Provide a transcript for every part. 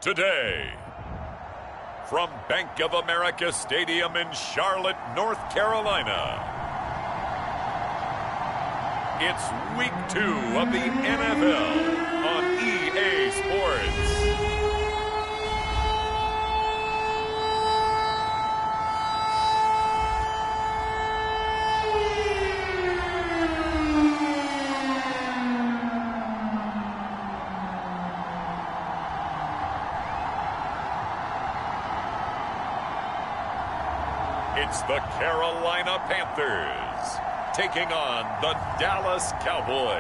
today. From Bank of America Stadium in Charlotte, North Carolina, it's Week 2 of the NFL on EA Sports. It's the Carolina Panthers taking on the Dallas Cowboys.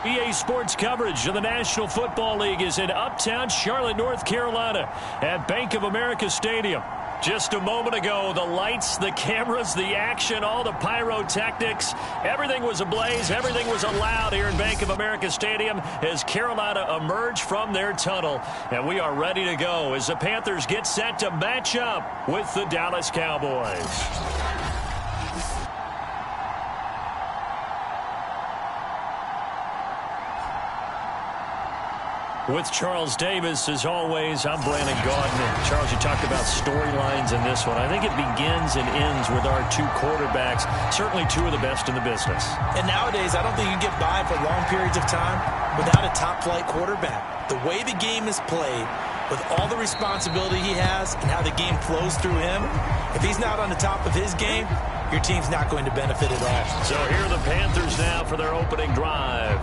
EA Sports coverage of the National Football League is in uptown Charlotte, North Carolina at Bank of America Stadium. Just a moment ago, the lights, the cameras, the action, all the pyrotechnics, everything was ablaze, everything was allowed here in Bank of America Stadium as Carolina emerged from their tunnel. And we are ready to go as the Panthers get set to match up with the Dallas Cowboys. With Charles Davis, as always, I'm Brandon Gaudin. Charles, you talked about storylines in this one. I think it begins and ends with our two quarterbacks, certainly two of the best in the business. And nowadays, I don't think you can get by for long periods of time without a top-flight quarterback. The way the game is played, with all the responsibility he has and how the game flows through him, if he's not on the top of his game, your team's not going to benefit at all. So here are the Panthers now for their opening drive.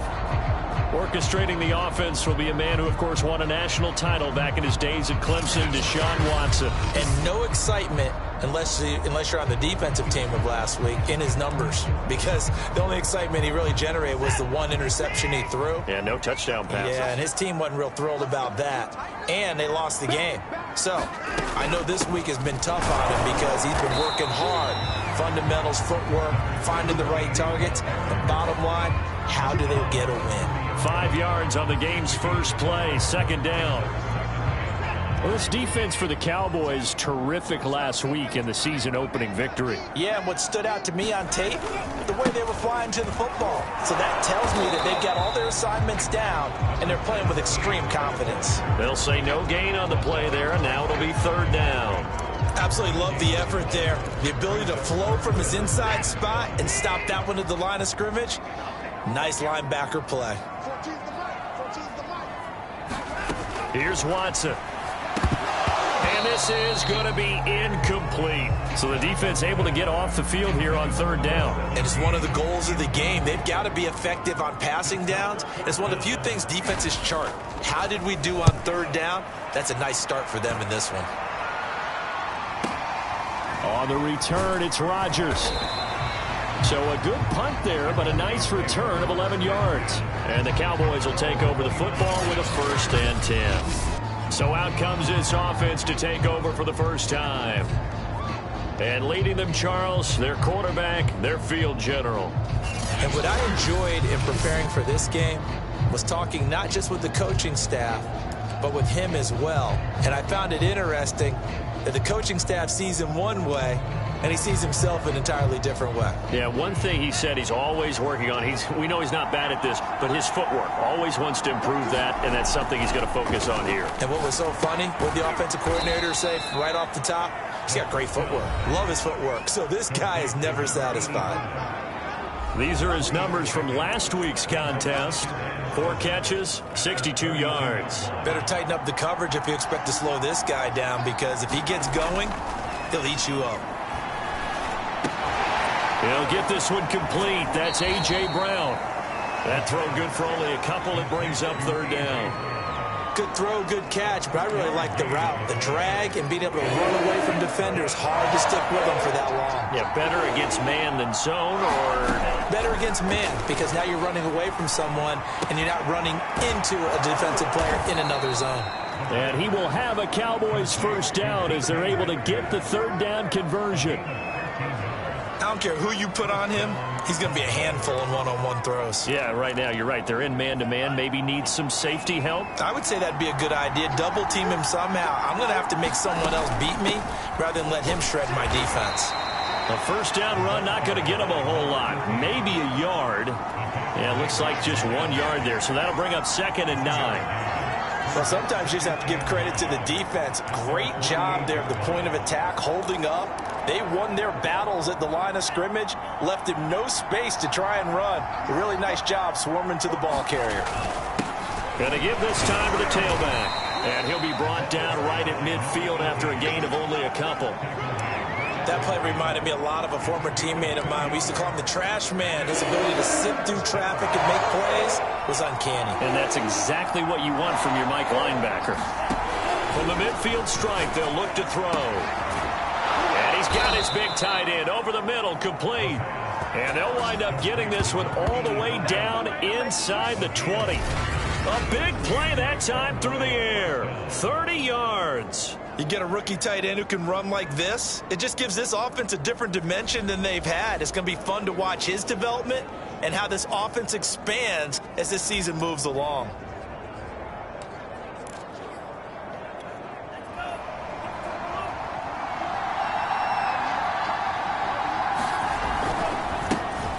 Orchestrating the offense will be a man who, of course, won a national title back in his days at Clemson, Deshaun Watson. And no excitement unless you're on the defensive team of last week in his numbers, because the only excitement he really generated was the one interception he threw. Yeah, no touchdown passes. Yeah, and his team wasn't real thrilled about that. And they lost the game. So I know this week has been tough on him because he's been working hard. Fundamentals, footwork, finding the right targets. The bottom line, how do they get a win? 5 yards on the game's first play, second down. Well, this defense for the Cowboys, terrific last week in the season-opening victory. Yeah, and what stood out to me on tape, the way they were flying to the football. So that tells me that they've got all their assignments down, and they're playing with extreme confidence. They'll say no gain on the play there, and now it'll be third down. Absolutely love the effort there. The ability to flow from his inside spot and stop that one at the line of scrimmage. Nice linebacker play. Here's Watson. And this is going to be incomplete. So the defense able to get off the field here on third down. And it's one of the goals of the game. They've got to be effective on passing downs. It's one of the few things defenses chart. How did we do on third down? That's a nice start for them in this one. On the return, it's Rodgers. So a good punt there, but a nice return of 11 yards. And the Cowboys will take over the football with a 1st and 10. So out comes this offense to take over for the first time. And leading them, Charles, their quarterback, their field general. And what I enjoyed in preparing for this game was talking not just with the coaching staff, but with him as well. And I found it interesting that the coaching staff sees him one way, and he sees himself an entirely different way. Yeah, one thing he said he's always working on, we know he's not bad at this, but his footwork, always wants to improve that, and that's something he's going to focus on here. And what was so funny, what the offensive coordinator say right off the top, he's got great footwork. Love his footwork. So this guy is never satisfied. These are his numbers from last week's contest. 4 catches, 62 yards. Better tighten up the coverage if you expect to slow this guy down, because if he gets going, he'll eat you up. He'll get this one complete. That's A.J. Brown. That throw good for only a couple. It brings up third down. Good throw, good catch, but I really like the route. The drag and being able to run away from defenders. Hard to stick with them for that long. Yeah, better against man than zone, or... Better against man, because now you're running away from someone and you're not running into a defensive player in another zone. And he will have a Cowboys first down as they're able to get the third down conversion. I don't care who you put on him, he's going to be a handful in one-on-one throws. Yeah, right now, you're right. They're in man-to-man. Maybe needs some safety help. I would say that'd be a good idea. Double-team him somehow. I'm going to have to make someone else beat me rather than let him shred my defense. A first down run, not going to get him a whole lot. Maybe a yard. Yeah, it looks like just 1 yard there, so that'll bring up 2nd and 9. Well, sometimes you just have to give credit to the defense. Great job there at the point of attack, holding up. They won their battles at the line of scrimmage, left him no space to try and run. A really nice job swarming to the ball carrier. Going to give this time to the tailback. And he'll be brought down right at midfield after a gain of only a couple. That play reminded me a lot of a former teammate of mine. We used to call him the trash man. His ability to sit through traffic and make plays was uncanny. And that's exactly what you want from your Mike linebacker. From the midfield stripe, they'll look to throw. And he's got his big tight end over the middle, complete. And they'll wind up getting this one all the way down inside the 20. A big play that time through the air. 30 yards. You get a rookie tight end who can run like this, it just gives this offense a different dimension than they've had. It's going to be fun to watch his development and how this offense expands as this season moves along.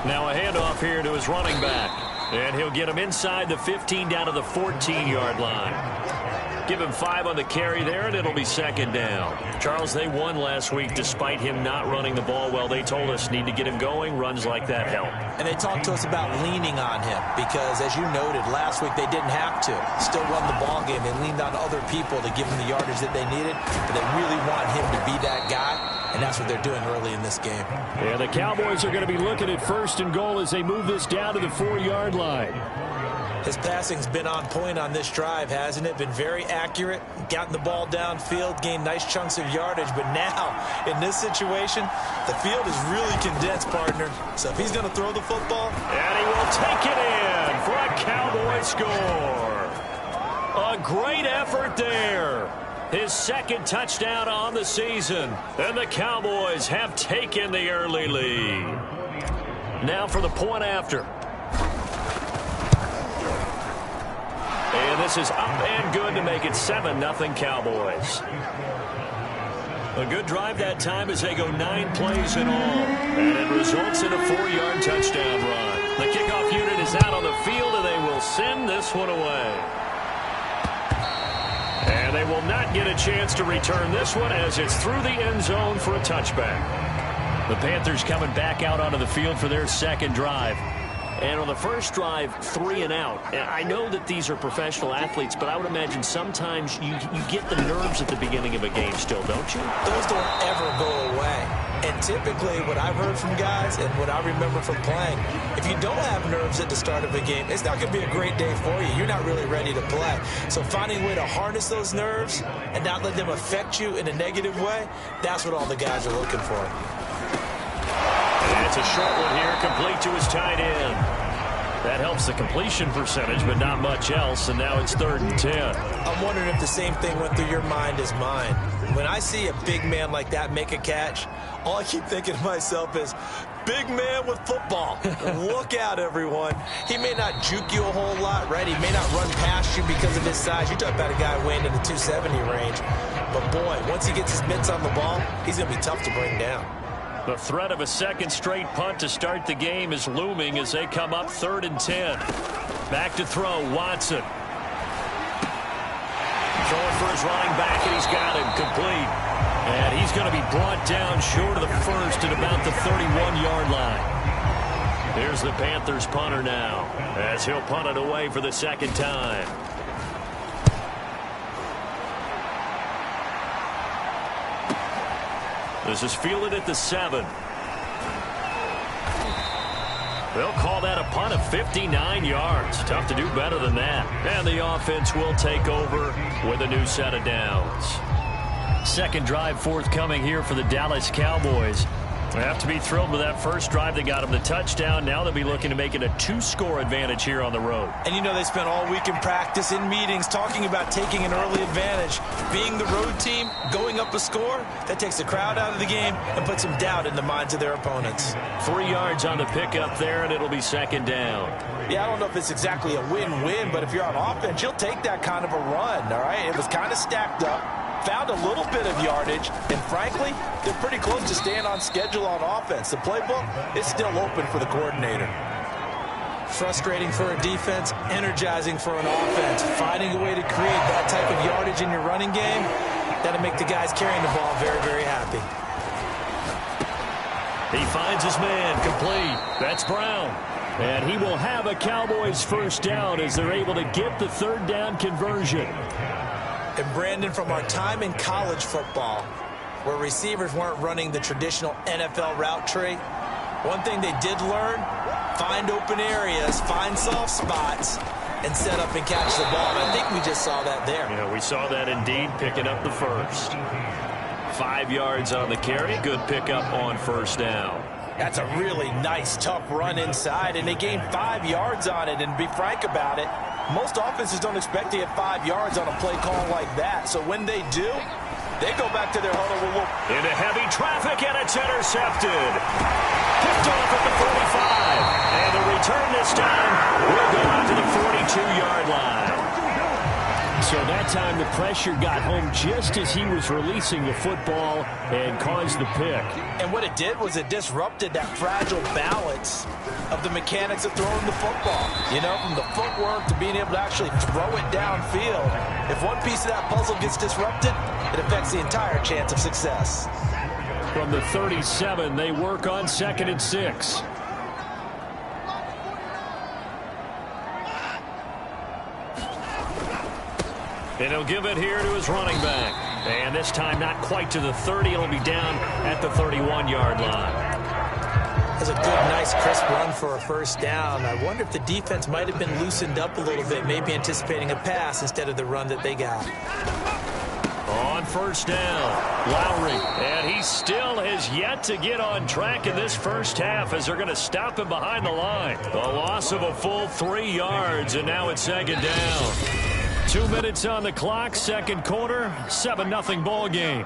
Now a handoff here to his running back. And he'll get him inside the 15 down to the 14-yard line. Give him 5 on the carry there, and it'll be 2nd down. Charles, they won last week despite him not running the ball well. They told us need to get him going. Runs like that help. And they talked to us about leaning on him because, as you noted, last week they didn't have to. Still won the ball game. They leaned on other people to give him the yardage that they needed, but they really want him to be that guy, and that's what they're doing early in this game. Yeah, the Cowboys are going to be looking at 1st and goal as they move this down to the 4-yard line. His passing's been on point on this drive, hasn't it? Been very accurate, gotten the ball downfield, gained nice chunks of yardage. But now, in this situation, the field is really condensed, partner. So if he's going to throw the football... And he will take it in for a Cowboy score. A great effort there. His 2nd touchdown on the season. And the Cowboys have taken the early lead. Now for the point after. And this is up and good to make it 7-0 Cowboys. A good drive that time as they go 9 plays in all. And it results in a 4-yard touchdown run. The kickoff unit is out on the field, and they will send this one away. And they will not get a chance to return this one as it's through the end zone for a touchback. The Panthers coming back out onto the field for their 2nd drive. And on the first drive, 3 and out. And I know that these are professional athletes, but I would imagine sometimes you get the nerves at the beginning of a game still, don't you? Those don't ever go away. And typically what I've heard from guys and what I remember from playing, if you don't have nerves at the start of a game, it's not going to be a great day for you. You're not really ready to play. So finding a way to harness those nerves and not let them affect you in a negative way, that's what all the guys are looking for. It's a short one here, complete to his tight end. That helps the completion percentage, but not much else, and now it's 3rd and 10. I'm wondering if the same thing went through your mind as mine. When I see a big man like that make a catch, all I keep thinking to myself is, big man with football. Look out, everyone. He may not juke you a whole lot, right? He may not run past you because of his size. You talk about a guy weighing in the 270 range. But, boy, once he gets his mitts on the ball, he's going to be tough to bring down. The threat of a 2nd straight punt to start the game is looming as they come up 3rd and 10. Back to throw, Watson. Throwing for his running back, and he's got him complete. And he's going to be brought down short of the 1st at about the 31-yard line. Here's the Panthers punter now as he'll punt it away for the 2nd time. This is fielded at the 7. They'll call that a punt of 59 yards. Tough to do better than that. And the offense will take over with a new set of downs. 2nd drive forthcoming here for the Dallas Cowboys. They have to be thrilled with that first drive. They got them the touchdown. Now they'll be looking to make it a 2-score advantage here on the road. And you know they spent all week in practice, in meetings, talking about taking an early advantage. Being the road team, going up a score, that takes the crowd out of the game and puts some doubt in the minds of their opponents. 3 yards on the pickup there, and it'll be 2nd down. Yeah, I don't know if it's exactly a win-win, but if you're on offense, you'll take that kind of a run, all right? It was kind of stacked up. Found a little bit of yardage, and frankly, they're pretty close to staying on schedule on offense. The playbook is still open for the coordinator. Frustrating for a defense, energizing for an offense. Finding a way to create that type of yardage in your running game, that'll make the guys carrying the ball very, very happy. He finds his man, complete. That's Brown. And he will have a Cowboys first down as they're able to get the third down conversion. And Brandon, from our time in college football, where receivers weren't running the traditional NFL route tree, one thing they did learn, find open areas, find soft spots, and set up and catch the ball. And I think we just saw that there. Yeah, we saw that indeed, picking up the first. 5 yards on the carry. Good pickup on first down. That's a really nice, tough run inside, and they gained 5 yards on it. And to be frank about it, most offenses don't expect to get 5 yards on a play call like that. So when they do, they go back to their huddle. Into heavy traffic, and it's intercepted. Picked off at the 45. And the return this time will go out to the 42-yard line. So that time the pressure got home just as he was releasing the football and caused the pick. And what it did was it disrupted that fragile balance of the mechanics of throwing the football. You know, from the footwork to being able to actually throw it downfield. If one piece of that puzzle gets disrupted, it affects the entire chance of success. From the 37, they work on 2nd and 6. And he'll give it here to his running back. And this time not quite to the 30. It'll be down at the 31-yard line. That's a good, nice, crisp run for a first down. I wonder if the defense might have been loosened up a little bit, maybe anticipating a pass instead of the run that they got. On first down, Lowry. And he still has yet to get on track in this first half as they're going to stop him behind the line. A loss of a full 3 yards, and now it's 2nd down. 2 minutes on the clock, second quarter, 7-0 ball game.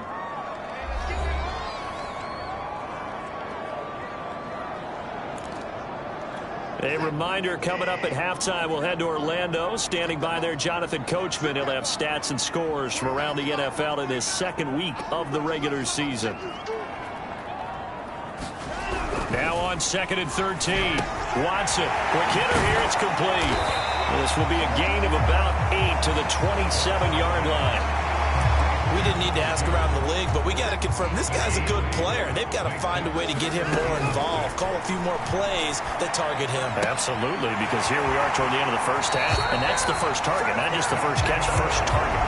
A reminder, coming up at halftime, we'll head to Orlando. Standing by there, Jonathan Coachman. He'll have stats and scores from around the NFL in his second week of the regular season. Now on 2nd and 13. Watson, quick hitter here, it's complete. This will be a gain of about 8 to the 27-yard line. We didn't need to ask around the league, but we got to confirm this guy's a good player. They've got to find a way to get him more involved, call a few more plays that target him. Absolutely, because here we are toward the end of the first half, and that's the first target, not just the first catch, first target.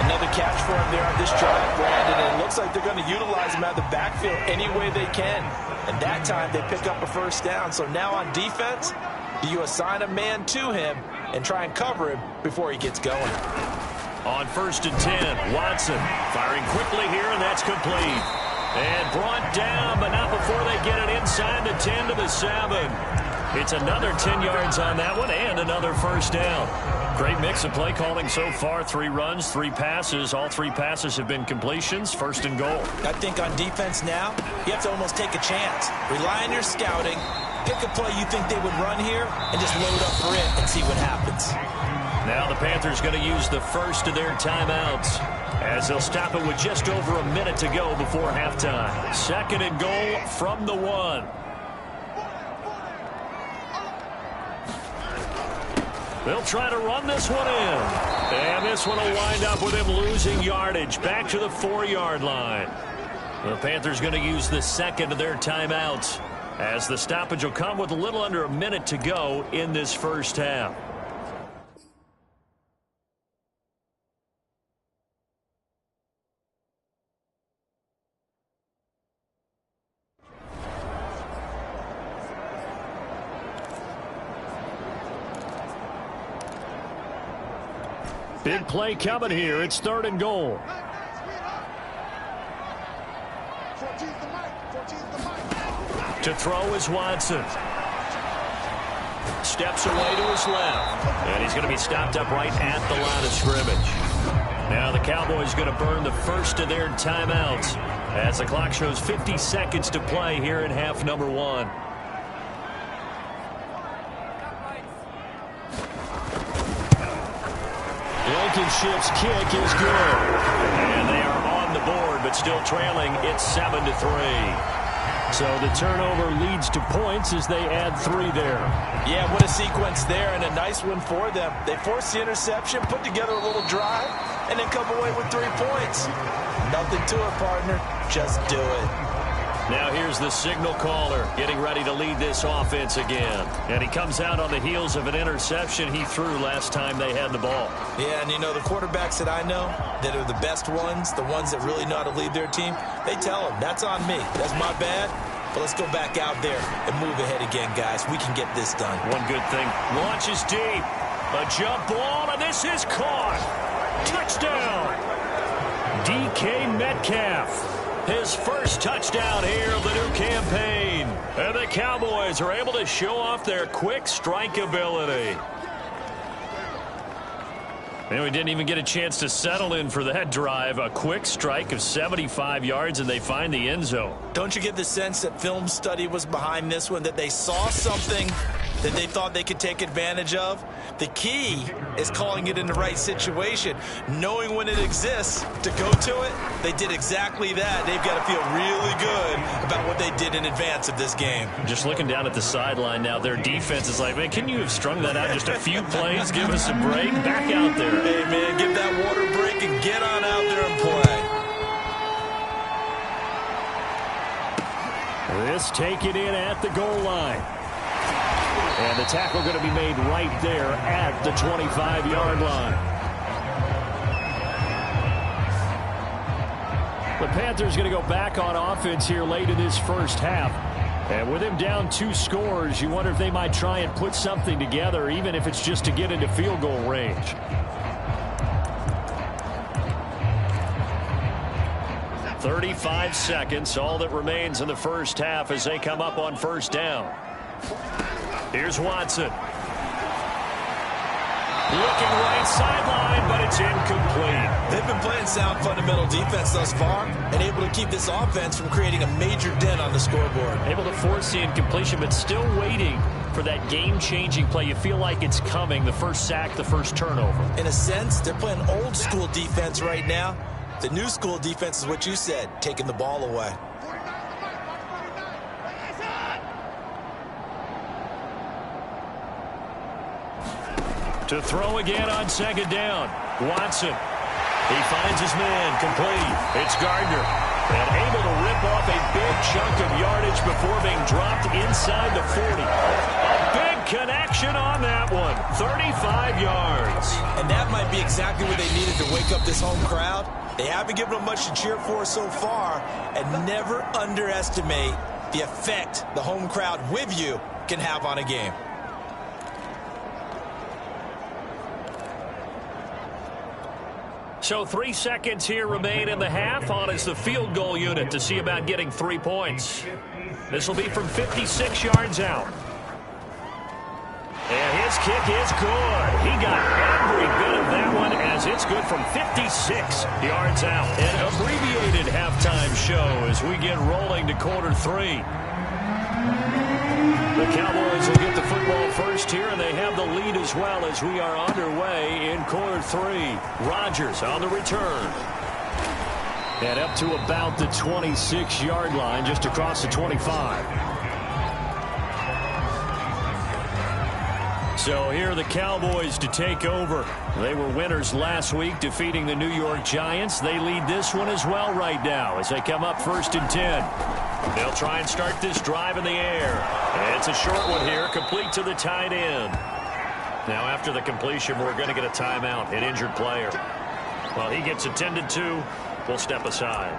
Another catch for him there on this drive, Brandon, and it looks like they're going to utilize him out of the backfield any way they can. And that time they pick up a first down. So now on defense, do you assign a man to him and try and cover him before he gets going? On 1st and 10, Watson firing quickly here, and that's complete. And brought down, but not before they get it inside the 10 to the 7. It's another 10 yards on that one and another first down. Great mix of play calling so far. 3 runs, 3 passes. All 3 passes have been completions. 1st and goal. I think on defense now, you have to almost take a chance. Rely on your scouting. Pick a play you think they would run here and just load up for it and see what happens. Now the Panthers going to use the first of their timeouts as they'll stop it with just over a minute to go before halftime. 2nd and goal from the 1. They'll try to run this one in. And this one will wind up with him losing yardage back to the 4-yard line. The Panthers going to use the second of their timeouts as the stoppage will come with a little under a minute to go in this first half. Big play coming here. It's 3rd and goal. To throw is Watson. Steps away to his left. And he's going to be stopped up right at the line of scrimmage. Now the Cowboys going to burn the first of their timeouts as the clock shows 50 seconds to play here in half number 1. Blankenship's kick is good. And they are on the board, but still trailing. It's 7-3. So the turnover leads to points as they add 3 there. Yeah, what a sequence there, and a nice one for them. They force the interception, put together a little drive, and then come away with 3 points. Nothing to it, partner. Just do it. Now here's the signal caller getting ready to lead this offense again. And he comes out on the heels of an interception he threw last time they had the ball. Yeah, and you know, the quarterbacks that I know that are the best ones, the ones that really know how to lead their team, they tell them, that's on me. That's my bad. But let's go back out there and move ahead again, guys. We can get this done. One good thing. Launches deep. A jump ball, and this is caught. Touchdown. DK Metcalf. His first touchdown here of the new campaign. And the Cowboys are able to show off their quick strike ability. And we didn't even get a chance to settle in for that drive. A quick strike of 75 yards, and they find the end zone. Don't you get the sense that film study was behind this one, that they saw something that they thought they could take advantage of? The key is calling it in the right situation, knowing when it exists to go to it. They did exactly that. They've got to feel really good about what they did in advance of this game. Just looking down at the sideline now, their defense is like, man, can you have strung that out just a few plays? Give us a break. Back out there. Hey, man, give that water break and get on out there and play. This taken in at the goal line. And the tackle going to be made right there at the 25-yard line. The Panthers going to go back on offense here late in this first half. And with him down 2 scores, you wonder if they might try and put something together, even if it's just to get into field goal range. "35 seconds, all that remains in the first half as they come up on first down. Here's Watson. Looking right sideline, but it's incomplete. They've been playing sound fundamental defense thus far and able to keep this offense from creating a major dent on the scoreboard. Able to force the incompletion, but still waiting for that game-changing play. You feel like it's coming, the first sack, the first turnover. In a sense, they're playing old-school defense right now. The new school defense is what you said, taking the ball away. To throw again on second down. Watson. He finds his man. Complete. It's Gardner. And able to rip off a big chunk of yardage before being dropped inside the 40. A big connection on that one. 35 yards. And that might be exactly what they needed to wake up this home crowd. They haven't given them much to cheer for so far. And never underestimate the effect the home crowd with you can have on a game. So 3 seconds here remain in the half. On is the field goal unit to see about getting 3 points. This will be from 56 yards out. And his kick is good. He got every bit of that one as it's good from 56 yards out. An abbreviated halftime show as we get rolling to quarter 3. The Cowboys will get the football first here, and they have the lead as well as we are underway in quarter 3. Rodgers on the return. And up to about the 26-yard line, just across the 25. So here are the Cowboys to take over. They were winners last week, defeating the New York Giants. They lead this one as well right now as they come up 1st and 10. They'll try and start this drive in the air. And it's a short one here, complete to the tight end. Now after the completion, we're going to get a timeout, an injured player. While he gets attended to, we'll step aside.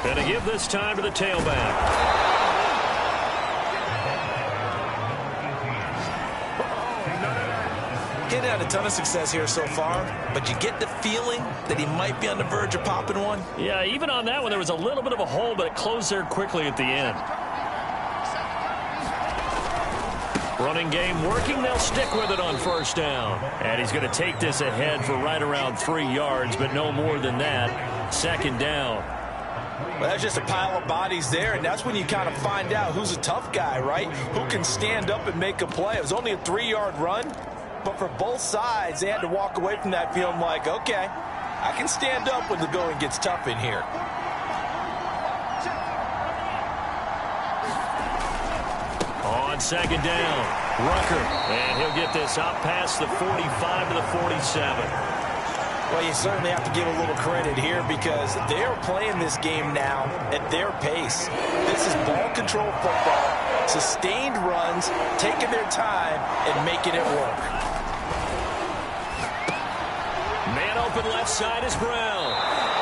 And to give this time to the tailback. Getting had a ton of success here so far, but you get the feeling that he might be on the verge of popping one. Yeah, even on that one, there was a little bit of a hole, but it closed there quickly at the end. Running game working. They'll stick with it on first down. And he's going to take this ahead for right around 3 yards, but no more than that. Second down. Well, that's just a pile of bodies there, and that's when you kind of find out who's a tough guy, right? Who can stand up and make a play. It was only a 3-yard run, but for both sides, they had to walk away from that feeling like, okay, I can stand up when the going gets tough in here. On second down, Rucker, and he'll get this up past the 45 to the 47. Well, you certainly have to give a little credit here because they are playing this game now at their pace. This is ball control football, sustained runs, taking their time and making it work. Man open left side is Brown.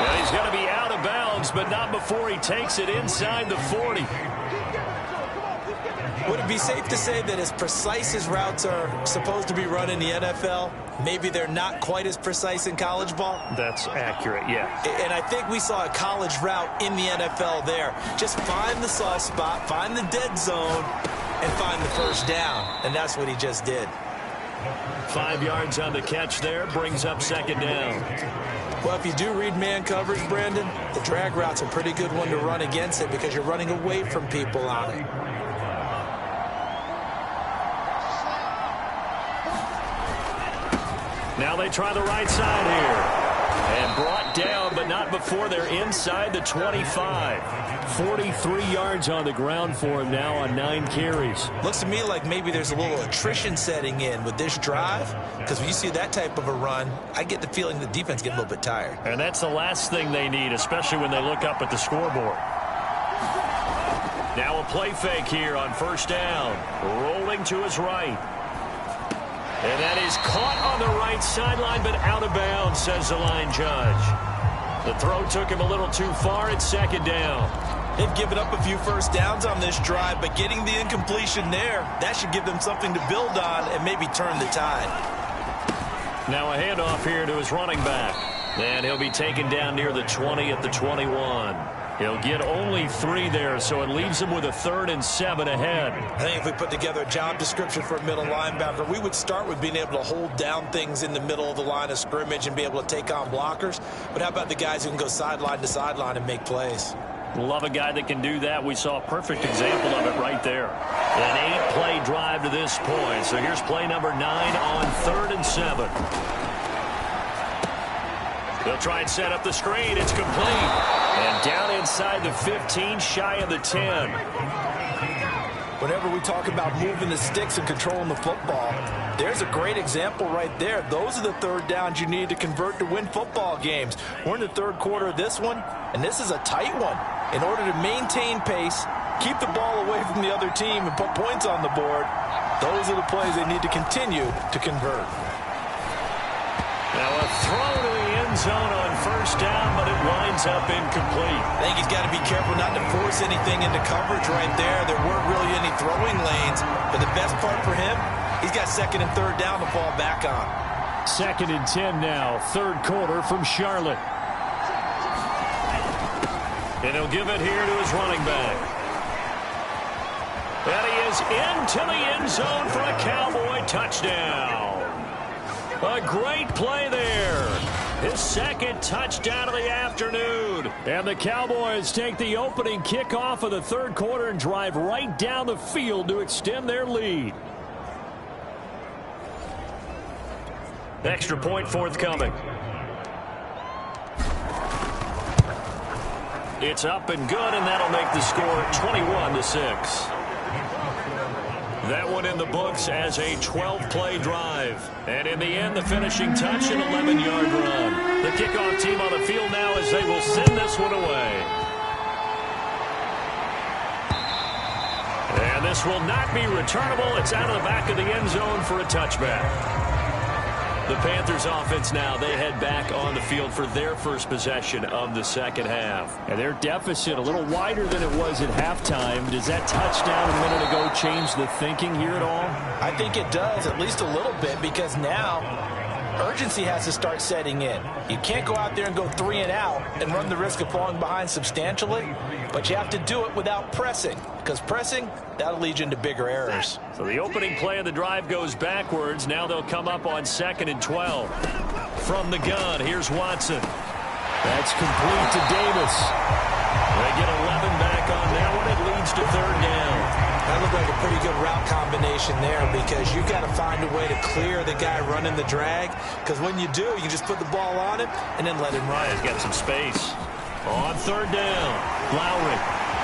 Well, he's going to be out of bounds, but not before he takes it inside the 40. Would it be safe to say that as precise as routes are supposed to be run in the NFL, maybe they're not quite as precise in college ball? That's accurate, yeah. And I think we saw a college route in the NFL there. Just find the soft spot, find the dead zone, and find the first down. And that's what he just did. 5 yards on the catch there, brings up second down. Well, if you do read man coverage, Brandon, the drag route's a pretty good one to run against it because you're running away from people on it. Now they try the right side here. And brought down, but not before they're inside the 25. 43 yards on the ground for him now on 9 carries. Looks to me like maybe there's a little attrition setting in with this drive, because when you see that type of a run, I get the feeling the defense gets a little bit tired. And that's the last thing they need, especially when they look up at the scoreboard. Now a play fake here on first down. Rolling to his right. And that is caught on the right sideline, but out of bounds, says the line judge. The throw took him a little too far at second down. They've given up a few first downs on this drive, but getting the incompletion there, that should give them something to build on and maybe turn the tide. Now a handoff here to his running back. And he'll be taken down near the 20 at the 21. He'll get only 3 there, so it leaves him with a 3rd and 7 ahead. I think if we put together a job description for a middle linebacker, we would start with being able to hold down things in the middle of the line of scrimmage and be able to take on blockers. But how about the guys who can go sideline to sideline and make plays? Love a guy that can do that. We saw a perfect example of it right there. An 8-play drive to this point. So here's play number 9 on 3rd and 7. They'll try and set up the screen. It's complete. And down inside the 15, shy of the 10. Whenever we talk about moving the sticks and controlling the football, there's a great example right there. Those are the 3rd downs you need to convert to win football games. We're in the 3rd quarter of this one, and this is a tight one. In order to maintain pace, keep the ball away from the other team, and put points on the board, those are the plays they need to continue to convert. Now a throw to the end zone on first down, but it winds up incomplete. I think he's got to be careful not to force anything into coverage right there. There weren't really any throwing lanes, but the best part for him, he's got 2nd and 3rd down to fall back on. 2nd and 10 now, 3rd quarter from Charlotte. And he'll give it here to his running back. And he is into the end zone for a Cowboy touchdown. A great play there. His 2nd touchdown of the afternoon. And the Cowboys take the opening kickoff of the 3rd quarter and drive right down the field to extend their lead. Extra point forthcoming. It's up and good, and that'll make the score 21-6. That one in the books as a 12-play drive. And in the end, the finishing touch, an 11-yard run. The kickoff team on the field now as they will send this one away. And this will not be returnable. It's out of the back of the end zone for a touchback. The Panthers offense now, they head back on the field for their first possession of the 2nd half. And their deficit a little wider than it was at halftime. Does that touchdown a minute ago change the thinking here at all? I think it does, at least a little bit, because now urgency has to start setting in. You can't go out there and go 3 and out and run the risk of falling behind substantially, but you have to do it without pressing, because pressing, that'll lead you into bigger errors. So the opening play of the drive goes backwards. Now they'll come up on 2nd and 12. From the gun, here's Watson. That's complete to Davis. They get 11 back on that one. It leads to third down. That looked like a pretty good route combination there because you've got to find a way to clear the guy running the drag, because when you do, you can just put the ball on him and then let him run. He's got some space. On third down, Lowry.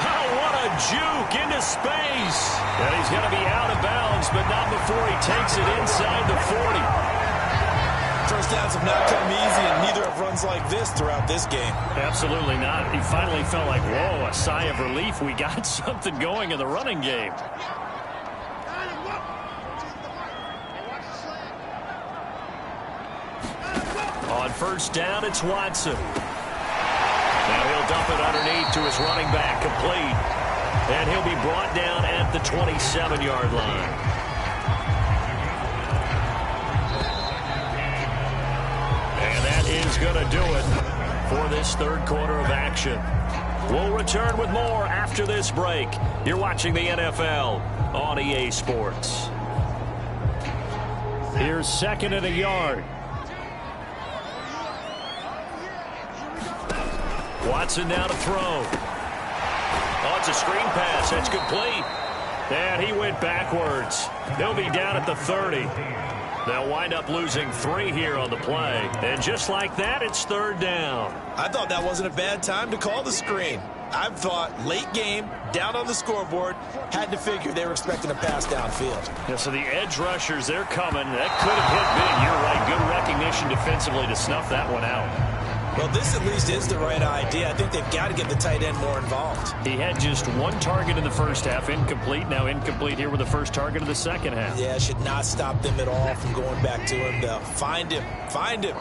Oh, what a juke into space. And he's going to be out of bounds, but not before he takes it inside the 40. First downs have not come easy, and neither have runs like this throughout this game. Absolutely not. He finally felt like, whoa, a sigh of relief. We got something going in the running game. On first down, it's Watson. Now he'll dump it underneath to his running back, complete. And he'll be brought down at the 27-yard line. And that is going to do it for this third quarter of action. We'll return with more after this break. You're watching the NFL on EA Sports. Here's second and a yard. Watson now to throw. Oh, it's a screen pass. That's complete. And he went backwards. He'll be down at the 30. They'll wind up losing 3 here on the play. And just like that, it's third down. I thought that wasn't a bad time to call the screen. I thought late game, down on the scoreboard, had to figure they were expecting a pass downfield. Yeah, so the edge rushers, they're coming. That could have hit big. You're right. Good recognition defensively to snuff that one out. Well, this at least is the right idea. I think they've got to get the tight end more involved. He had just 1 target in the first half, incomplete. Now incomplete here with the first target of the second half. Yeah, should not stop them at all from going back to him. To find him. Find him.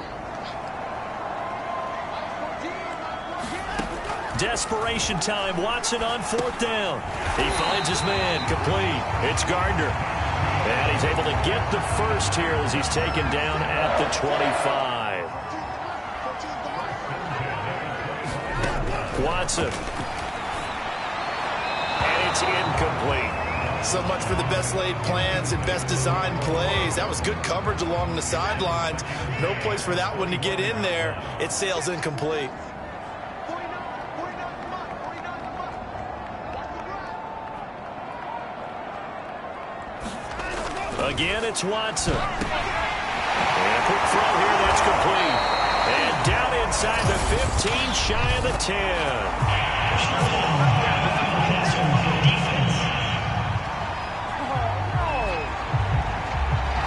Desperation time. Watson on fourth down. He finds his man. Complete. It's Gardner. And he's able to get the first here as he's taken down at the 25. Watson. And it's incomplete. So much for the best laid plans and best designed plays. That was good coverage along the sidelines. No place for that one to get in there. It sails incomplete. Again, it's Watson. And a quick throw here, that's complete. And down inside the 15, shy of the 10.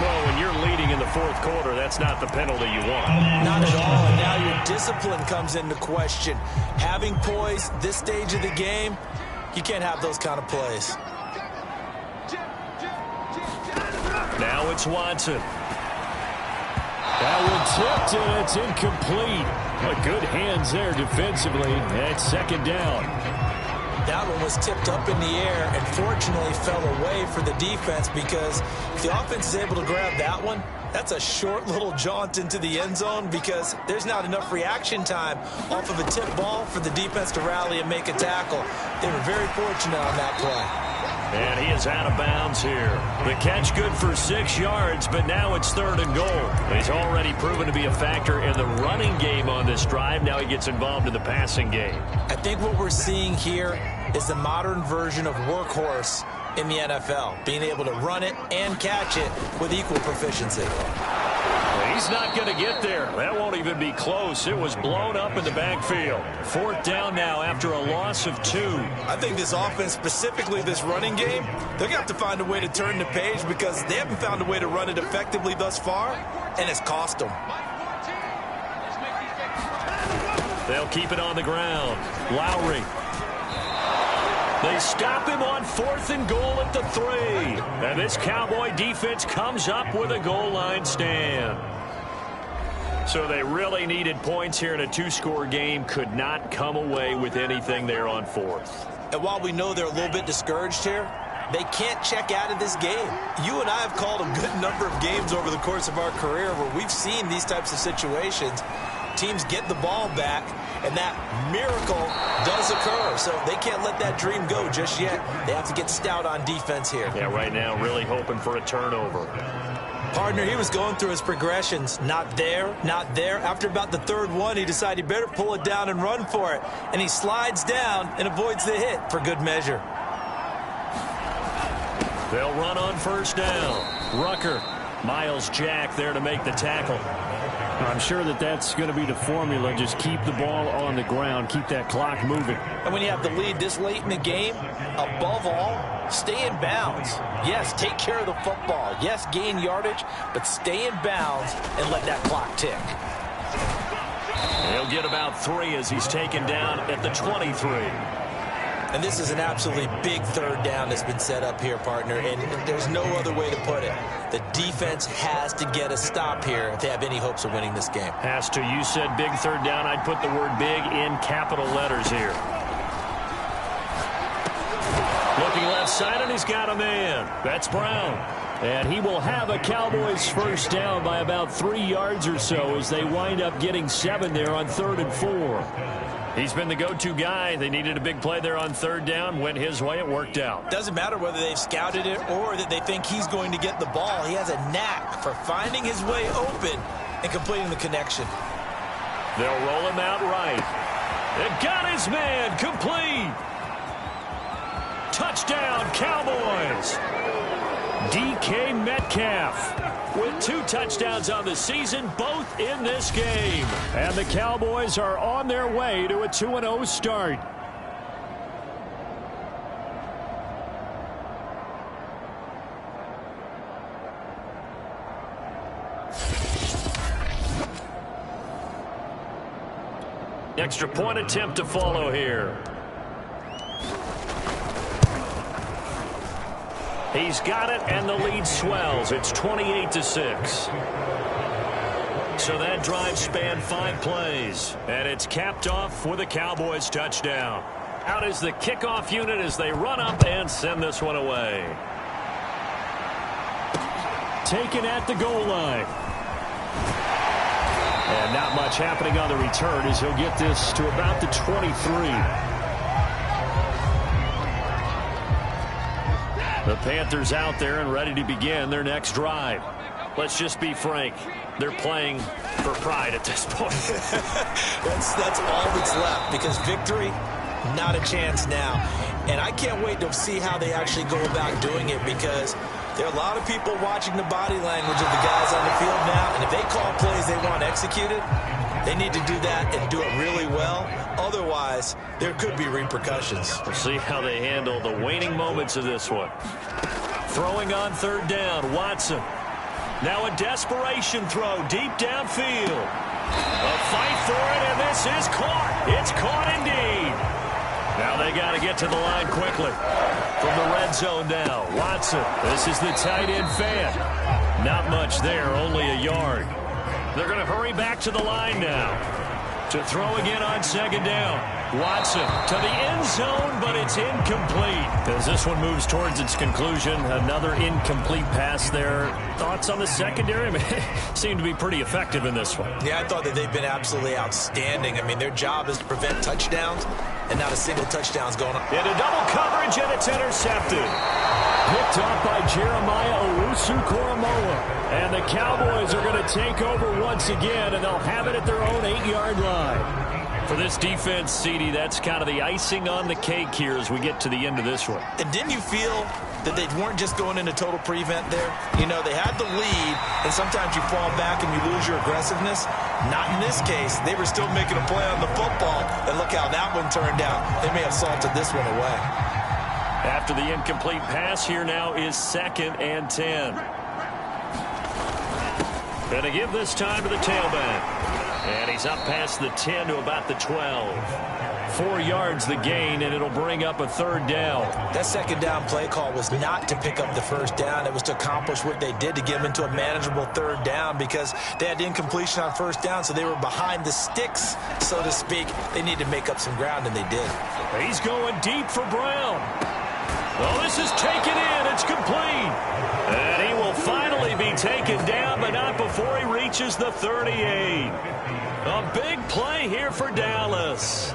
Well, when you're leading in the fourth quarter, that's not the penalty you want. Not at all, and now your discipline comes into question. Having poise this stage of the game, you can't have those kind of plays. Now it's Watson. That one tipped, and it's incomplete. But good hands there defensively at second down. That one was tipped up in the air and fortunately fell away for the defense, because if the offense is able to grab that one, that's a short little jaunt into the end zone, because there's not enough reaction time off of a tip ball for the defense to rally and make a tackle. They were very fortunate on that play. And he is out of bounds here. The catch good for 6 yards, but now it's third and goal. He's already proven to be a factor in the running game on this drive. Now he gets involved in the passing game. I think what we're seeing here is the modern version of workhorse in the NFL, being able to run it and catch it with equal proficiency. He's not going to get there. That won't even be close. It was blown up in the backfield. Fourth down now after a loss of 2. I think this offense, specifically this running game, they're going to have to find a way to turn the page, because they haven't found a way to run it effectively thus far, and it's cost them. They'll keep it on the ground. Lowry. They stop him on 4th and goal at the 3. And this Cowboy defense comes up with a goal line stand. So they really needed points here in a 2-score game. Could not come away with anything there on 4th. And while we know they're a little bit discouraged here, they can't check out of this game. You and I have called a good number of games over the course of our career where we've seen these types of situations. Teams get the ball back, and that miracle does occur. So they can't let that dream go just yet. They have to get stout on defense here. Yeah, right now really hoping for a turnover. Partner, he was going through his progressions. Not there, not there. After about the third one, he decided he better pull it down and run for it. And he slides down and avoids the hit for good measure. They'll run on first down. Rucker. Miles Jack there to make the tackle. I'm sure that's going to be the formula. Just keep the ball on the ground. Keep that clock moving. And when you have the lead this late in the game, above all, stay in bounds. Yes, take care of the football. Yes, gain yardage, but stay in bounds and let that clock tick. He'll get about 3 as he's taken down at the 23. And this is an absolutely big third down that's been set up here, partner, and there's no other way to put it. The defense has to get a stop here if they have any hopes of winning this game. Has to. You said big third down. I'd put the word big in capital letters here. Looking left side, and he's got a man. That's Brown. And he will have a Cowboys first down by about 3 yards or so as they wind up getting 7 there on 3rd and 4. He's been the go-to guy. They needed a big play there on 3rd down. Went his way. It worked out. Doesn't matter whether they've scouted it or that they think he's going to get the ball. He has a knack for finding his way open and completing the connection. They'll roll him out right. It got his man. Complete. Touchdown, Cowboys. DK Metcalf with 2 touchdowns on the season, both in this game. And the Cowboys are on their way to a 2-0 start. Extra point attempt to follow here. He's got it, and the lead swells. It's 28-6. So that drive spanned 5 plays, and it's capped off with a Cowboys touchdown. Out is the kickoff unit as they run up and send this one away. Taken at the goal line. And not much happening on the return as he'll get this to about the 23. The Panthers out there and ready to begin their next drive. Let's just be frank. They're playing for pride at this point. that's all that's left, because victory, not a chance now. And I can't wait to see how they actually go about doing it, because there are a lot of people watching the body language of the guys on the field now. And if they call plays they want executed, they need to do that and do it really well. Otherwise, there could be repercussions. We'll see how they handle the waning moments of this one. Throwing on 3rd down, Watson. Now a desperation throw deep downfield. A fight for it, and this is caught. It's caught indeed. Now they got to get to the line quickly. From the red zone now, Watson. This is the tight end fan. Not much there, only a yard. They're going to hurry back to the line now to throw again on 2nd down. Watson to the end zone, but it's incomplete. As this one moves towards its conclusion, another incomplete pass there. Thoughts on the secondary? I mean, seem to be pretty effective in this one. Yeah, I thought that they've been absolutely outstanding. I mean, their job is to prevent touchdowns, and not a single touchdown's going on. Into double coverage, and it's intercepted. Picked off by Jeremiah Owusu-Koramoah. And the Cowboys are going to take over once again, and they'll have it at their own 8-yard line. For this defense, CD, that's kind of the icing on the cake here as we get to the end of this one. And didn't you feel that they weren't just going into total prevent there? You know, they had the lead, and sometimes you fall back and you lose your aggressiveness. Not in this case. They were still making a play on the football, and look how that one turned out. They may have salted this one away. After the incomplete pass, here now is 2nd and 10. Going to give this time to the tailback. And he's up past the 10 to about the 12. 4 yards the gain, and it'll bring up a 3rd down. That 2nd down play call was not to pick up the 1st down. It was to accomplish what they did, to get them into a manageable 3rd down, because they had incompletion on 1st down, so they were behind the sticks, so to speak. They needed to make up some ground, and they did. He's going deep for Brown. Oh, this is taken in. It's complete. And he will finally be taken down, but not before he reaches the 38. A big play here for Dallas.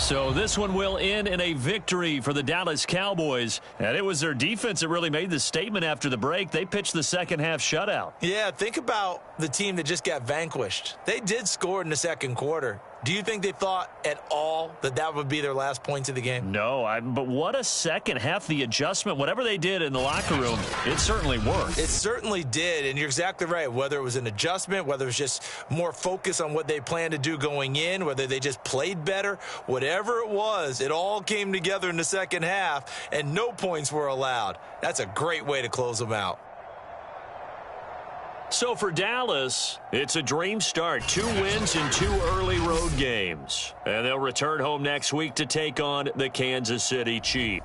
So this one will end in a victory for the Dallas Cowboys. And it was their defense that really made the statement after the break. They pitched the second half shutout. Yeah, think about the team that just got vanquished. They did score in the second quarter. Do you think they thought at all that that would be their last points of the game? No, but what a second half. The adjustment, whatever they did in the locker room, it certainly worked. It certainly did, and you're exactly right. Whether it was an adjustment, whether it was just more focus on what they planned to do going in, whether they just played better, whatever it was, it all came together in the second half, and no points were allowed. That's a great way to close them out. So for Dallas, it's a dream start. 2 wins in 2 early road games. And they'll return home next week to take on the Kansas City Chiefs.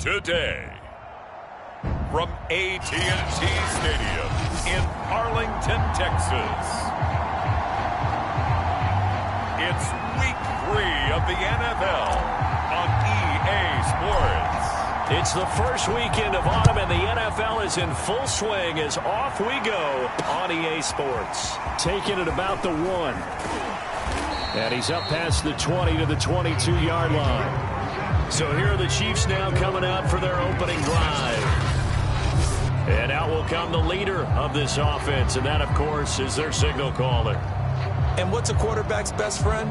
today. From AT&T Stadium in Arlington, Texas. It's Week 3 of the NFL on EA Sports. It's the first weekend of autumn, and the NFL is in full swing as off we go on EA Sports. Taking it about the 1. And he's up past the 20 to the 22-yard line. So here are the Chiefs now coming out for their opening drive. And out will come the leader of this offense, and that, of course, is their signal caller. And what's a quarterback's best friend?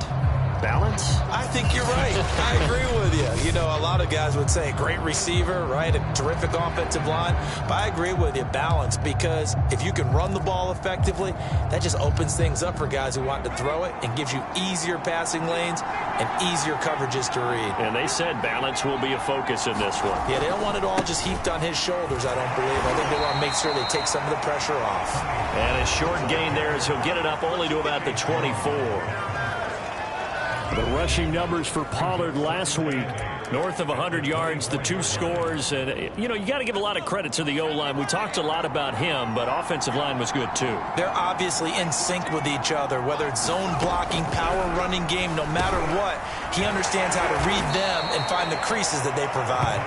Balance? I think you're right. I agree with you. You know, a lot of guys would say great receiver, right? A terrific offensive line. But I agree with you, balance, because if you can run the ball effectively, that just opens things up for guys who want to throw it and gives you easier passing lanes and easier coverages to read. And they said balance will be a focus in this one. Yeah, they don't want it all just heaped on his shoulders, I don't believe. I think they want to make sure they take some of the pressure off. And a short gain there as he'll get it up only to about the 24. The rushing numbers for Pollard last week. North of 100 yards, the 2 scores. And, you know, you got to give a lot of credit to the O-line. We talked a lot about him, but offensive line was good, too. They're obviously in sync with each other, whether it's zone blocking, power running game, no matter what. He understands how to read them and find the creases that they provide.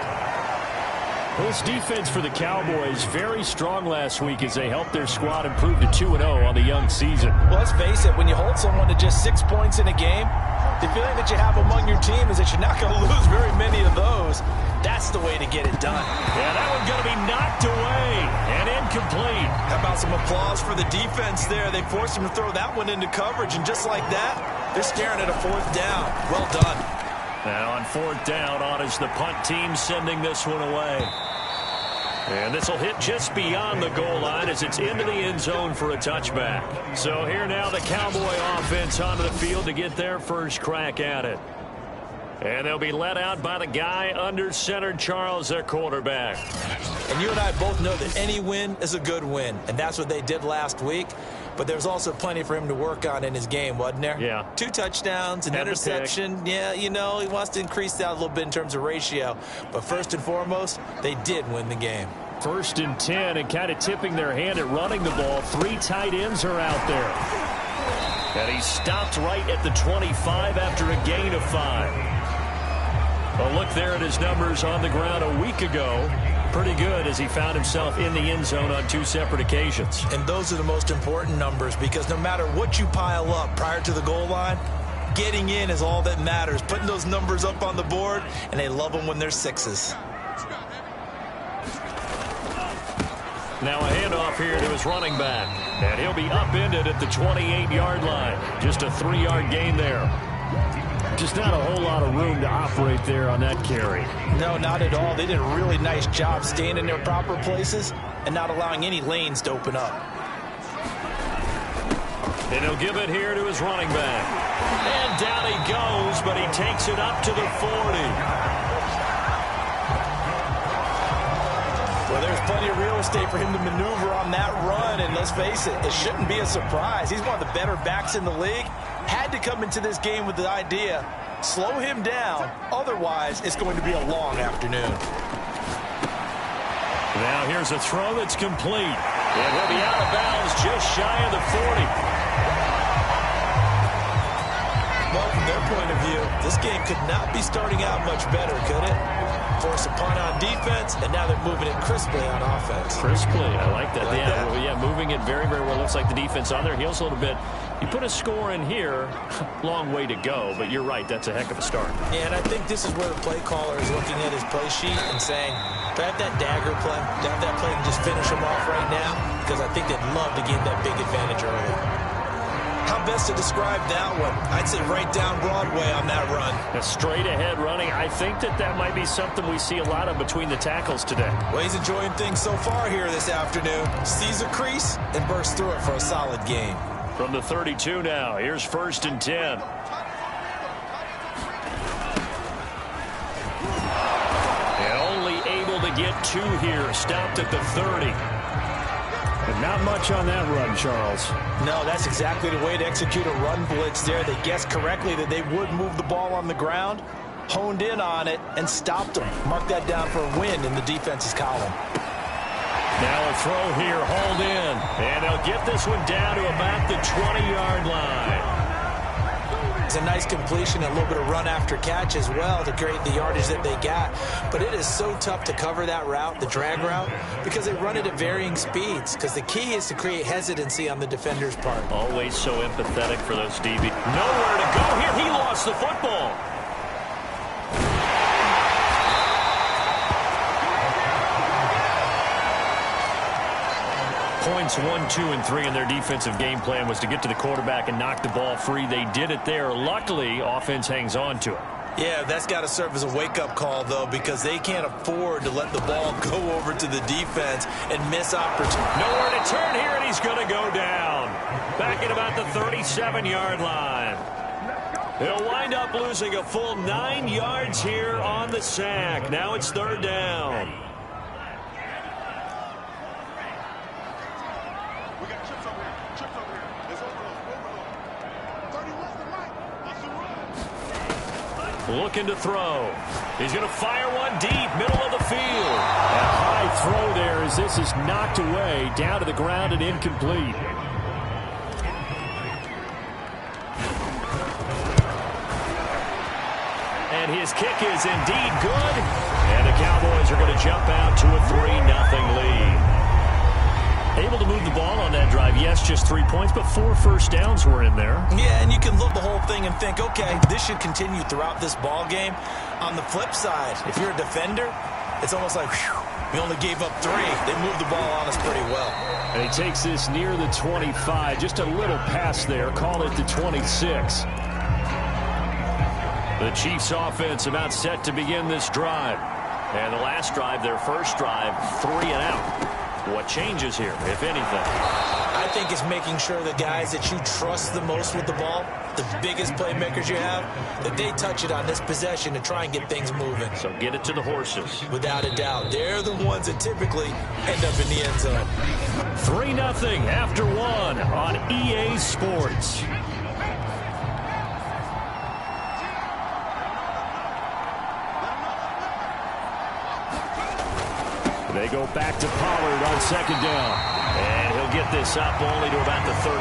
This defense for the Cowboys very strong last week as they helped their squad improve to 2-0 on the young season. Well, let's face it, when you hold someone to just 6 points in a game, the feeling that you have among your team is that you're not going to lose very many of those. That's the way to get it done. Yeah, that one's going to be knocked away and incomplete. How about some applause for the defense there? They forced him to throw that one into coverage, and just like that, they're staring at a 4th down. Well done. Now on 4th down, on is the punt team sending this one away. And this will hit just beyond the goal line as it's into the end zone for a touchback. So here now the Cowboy offense onto the field to get their first crack at it. And they'll be let out by the guy under center, Charles, their quarterback. And you and I both know that any win is a good win, and that's what they did last week. But there's also plenty for him to work on in his game, wasn't there? Yeah. 2 touchdowns, an interception. Yeah, you know, he wants to increase that a little bit in terms of ratio. But first and foremost, they did win the game. 1st and 10, and kind of tipping their hand at running the ball. 3 tight ends are out there. And he stopped right at the 25 after a gain of 5. A look there at his numbers on the ground a week ago. Pretty good as he found himself in the end zone on 2 separate occasions. And those are the most important numbers because no matter what you pile up prior to the goal line, getting in is all that matters. Putting those numbers up on the board, and they love them when they're 6s. Now a handoff here to his running back. And he'll be upended at the 28-yard line. Just a 3-yard gain there. Just not a whole lot of room to operate there on that carry. No, not at all. They did a really nice job staying in their proper places and not allowing any lanes to open up. And he'll give it here to his running back. And down he goes, but he takes it up to the 40. Well, there's plenty of real estate for him to maneuver on that run, and let's face it, it shouldn't be a surprise. He's one of the better backs in the league. Had to come into this game with the idea, slow him down, otherwise it's going to be a long afternoon. Now here's a throw that's complete. And he'll be out of bounds just shy of the 40. Well, from their point of view, this game could not be starting out much better, could it? Force a punt on defense, and now they're moving it crisply on offense. Crisply, I like that. Like that? Well, yeah, moving it very, very well. Looks like the defense on their heels a little bit. You put a score in here, long way to go, but you're right, that's a heck of a start. Yeah, and I think this is where the play caller is looking at his play sheet and saying, do I have that dagger play? Do I have that play and just finish him off right now? Because I think they'd love to gain that big advantage early. How best to describe that one? I'd say right down Broadway on that run. A straight ahead running. I think that might be something we see a lot of between the tackles today. Well, he's enjoying things so far here this afternoon. Sees a crease and bursts through it for a solid gain. From the 32 now, here's 1st and 10. And only able to get 2 here. Stopped at the 30. But not much on that run, Charles. No, that's exactly the way to execute a run blitz there. They guessed correctly that they would move the ball on the ground. honed in on it, and stopped him. Mark that down for a win in the defense's column. Now a throw here, hauled in. And they'll get this one down to about the 20-yard line. It's a nice completion, a little bit of run after catch as well to create the yardage that they got. But it is so tough to cover that route, the drag route, because they run it at varying speeds. Because the key is to create hesitancy on the defender's part. Always so empathetic for those DB. Nowhere to go here. He lost the football. Points 1, 2, and 3 in their defensive game plan was to get to the quarterback and knock the ball free. They did it there. Luckily, offense hangs on to it. Yeah, that's got to serve as a wake-up call, though, because they can't afford to let the ball go over to the defense and miss opportunity. Nowhere to turn here, and he's going to go down. Back at about the 37-yard line. He'll wind up losing a full 9 yards here on the sack. Now it's third down. Looking to throw. He's going to fire one deep, middle of the field. A high throw there as this is knocked away, down to the ground and incomplete. And his kick is indeed good. And the Cowboys are going to jump out to a 3-0 lead. Able to move the ball on that drive. Yes, just 3 points, but 4 first downs were in there. Yeah, and you can look the whole thing and think, okay, this should continue throughout this ball game. On the flip side, if you're a defender, it's almost like, whew, we only gave up 3. They moved the ball on us pretty well. And he takes this near the 25. Just a little pass there. Call it the 26. The Chiefs offense about set to begin this drive. And the last drive, their first drive, 3 and out. What changes here, if anything? I think it's making sure the guys that you trust the most with the ball, the biggest playmakers you have, that they touch it on this possession to try and get things moving. So get it to the horses. Without a doubt. They're the ones that typically end up in the end zone. 3-0 after 1 on EA Sports. They go back to Pollard on second down. And he'll get this up only to about the 33.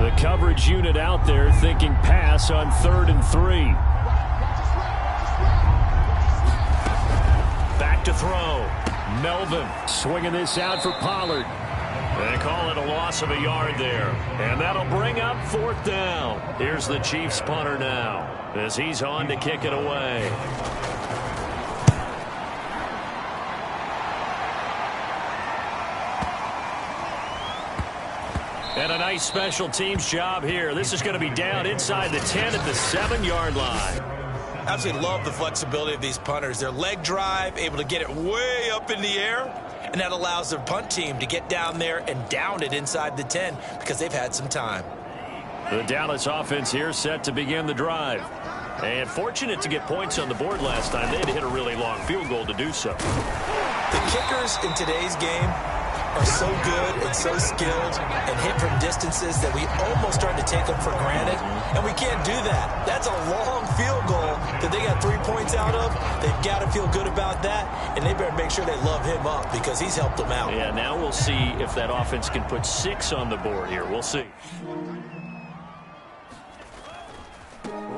The coverage unit out there thinking pass on 3rd and 3. Back to throw. Melvin swinging this out for Pollard. They call it a loss of a yard there. And that'll bring up 4th down. Here's the Chiefs punter now as he's on to kick it away. And a nice special teams job here. This is going to be down inside the 10 at the 7-yard line. Absolutely love the flexibility of these punters. Their leg drive, able to get it way up in the air, and that allows their punt team to get down there and down it inside the 10 because they've had some time. The Dallas offense here set to begin the drive. And fortunate to get points on the board last time. They had to hit a really long field goal to do so. The kickers in today's game are so good and so skilled and hit from distances that we almost start to take them for granted, and we can't do that. That's a long field goal that they got 3 points out of. They've got to feel good about that, and they better make sure they love him up because he's helped them out. Yeah, now we'll see if that offense can put 6 on the board here. We'll see.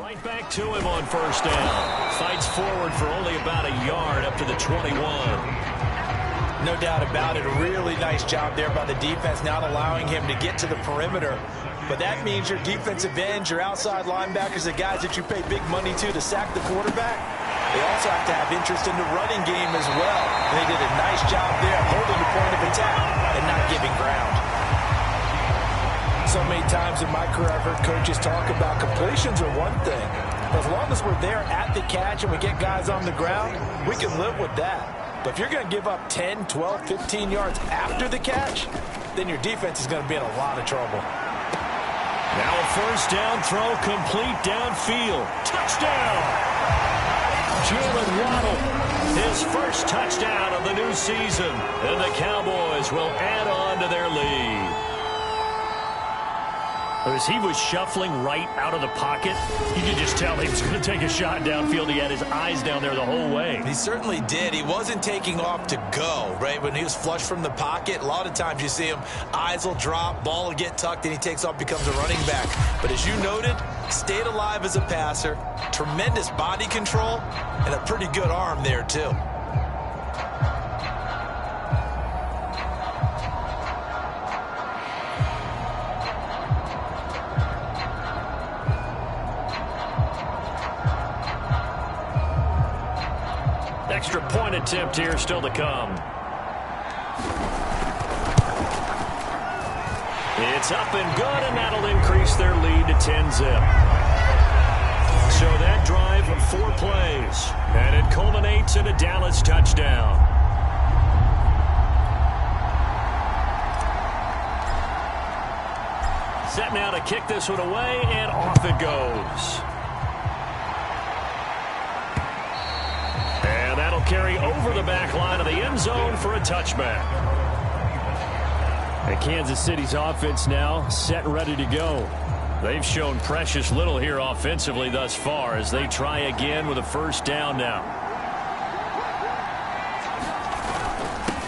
Right back to him on first down. Fights forward for only about a yard up to the 21. No doubt about it. A really nice job there by the defense, not allowing him to get to the perimeter. But that means your defensive ends, your outside linebackers, the guys that you pay big money to sack the quarterback, they also have to have interest in the running game as well. And they did a nice job there holding the point of attack and not giving ground. So many times in my career I've heard coaches talk about completions are one thing. But as long as we're there at the catch and we get guys on the ground, we can live with that. But if you're going to give up 10, 12, 15 yards after the catch, then your defense is going to be in a lot of trouble. Now a first down throw complete downfield. Touchdown! Jalen Waddle, his first touchdown of the new new season, and the Cowboys will add on to their lead. As he was shuffling right out of the pocket, you could just tell he was going to take a shot downfield. He had his eyes down there the whole way. He certainly did. He wasn't taking off to go, right? When he was flush from the pocket, a lot of times you see him, eyes will drop, ball will get tucked, and he takes off, becomes a running back. But as you noted, stayed alive as a passer, tremendous body control, and a pretty good arm there, too. Extra point attempt here still to come. It's up and good, and that'll increase their lead to 10-zip. So that drive of 4 plays, and it culminates in a Dallas touchdown. Set now to kick this one away, and off it goes. And that'll carry over the back line of the end zone for a touchback. And Kansas City's offense now set ready to go. They've shown precious little here offensively thus far as they try again with a first down now.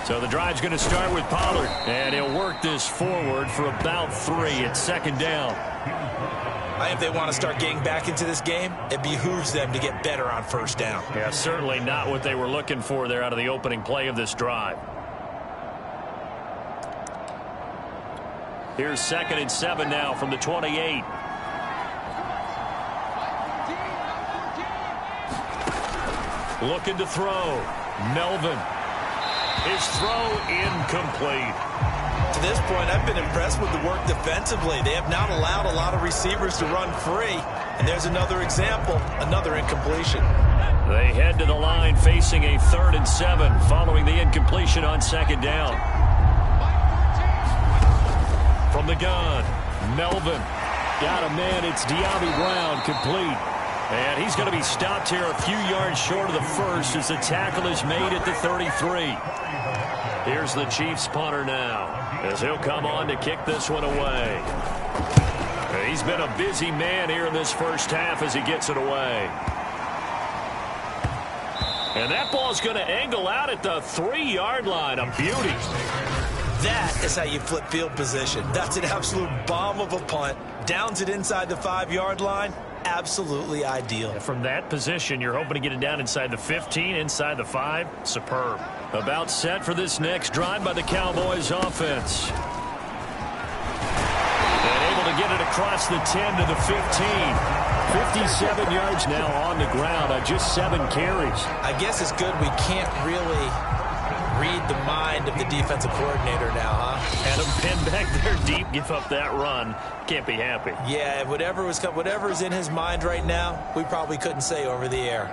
So the drive's going to start with Pollard, and he'll work this forward for about 3 at second down. If they want to start getting back into this game, it behooves them to get better on first down. Yeah, certainly not what they were looking for there out of the opening play of this drive. Here's 2nd and 7 now from the 28. Looking to throw. Melvin. His throw incomplete. To this point, I've been impressed with the work defensively. They have not allowed a lot of receivers to run free. And there's another example, another incompletion. They head to the line facing a 3rd and 7 following the incompletion on 2nd down. From the gun, Melvin. Got a man, it's De'Ami Brown, complete. And he's going to be stopped here a few yards short of the first as the tackle is made at the 33. Here's the Chiefs punter now as he'll come on to kick this one away. He's been a busy man here in this first half as he gets it away. And that ball's going to angle out at the 3-yard line. A beauty. That is how you flip field position. That's an absolute bomb of a punt. Downs it inside the 5-yard line. Absolutely ideal. From that position, you're hoping to get it down inside the 15, inside the 5. Superb. About set for this next drive by the Cowboys offense. And able to get it across the 10 to the 15. 57 yards now on the ground on just 7 carries. I guess it's good we can't really read the mind of the defensive coordinator now, huh? Had him pinned back there deep, give up that run. Can't be happy. Yeah, whatever's in his mind right now, we probably couldn't say over the air.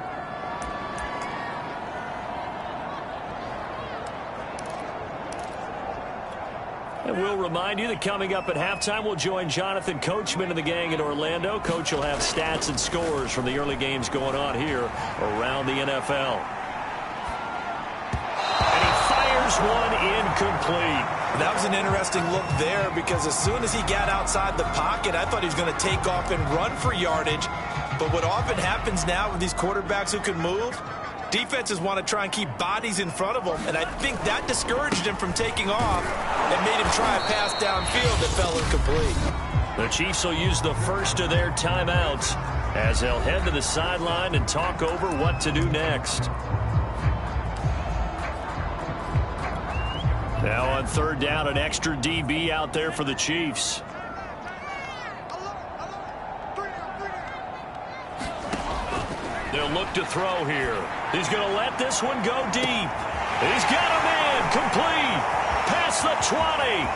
And we'll remind you that coming up at halftime, we'll join Jonathan Coachman and the gang in Orlando. Coach will have stats and scores from the early games going on here around the NFL. And he fires one incomplete. That was an interesting look there because as soon as he got outside the pocket, I thought he was going to take off and run for yardage. But what often happens now with these quarterbacks who can move, defenses want to try and keep bodies in front of them, and I think that discouraged him from taking off and made him try a pass downfield that fell incomplete. The Chiefs will use the first of their timeouts as they'll head to the sideline and talk over what to do next. Now on 3rd down, an extra DB out there for the Chiefs. They'll look to throw here. He's going to let this one go deep. He's got a man complete. Past the 20.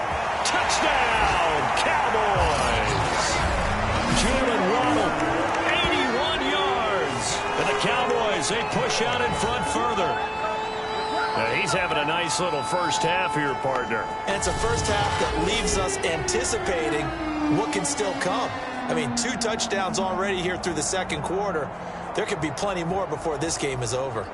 Touchdown, Cowboys. Jalen Waddle, 81 yards. And the Cowboys, they push out in front further. Now he's having a nice little first half here, partner. And it's a first half that leaves us anticipating what can still come. I mean, 2 touchdowns already here through the second quarter. There could be plenty more before this game is over.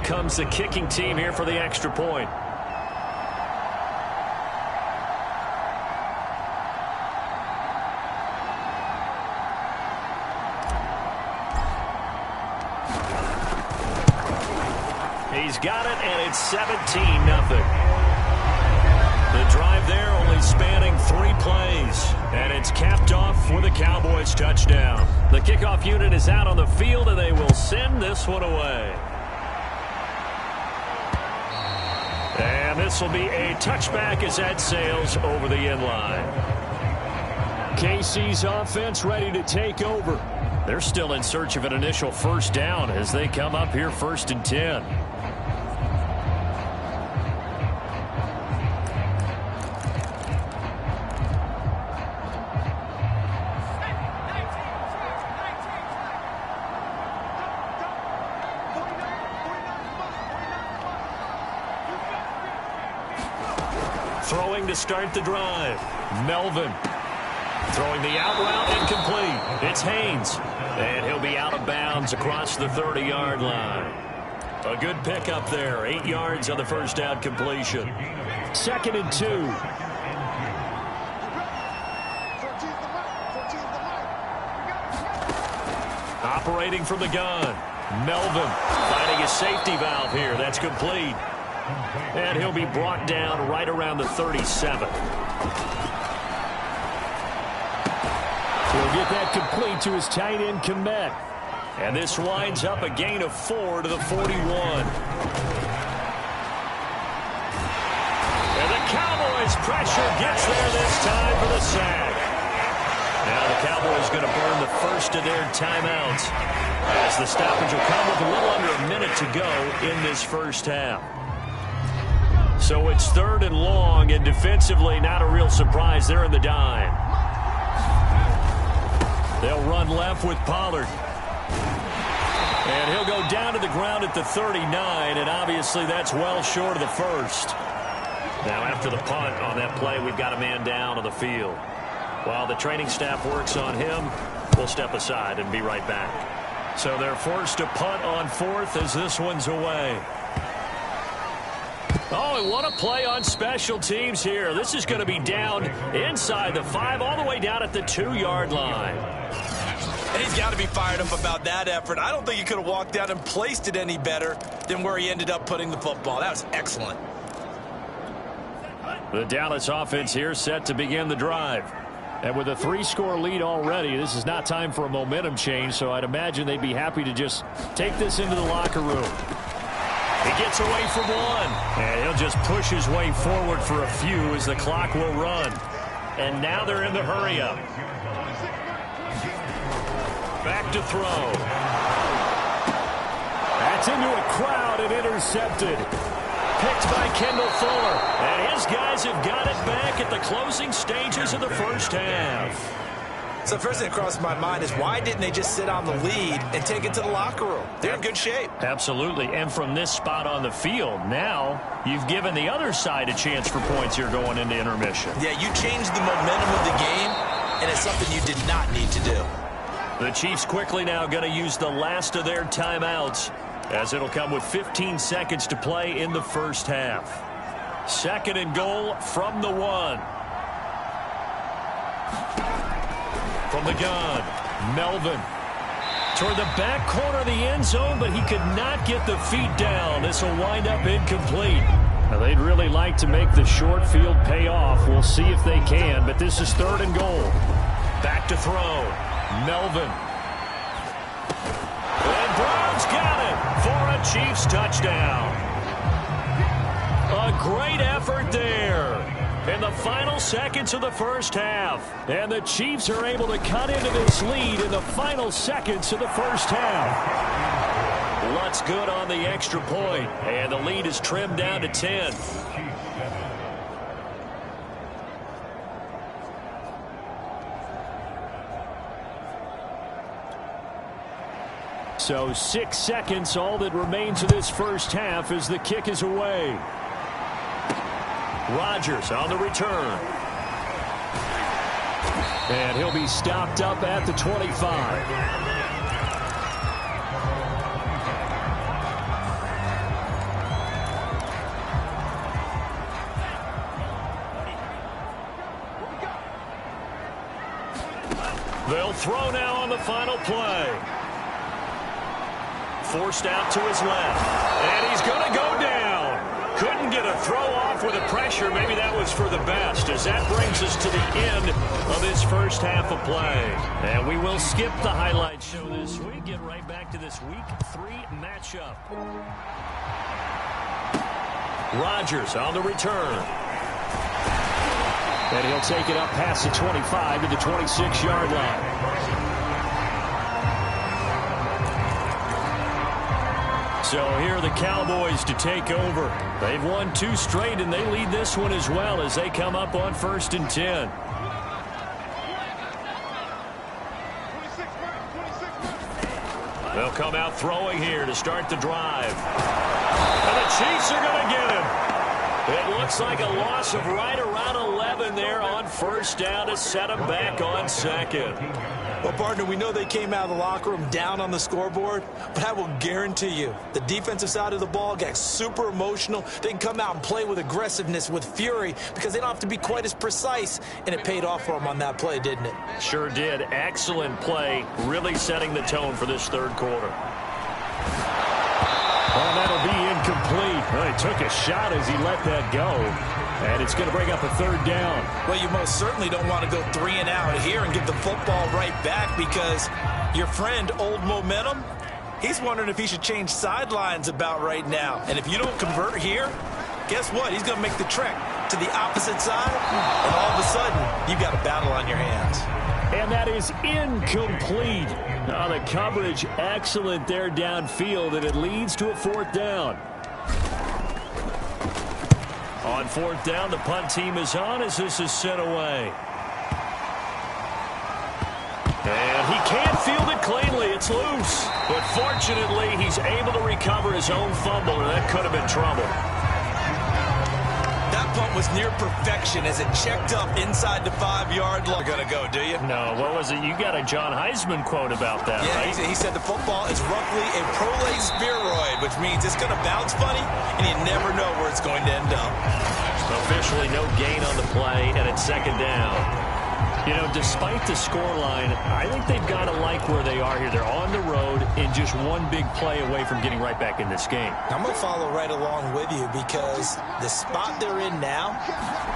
out comes the kicking team here for the extra point. He's got it, and it's 17-0. The drive there only spanning 3 plays, and it's capped off with a Cowboys touchdown. The kickoff unit is out on the field, and they will send this one away. And this will be a touchback as that sails over the end line. KC's offense ready to take over. They're still in search of an initial first down as they come up here 1st and 10. Throwing to start the drive. Melvin. Throwing the out route, incomplete. It's Haynes. And he'll be out of bounds across the 30-yard line. A good pickup there. 8 yards on the first down completion. 2nd and 2. Operating from the gun. Melvin finding a safety valve here. That's complete. And he'll be brought down right around the 37. He'll get that complete to his tight end, Komet. And this winds up a gain of 4 to the 41. And the Cowboys' pressure gets there this time for the sack. Now the Cowboys going to burn the first of their timeouts as the stoppage will come with a little under a minute to go in this first half. So it's 3rd and long, and defensively not a real surprise. They're in the dime. They'll run left with Pollard. And he'll go down to the ground at the 39, and obviously that's well short of the first. Now after the punt on that play, we've got a man down on the field. While the training staff works on him, we'll step aside and be right back. So they're forced to punt on 4th as this one's away. Oh, and what a play on special teams here. This is going to be down inside the 5, all the way down at the 2-yard line. And he's got to be fired up about that effort. I don't think he could have walked out and placed it any better than where he ended up putting the football. That was excellent. The Dallas offense here set to begin the drive. And with a 3-score lead already, this is not time for a momentum change, so I'd imagine they'd be happy to just take this into the locker room. He gets away from one, and he'll just push his way forward for a few as the clock will run. And now they're in the hurry-up. Back to throw. That's into a crowd and intercepted. Picked by Kendall Fuller. And his guys have got it back at the closing stages of the first half. So first thing that crossed my mind is why didn't they just sit on the lead and take it to the locker room? They're in good shape. Absolutely. And from this spot on the field, now you've given the other side a chance for points here going into intermission. Yeah, you changed the momentum of the game, and it's something you did not need to do. The Chiefs quickly now going to use the last of their timeouts, as it'll come with 15 seconds to play in the first half. 2nd and goal from the 1. From the gun, Melvin. Toward the back corner of the end zone, but he could not get the feet down. This will wind up incomplete. Now, they'd really like to make the short field pay off. We'll see if they can, but this is 3rd and goal. Back to throw, Melvin. And Brown's got it for a Chiefs touchdown. A great effort there in the final seconds of the first half. And the Chiefs are able to cut into this lead in the final seconds of the first half. Lutz good on the extra point, and the lead is trimmed down to 10. So 6 seconds, all that remains of this first half as the kick is away. Rodgers on the return. And he'll be stopped up at the 25. They'll throw now on the final play. Forced out to his left. And he's going to go down. Couldn't get a throw off with the pressure. Maybe that was for the best, as that brings us to the end of this first half of play. And we will skip the highlight show this week. Get right back to this Week 3 matchup. Rodgers on the return. And he'll take it up past the 25 to the 26-yard line. So here are the Cowboys to take over. They've won 2 straight, and they lead this one as well as they come up on 1st and 10. They'll come out throwing here to start the drive. And the Chiefs are going to get him. It looks like a loss of right around 11 there on 1st down to set him back on 2nd. Well, partner, we know they came out of the locker room down on the scoreboard, but I will guarantee you the defensive side of the ball got super emotional. They can come out and play with aggressiveness, with fury, because they don't have to be quite as precise, and it paid off for them on that play, didn't it? Sure did. Excellent play, really setting the tone for this 3rd quarter. Oh, that'll be incomplete. Well, he took a shot as he let that go. And it's going to bring up a 3rd down. Well, you most certainly don't want to go 3 and out here and give the football right back, because your friend, Old Momentum, he's wondering if he should change sidelines about right now. And if you don't convert here, guess what? He's going to make the trek to the opposite side, and all of a sudden, you've got a battle on your hands. And that is incomplete. Oh, the coverage excellent there downfield, and it leads to a 4th down. On 4th down, the punt team is on as this is sent away. And he can't field it cleanly. It's loose. But fortunately, he's able to recover his own fumble, and that could have been trouble. That punt was near perfection as it checked up inside the 5-yard line. You're going to go, do you? No, what was it? You got a John Heisman quote about that, yeah, right? He said the football is roughly a prolate spheroid, which means it's going to bounce funny, and you never know where it's going to end up. Officially no gain on the play, and it's 2nd down. You know, despite the scoreline, I think they've got to like where they are here. They're on the road and just one big play away from getting right back in this game. I'm going to follow right along with you, because the spot they're in now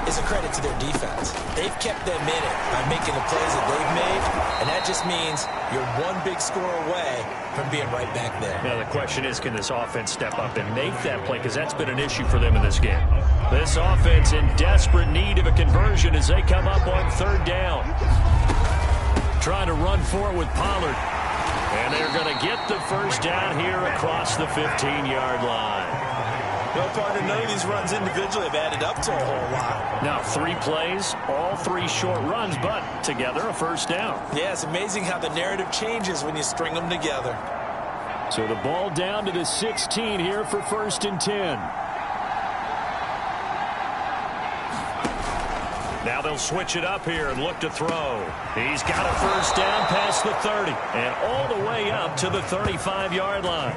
is a credit to their defense. They've kept them in it by making the plays that they've made, and that just means you're one big score away from being right back there. Now, the question is, can this offense step up and make that play? Because that's been an issue for them in this game. This offense in desperate need of a conversion as they come up on 3rd down. Trying to run for it with Pollard. And they're going to get the 1st down here across the 15-yard line. Well, partner, none of these runs individually have added up to a whole lot. Now, 3 plays, all 3 short runs, but together a 1st down. Yeah, it's amazing how the narrative changes when you string them together. So the ball down to the 16 here for 1st and 10. Now they'll switch it up here and look to throw. He's got a 1st down past the 30 and all the way up to the 35-yard line.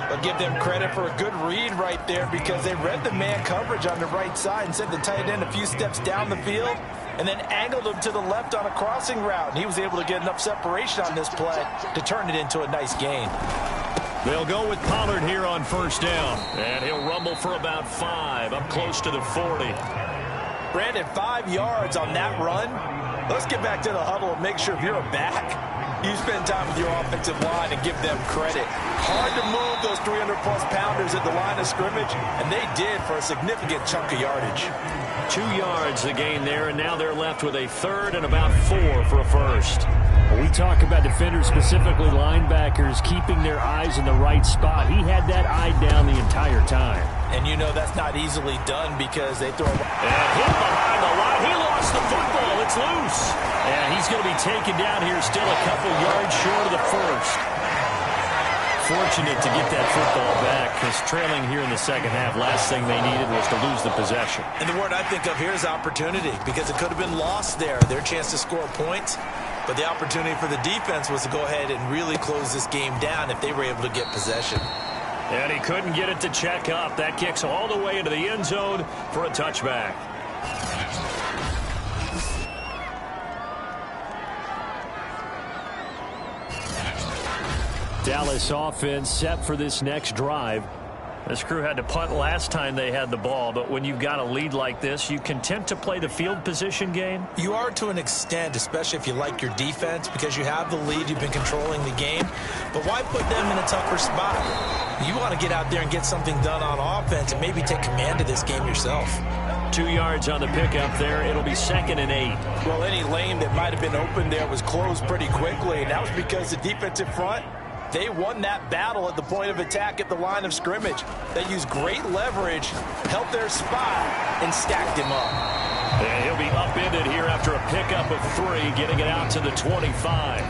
But give them credit for a good read right there, because they read the man coverage on the right side and sent the tight end a few steps down the field and then angled him to the left on a crossing route. And he was able to get enough separation on this play to turn it into a nice gain. They'll go with Pollard here on 1st down. And he'll rumble for about 5 up close to the 40. Brandon, 5 yards on that run. Let's get back to the huddle and make sure if you're a back, you spend time with your offensive line and give them credit. Hard to move those 300-plus pounders at the line of scrimmage, and they did for a significant chunk of yardage. 2 yards the gain there, and now they're left with a 3rd and about 4 for a 1st. When we talk about defenders, specifically linebackers, keeping their eyes in the right spot, he had that eye down the entire time. And you know that's not easily done, because they throw... And hit behind the line. He lost the football. It's loose. And he's going to be taken down here, still a couple yards short of the 1st. Fortunate to get that football back, because trailing here in the 2nd half, last thing they needed was to lose the possession. And the word I think of here is opportunity, because it could have been lost there, their chance to score points. But the opportunity for the defense was to go ahead and really close this game down if they were able to get possession. And he couldn't get it to check up. That kicks all the way into the end zone for a touchback. Dallas offense set for this next drive. This crew had to punt last time they had the ball, but when you've got a lead like this, you content to play the field position game? You are to an extent, especially if you like your defense, because you have the lead, you've been controlling the game. But why put them in a tougher spot? You want to get out there and get something done on offense and maybe take command of this game yourself. 2 yards on the pickup there. It'll be 2nd and 8. Well, any lane that might have been open there was closed pretty quickly, and that was because the defensive front, they won that battle at the point of attack at the line of scrimmage. They used great leverage, held their spot, and stacked him up. And he'll be upended here after a pickup of 3, getting it out to the 25.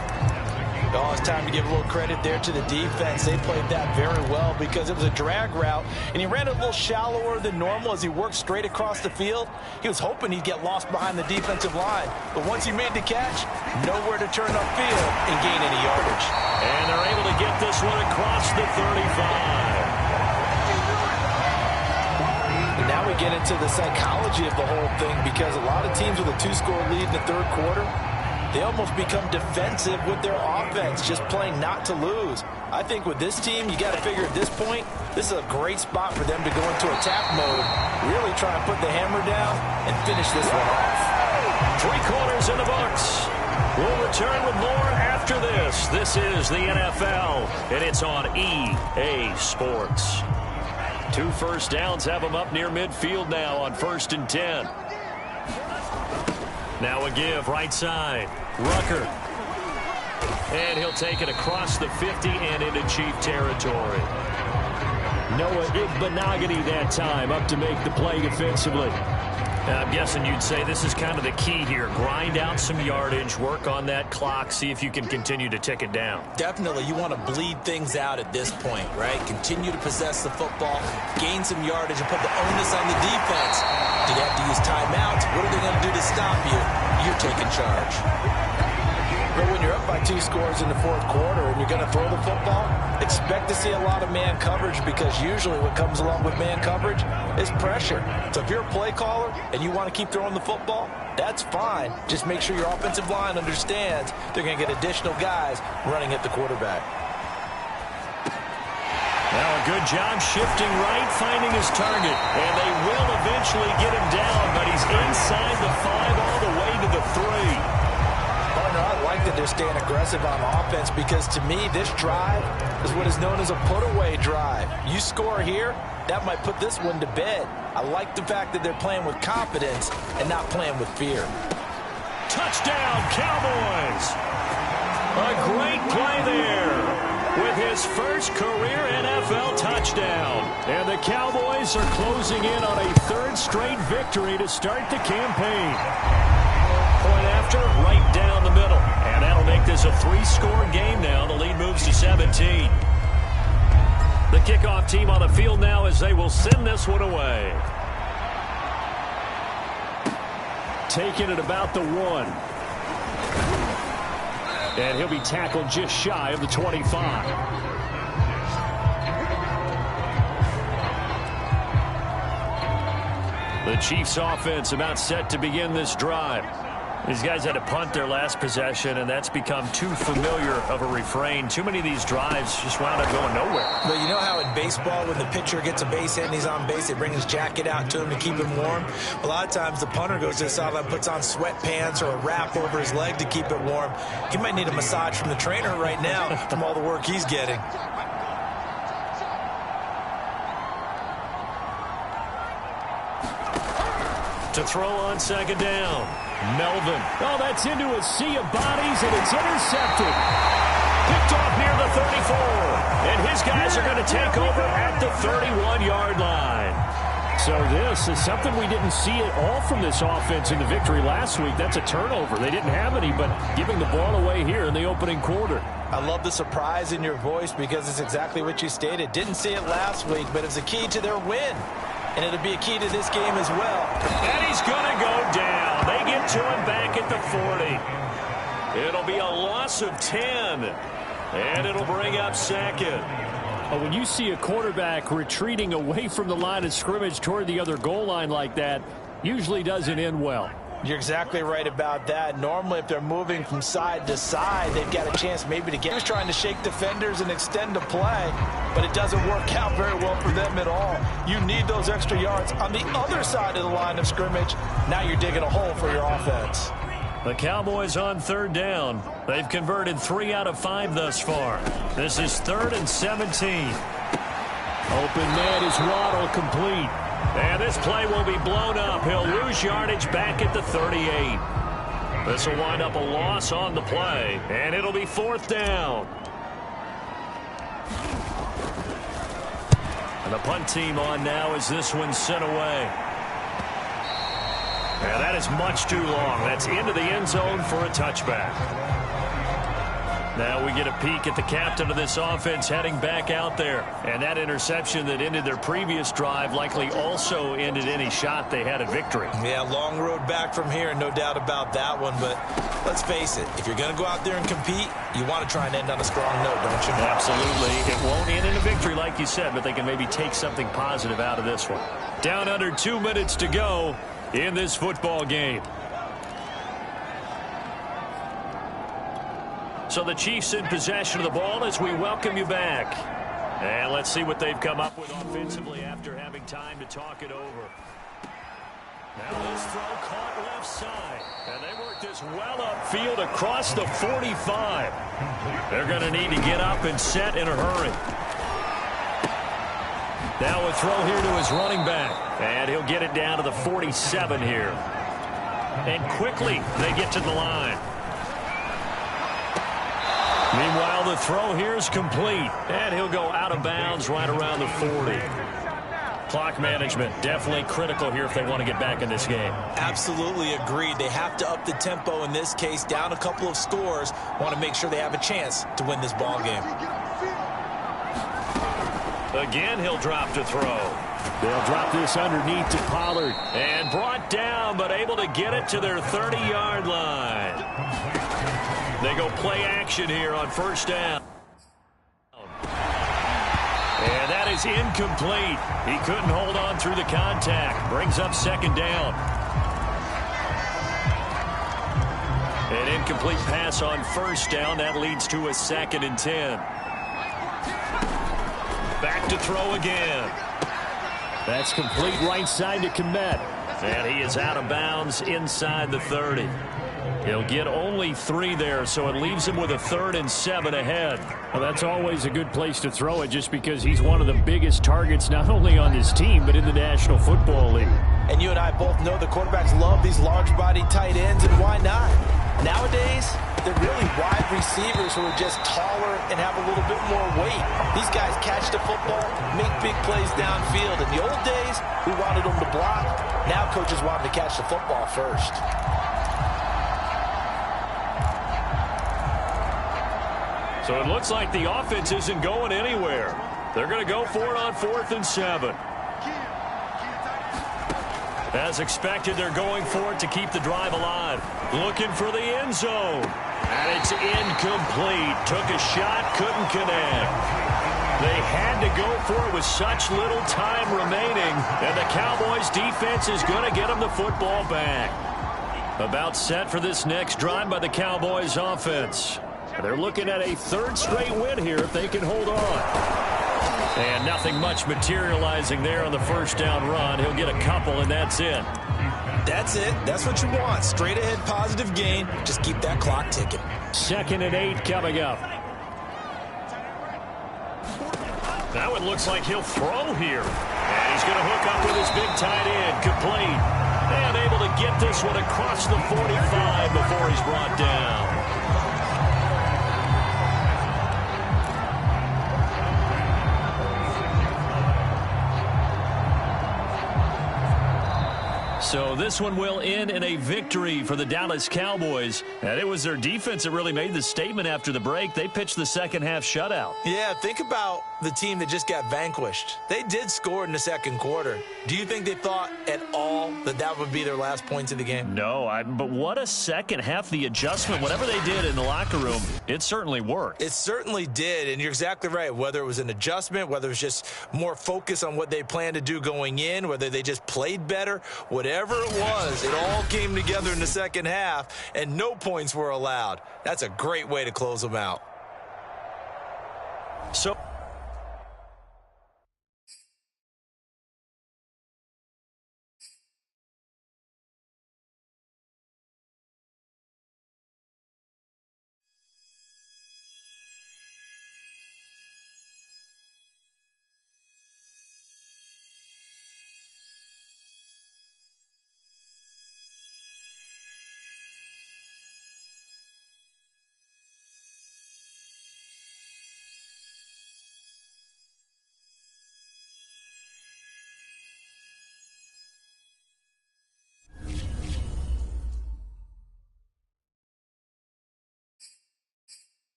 Oh, it's time to give a little credit there to the defense. They played that very well because it was a drag route, and he ran a little shallower than normal as he worked straight across the field. He was hoping he'd get lost behind the defensive line, but once he made the catch, nowhere to turn upfield and gain any yardage. And they're able to get this one across the 35. And now we get into the psychology of the whole thing, because a lot of teams with a 2-score lead in the third quarter, they almost become defensive with their offense, just playing not to lose. I think with this team, you got to figure at this point, this is a great spot for them to go into attack mode, really try and put the hammer down and finish this one off. 3 quarters in the books. We'll return with more after this. This is the NFL, and it's on EA Sports. 2 first downs have them up near midfield now on 1st and 10. Now a give right side. Rucker. And he'll take it across the 50 and into Chief territory. Noah Igbenogany that time up to make the play defensively. I'm guessing you'd say this is kind of the key here. Grind out some yardage, work on that clock, see if you can continue to tick it down. Definitely, you want to bleed things out at this point, right? Continue to possess the football, gain some yardage, and put the onus on the defense. Do you have to use timeouts? What are they going to do to stop you? You're taking charge. But when you're up by 2 scores in the fourth quarter and you're going to throw the football, expect to see a lot of man coverage, because usually what comes along with man coverage is pressure. So if you're a play caller and you want to keep throwing the football, that's fine. Just make sure your offensive line understands they're going to get additional guys running at the quarterback. Now a good job shifting right, finding his target. And they will eventually get him down, but he's inside the 5 all the way to the 3. I like that they're staying aggressive on offense, because to me, this drive is what is known as a put-away drive. You score here, that might put this one to bed. I like the fact that they're playing with confidence and not playing with fear. Touchdown, Cowboys! A great play there with his first career NFL touchdown. And the Cowboys are closing in on a 3rd straight victory to start the campaign. Point after, right down the middle. And that'll make this a 3-score game now. The lead moves to 17. The kickoff team on the field now as they will send this one away. Taking it about the 1. And he'll be tackled just shy of the 25. The Chiefs offense about set to begin this drive. These guys had to punt their last possession, and that's become too familiar of a refrain. Too many of these drives just wound up going nowhere. But you know how in baseball, when the pitcher gets a base hit and he's on base, they bring his jacket out to him to keep him warm? A lot of times the punter goes to the sideline, puts on sweatpants or a wrap over his leg to keep it warm. He might need a massage from the trainer right now from all the work he's getting. To throw on 2nd down. Melvin. Oh, that's into a sea of bodies, and it's intercepted. Picked off near the 34. And his guys are going to take over at the 31-yard line. So this is something we didn't see at all from this offense in the victory last week. That's a turnover. They didn't have any, but giving the ball away here in the opening quarter. I love the surprise in your voice, because it's exactly what you stated. Didn't see it last week, but it's a key to their win. And it'll be a key to this game as well. And he's going to go down. They get to him back at the 40. It'll be a loss of 10. And it'll bring up 2nd. When you see a quarterback retreating away from the line of scrimmage toward the other goal line like that, usually doesn't end well. You're exactly right about that. Normally, if they're moving from side to side, they've got a chance maybe to get... He was trying to shake defenders and extend the play, but it doesn't work out very well for them at all. You need those extra yards on the other side of the line of scrimmage. Now you're digging a hole for your offense. The Cowboys on third down. They've converted 3 out of 5 thus far. This is 3rd and 17. Open man is Waddle, complete. And this play will be blown up. He'll lose yardage back at the 38. This will wind up a loss on the play, and it'll be 4th down. And the punt team on now as this one's sent away. And that is much too long. That's into the end zone for a touchback. Now we get a peek at the captain of this offense heading back out there. And that interception that ended their previous drive likely also ended any shot they had at victory. Yeah, long road back from here, no doubt about that one. But let's face it, if you're going to go out there and compete, you want to try and end on a strong note, don't you? Absolutely. It won't end in a victory like you said, but they can maybe take something positive out of this one. Down under 2 minutes to go in this football game. So the Chiefs in possession of the ball as we welcome you back. And let's see what they've come up with offensively after having time to talk it over. Now this throw caught left side. And they work this well upfield across the 45. They're going to need to get up and set in a hurry. Now a throw here to his running back. And he'll get it down to the 47 here. And quickly they get to the line. Meanwhile, the throw here is complete. And he'll go out of bounds right around the 40. Clock management definitely critical here if they want to get back in this game. Absolutely agreed. They have to up the tempo in this case, down a couple of scores. Want to make sure they have a chance to win this ball game. Again, he'll drop to throw. They'll drop this underneath to Pollard. And brought down, but able to get it to their 30-yard line. They go play action here on first down. And that is incomplete. He couldn't hold on through the contact. Brings up second down. An incomplete pass on first down. That leads to a 2nd and 10. Back to throw again. That's complete right side to Kmet. And he is out of bounds inside the 30. He'll get only 3 there, so it leaves him with a 3rd and 7 ahead. Well, that's always a good place to throw it just because he's one of the biggest targets not only on this team but in the National Football League. And you and I both know the quarterbacks love these large-body tight ends, and why not? Nowadays, they're really wide receivers who are just taller and have a little bit more weight. These guys catch the football, make big plays downfield. In the old days, we wanted them to block. Now coaches want them to catch the football first. So it looks like the offense isn't going anywhere. They're going to go for it on 4th and 7. As expected, they're going for it to keep the drive alive. Looking for the end zone. And it's incomplete. Took a shot, couldn't connect. They had to go for it with such little time remaining. And the Cowboys defense is going to get them the football back. About set for this next drive by the Cowboys offense. They're looking at a 3rd straight win here if they can hold on. And nothing much materializing there on the first down run. He'll get a couple, and that's it. That's it. That's what you want. Straight ahead positive gain. Just keep that clock ticking. 2nd and 8 coming up. Now it looks like he'll throw here. And he's going to hook up with his big tight end. Complete. And able to get this one across the 45 before he's brought down. So this one will end in a victory for the Dallas Cowboys. And it was their defense that really made the statement after the break. They pitched the second half shutout. Yeah, think about the team that just got vanquished. They did score in the second quarter. Do you think they thought at all that that would be their last points of the game? No, but what a second half. The adjustment, whatever they did in the locker room, it certainly worked. It certainly did, and you're exactly right. Whether it was an adjustment, whether it was just more focus on what they planned to do going in, whether they just played better, whatever whatever it was, it all came together in the second half, and no points were allowed. That's a great way to close them out. So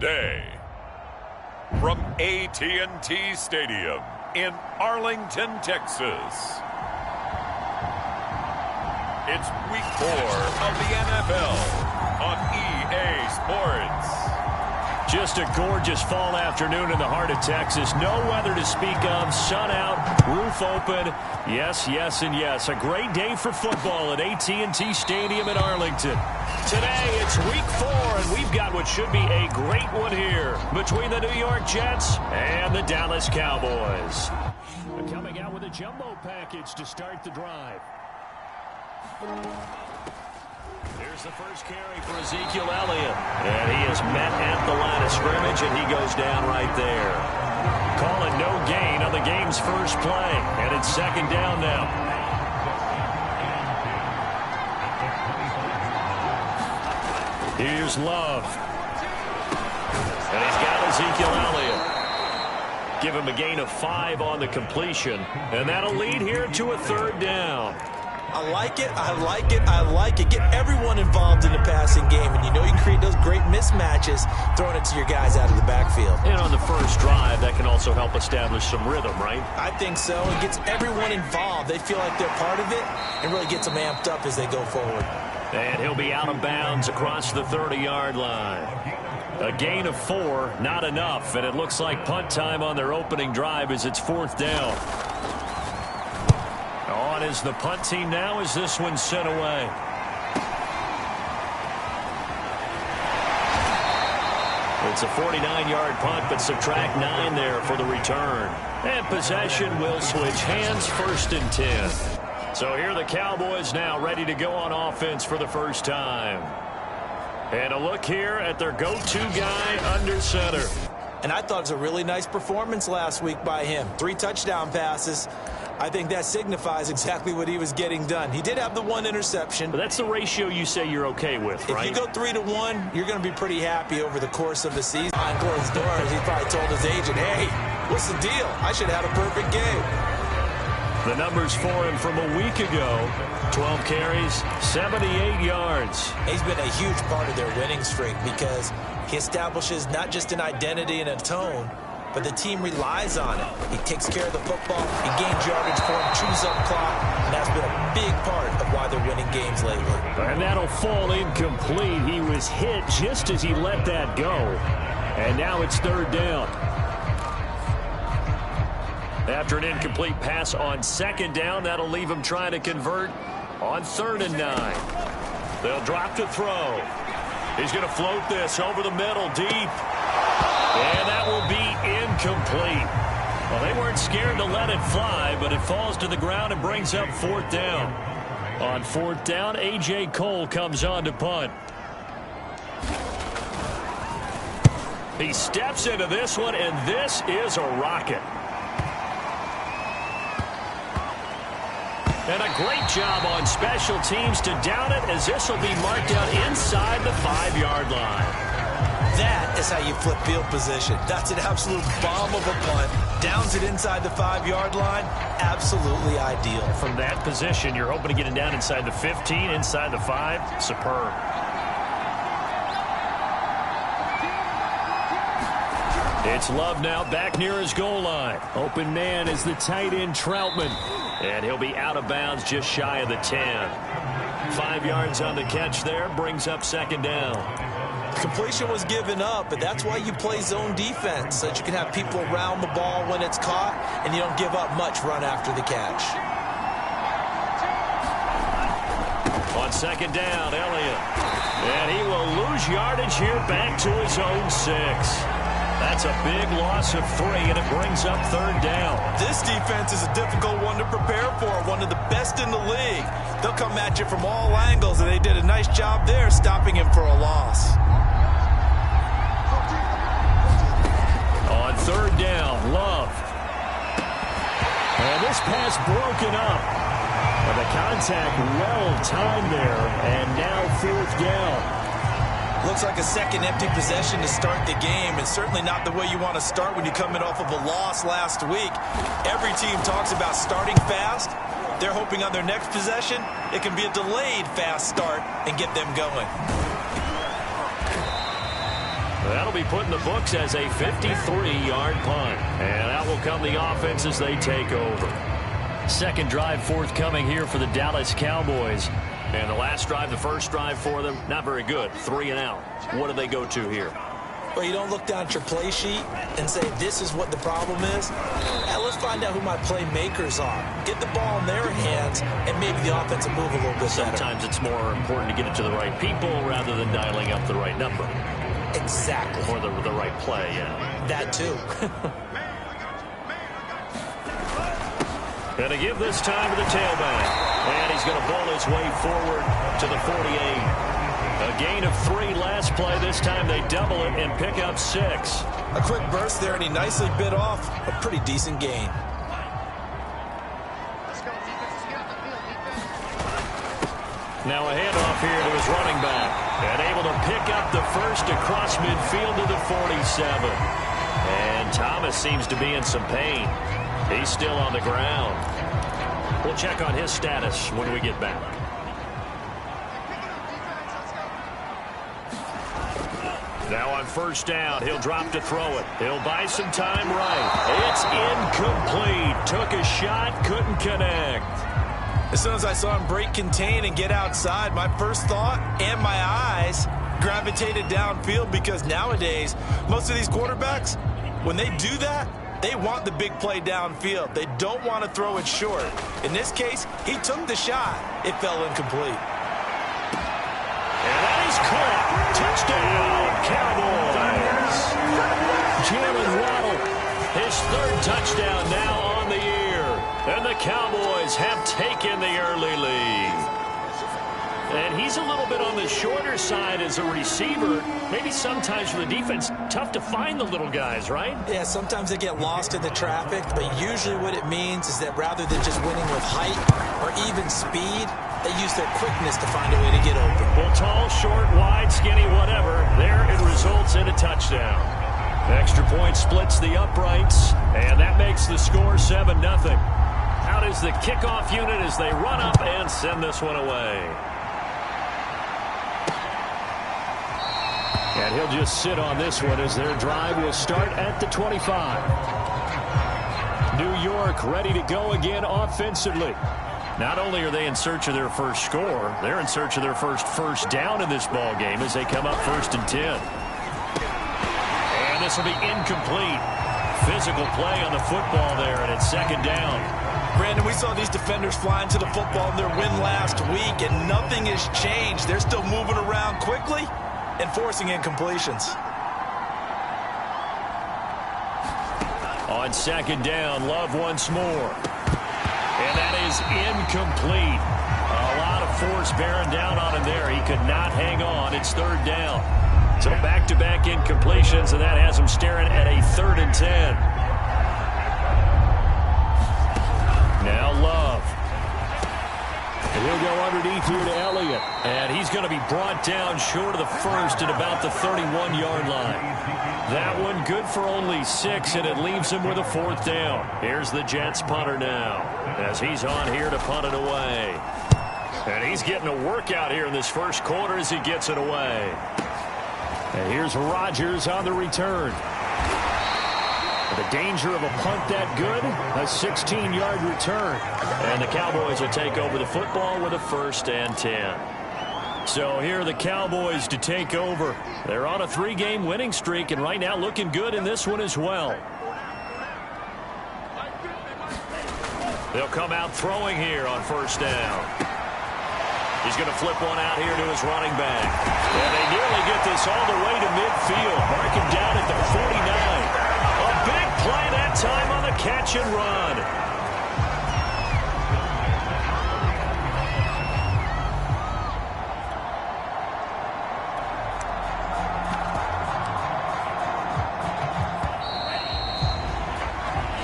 today. From AT&T Stadium in Arlington, Texas. It's week 4 of the NFL on EA Sports. Just a gorgeous fall afternoon in the heart of Texas. No weather to speak of. Sun out, roof open. Yes, yes, and yes. A great day for football at AT&T Stadium in Arlington. Today, it's week 4, and we've got what should be a great one here between the New York Jets and the Dallas Cowboys. Coming out with a jumbo package to start the drive. Here's the first carry for Ezekiel Elliott. And he is met at the line of scrimmage, and he goes down right there. Calling no gain on the game's first play. And it's second down now. Here's Love. And he's got Ezekiel Elliott. Give him a gain of 5 on the completion. And that'll lead here to a third down. I like it, I like it, I like it. Get everyone involved in the passing game, and you know you can create those great mismatches throwing it to your guys out of the backfield. And on the first drive, that can also help establish some rhythm, right? I think so. It gets everyone involved. They feel like they're part of it and really gets them amped up as they go forward. And he'll be out of bounds across the 30-yard line. A gain of 4, not enough, and it looks like punt time on their opening drive as it's fourth down. On is the punt team now as this one's sent away. It's a 49-yard punt, but subtract 9 there for the return. And possession will switch hands, 1st and 10. So here are the Cowboys now ready to go on offense for the first time. And a look here at their go-to guy under center. And I thought it was a really nice performance last week by him. 3 touchdown passes. I think that signifies exactly what he was getting done. He did have the 1 interception. But that's the ratio you say you're okay with, right? If you go 3-1, you're going to be pretty happy over the course of the season. Behind closed doors, he probably told his agent, hey, what's the deal? I should have had a perfect game. The numbers for him from a week ago, 12 carries, 78 yards. He's been a huge part of their winning streak because he establishes not just an identity and a tone, but the team relies on it. He takes care of the football, he gains yardage for him, chews up clock, and that's been a big part of why they're winning games lately. And that'll fall incomplete. He was hit just as he let that go. And now it's third down. After an incomplete pass on second down, that'll leave him trying to convert on 3rd and 9. They'll drop to throw. He's going to float this over the middle, deep. And that will be incomplete. Well, they weren't scared to let it fly, but it falls to the ground and brings up 4th down. On 4th down, A.J. Cole comes on to punt. He steps into this one, and this is a rocket. And a great job on special teams to down it, as this will be marked out inside the 5-yard line. That is how you flip field position. That's an absolute bomb of a punt. Downs it inside the 5-yard line. Absolutely ideal. From that position, you're hoping to get it down inside the 15, inside the 5. Superb. It's Love now back near his goal line. Open man is the tight end Troutman. And he'll be out of bounds just shy of the 10. 5 yards on the catch there, brings up second down. Completion was given up, but that's why you play zone defense, so that you can have people around the ball when it's caught, and you don't give up much run after the catch. On second down, Elliott. And he will lose yardage here back to his own 6. That's a big loss of 3, and it brings up third down. This defense is a difficult one to prepare for, one of the best in the league. They'll come at you from all angles, and they did a nice job there stopping him for a loss. On third down, Love. And this pass broken up. And the contact well timed there, and now 4th down. Looks like a second empty possession to start the game, and certainly not the way you want to start when you're coming off of a loss last week. Every team talks about starting fast. They're hoping on their next possession, it can be a delayed fast start and get them going. That'll be put in the books as a 53-yard punt. And out will come the offense as they take over. Second drive forthcoming here for the Dallas Cowboys. And the last drive, the first drive for them, not very good. 3 and out. What do they go to here? Well, you don't look down at your play sheet and say, this is what the problem is. Let's find out who my playmakers are. Get the ball in their hands, and maybe the offense will move a little bit better. Sometimes it's more important to get it to the right people rather than dialing up the right number. Exactly. Or the right play, yeah. That too. Going to give this time to the tailback. And he's going to bowl his way forward to the 48. A gain of 3 last play. This time they double it and pick up 6. A quick burst there, and he nicely bit off a pretty decent gain. Now a handoff here to his running back. And able to pick up the first across midfield to the 47. And Thomas seems to be in some pain. He's still on the ground. We'll check on his status when we get back. Now on first down, he'll drop to throw it. He'll buy some time right. It's incomplete. Took a shot, couldn't connect. As soon as I saw him break contain and get outside, my first thought and my eyes gravitated downfield, because nowadays, most of these quarterbacks, when they do that, they want the big play downfield. They don't want to throw it short. In this case, he took the shot. It fell incomplete. And that is caught. Touchdown, Cowboys. Jalen Waddle, his 3rd touchdown now on the year. And the Cowboys have taken the early lead. And he's a little bit on the shorter side as a receiver. Maybe sometimes for the defense, tough to find the little guys, right? Yeah, sometimes they get lost in the traffic, but usually what it means is that rather than just winning with height or even speed, they use their quickness to find a way to get open. Well, tall, short, wide, skinny, whatever, there it results in a touchdown. Extra point splits the uprights, and that makes the score 7-0. Out is the kickoff unit as they run up and send this one away. And he'll just sit on this one as their drive will start at the 25. New York ready to go again offensively. Not only are they in search of their first score, they're in search of their first down in this ball game as they come up 1st and 10. And this will be incomplete. Physical play on the football there, and it's 2nd down. Brandon, we saw these defenders flying to the football in their win last week, and nothing has changed. They're still moving around quickly and forcing incompletions. On 2nd down, Love once more. And that is incomplete. A lot of force bearing down on him there. He could not hang on. It's 3rd down. So back-to-back incompletions, and that has him staring at a 3rd and 10. Now Love. And he'll go underneath here to Elliott. And he's going to be brought down short of the first at about the 31-yard line. That one good for only 6, and it leaves him with a 4th down. Here's the Jets punter now as he's on here to punt it away. And he's getting a workout here in this first quarter as he gets it away. And here's Rodgers on the return. The danger of a punt that good, a 16-yard return. And the Cowboys will take over the football with a 1st and 10. So here are the Cowboys to take over. They're on a 3-game winning streak, and right now looking good in this one as well. They'll come out throwing here on 1st down. He's going to flip one out here to his running back. And they nearly get this all the way to midfield. Mark him down at the 49. A big play that time on the catch and run.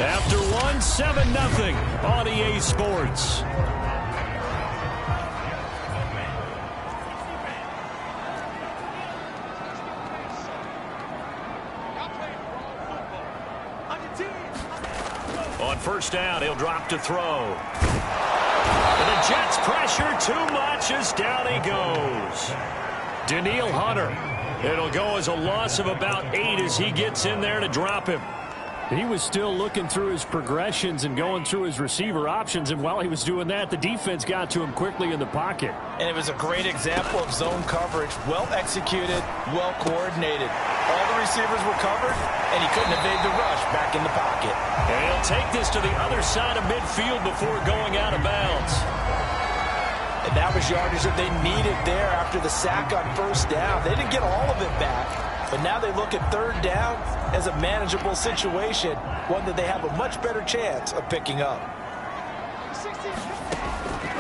After one, 7-0 on EA Sports. On 1st down, he'll drop to throw. And the Jets pressure too much as down he goes. Daniil Hunter. It'll go as a loss of about 8 as he gets in there to drop him. He was still looking through his progressions and going through his receiver options, and while he was doing that, the defense got to him quickly in the pocket. And it was a great example of zone coverage. Well executed, well coordinated. All the receivers were covered, and he couldn't evade the rush back in the pocket. And he'll take this to the other side of midfield before going out of bounds. And that was yardage that they needed there after the sack on first down. They didn't get all of it back, but now they look at third down as a manageable situation, one that they have a much better chance of picking up.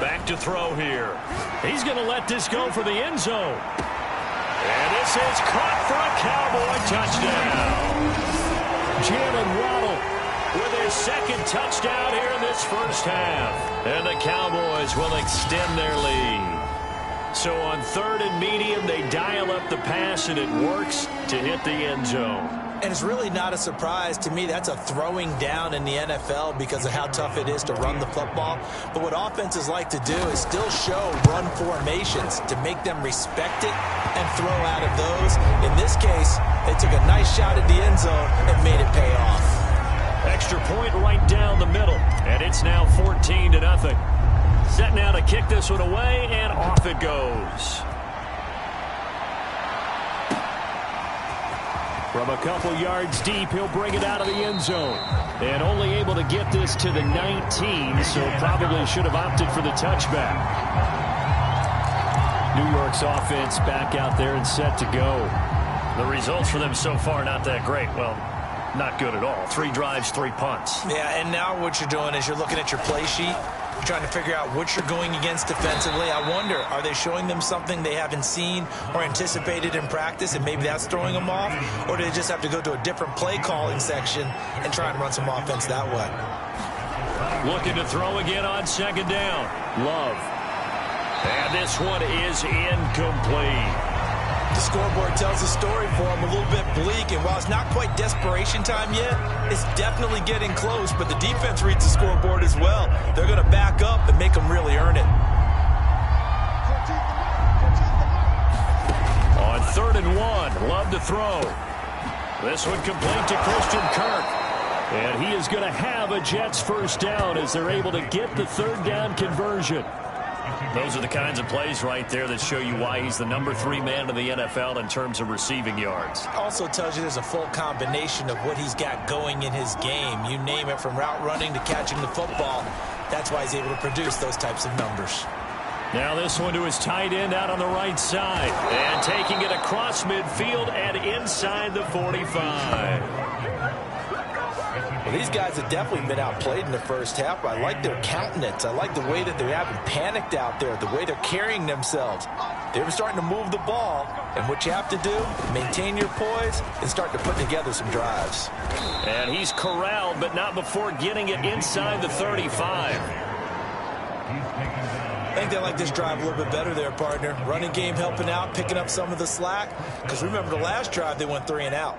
Back to throw here. He's going to let this go for the end zone. And this is caught for a Cowboy touchdown. Jalen Waddle with his second touchdown here in this first half. And the Cowboys will extend their lead. So on third and medium, they dial up the pass, and it works to hit the end zone. And it's really not a surprise to me. That's a throwing down in the NFL because of how tough it is to run the football. But what offenses like to do is still show run formations to make them respect it and throw out of those. In this case, they took a nice shot at the end zone and made it pay off. Extra point right down the middle, and it's now 14-0. Set now to kick this one away, and off it goes. From a couple yards deep, he'll bring it out of the end zone. And only able to get this to the 19, so probably should have opted for the touchback. New York's offense back out there and set to go. The results for them so far not that great. Well, not good at all. 3 drives, 3 punts. Yeah, and now what you're doing is you're looking at your play sheet. You're trying to figure out what you're going against defensively. I wonder, are they showing them something they haven't seen or anticipated in practice, and maybe that's throwing them off? Or do they just have to go to a different play calling section and try and run some offense that way? Looking to throw again on second down. Love. And this one is incomplete. The scoreboard tells a story for them, a little bit bleak, and while it's not quite desperation time yet, it's definitely getting close, but the defense reads the scoreboard as well. They're going to back up and make them really earn it. On 3rd and 1, Love to throw. This one complete to Christian Kirk. And he is going to have a Jets first down as they're able to get the third down conversion. Those are the kinds of plays right there that show you why he's the number 3 man in the NFL in terms of receiving yards. Also tells you there's a full combination of what he's got going in his game. You name it, from route running to catching the football. That's why he's able to produce those types of numbers. Now this one to his tight end out on the right side. And taking it across midfield and inside the 45. Well, these guys have definitely been outplayed in the first half. I like their countenance. I like the way that they haven't panicked out there, the way they're carrying themselves. They're starting to move the ball, and what you have to do, maintain your poise and start to put together some drives. And he's corralled, but not before getting it inside the 35. I think they like this drive a little bit better there, partner. Running game helping out, picking up some of the slack. Because remember, the last drive, they went 3 and out.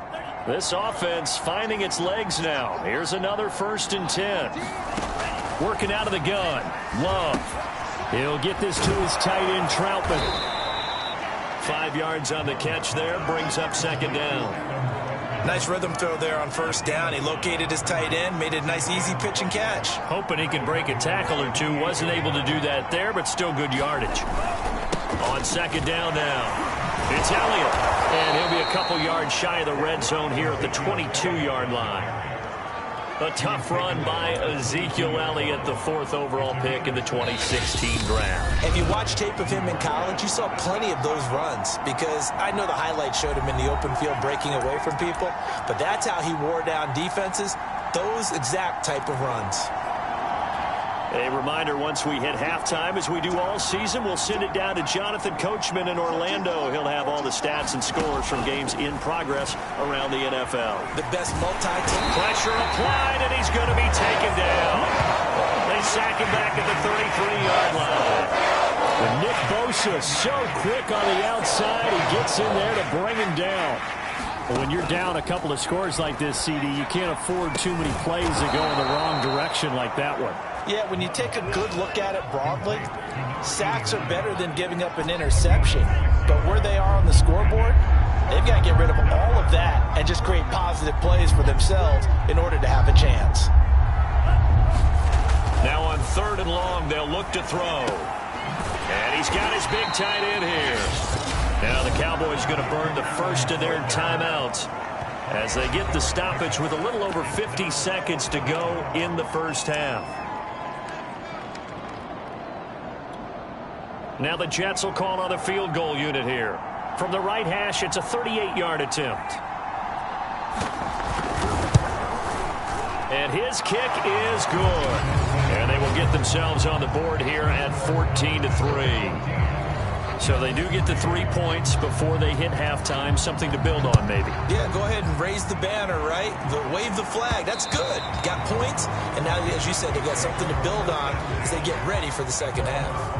This offense finding its legs now. Here's another 1st and 10. Working out of the gun. Love. He'll get this to his tight end, Troutman. 5 yards on the catch there. Brings up 2nd down. Nice rhythm throw there on 1st down. He located his tight end, made it a nice easy pitch and catch. Hoping he can break a tackle or two. Wasn't able to do that there, but still good yardage. On 2nd down now. It's Elliott, and he'll be a couple yards shy of the red zone here at the 22-yard line. A tough run by Ezekiel Elliott, the 4th overall pick in the 2016 draft. If you watch tape of him in college, you saw plenty of those runs, because I know the highlights showed him in the open field breaking away from people, but that's how he wore down defenses, those exact type of runs. A reminder, once we hit halftime, as we do all season, we'll send it down to Jonathan Coachman in Orlando. He'll have all the stats and scores from games in progress around the NFL. The best multi-team. Pressure applied, and he's going to be taken down. They sack him back at the 33-yard line. And Nick Bosa so quick on the outside. He gets in there to bring him down. Well, when you're down a couple of scores like this, CD, you can't afford too many plays that go in the wrong direction like that one. Yeah, when you take a good look at it broadly, sacks are better than giving up an interception. But where they are on the scoreboard, they've got to get rid of all of that and just create positive plays for themselves in order to have a chance. Now on 3rd and long, they'll look to throw. And he's got his big tight end here. Now the Cowboys going to burn the first of their timeouts as they get the stoppage with a little over 50 seconds to go in the first half. Now the Jets will call on the field goal unit here. From the right hash, it's a 38-yard attempt. And his kick is good. And they will get themselves on the board here at 14-3. So they do get the 3 points before they hit halftime. Something to build on, maybe. Yeah, go ahead and raise the banner, right? Wave the flag. That's good. Got points, and now, as you said, they got something to build on as they get ready for the second half.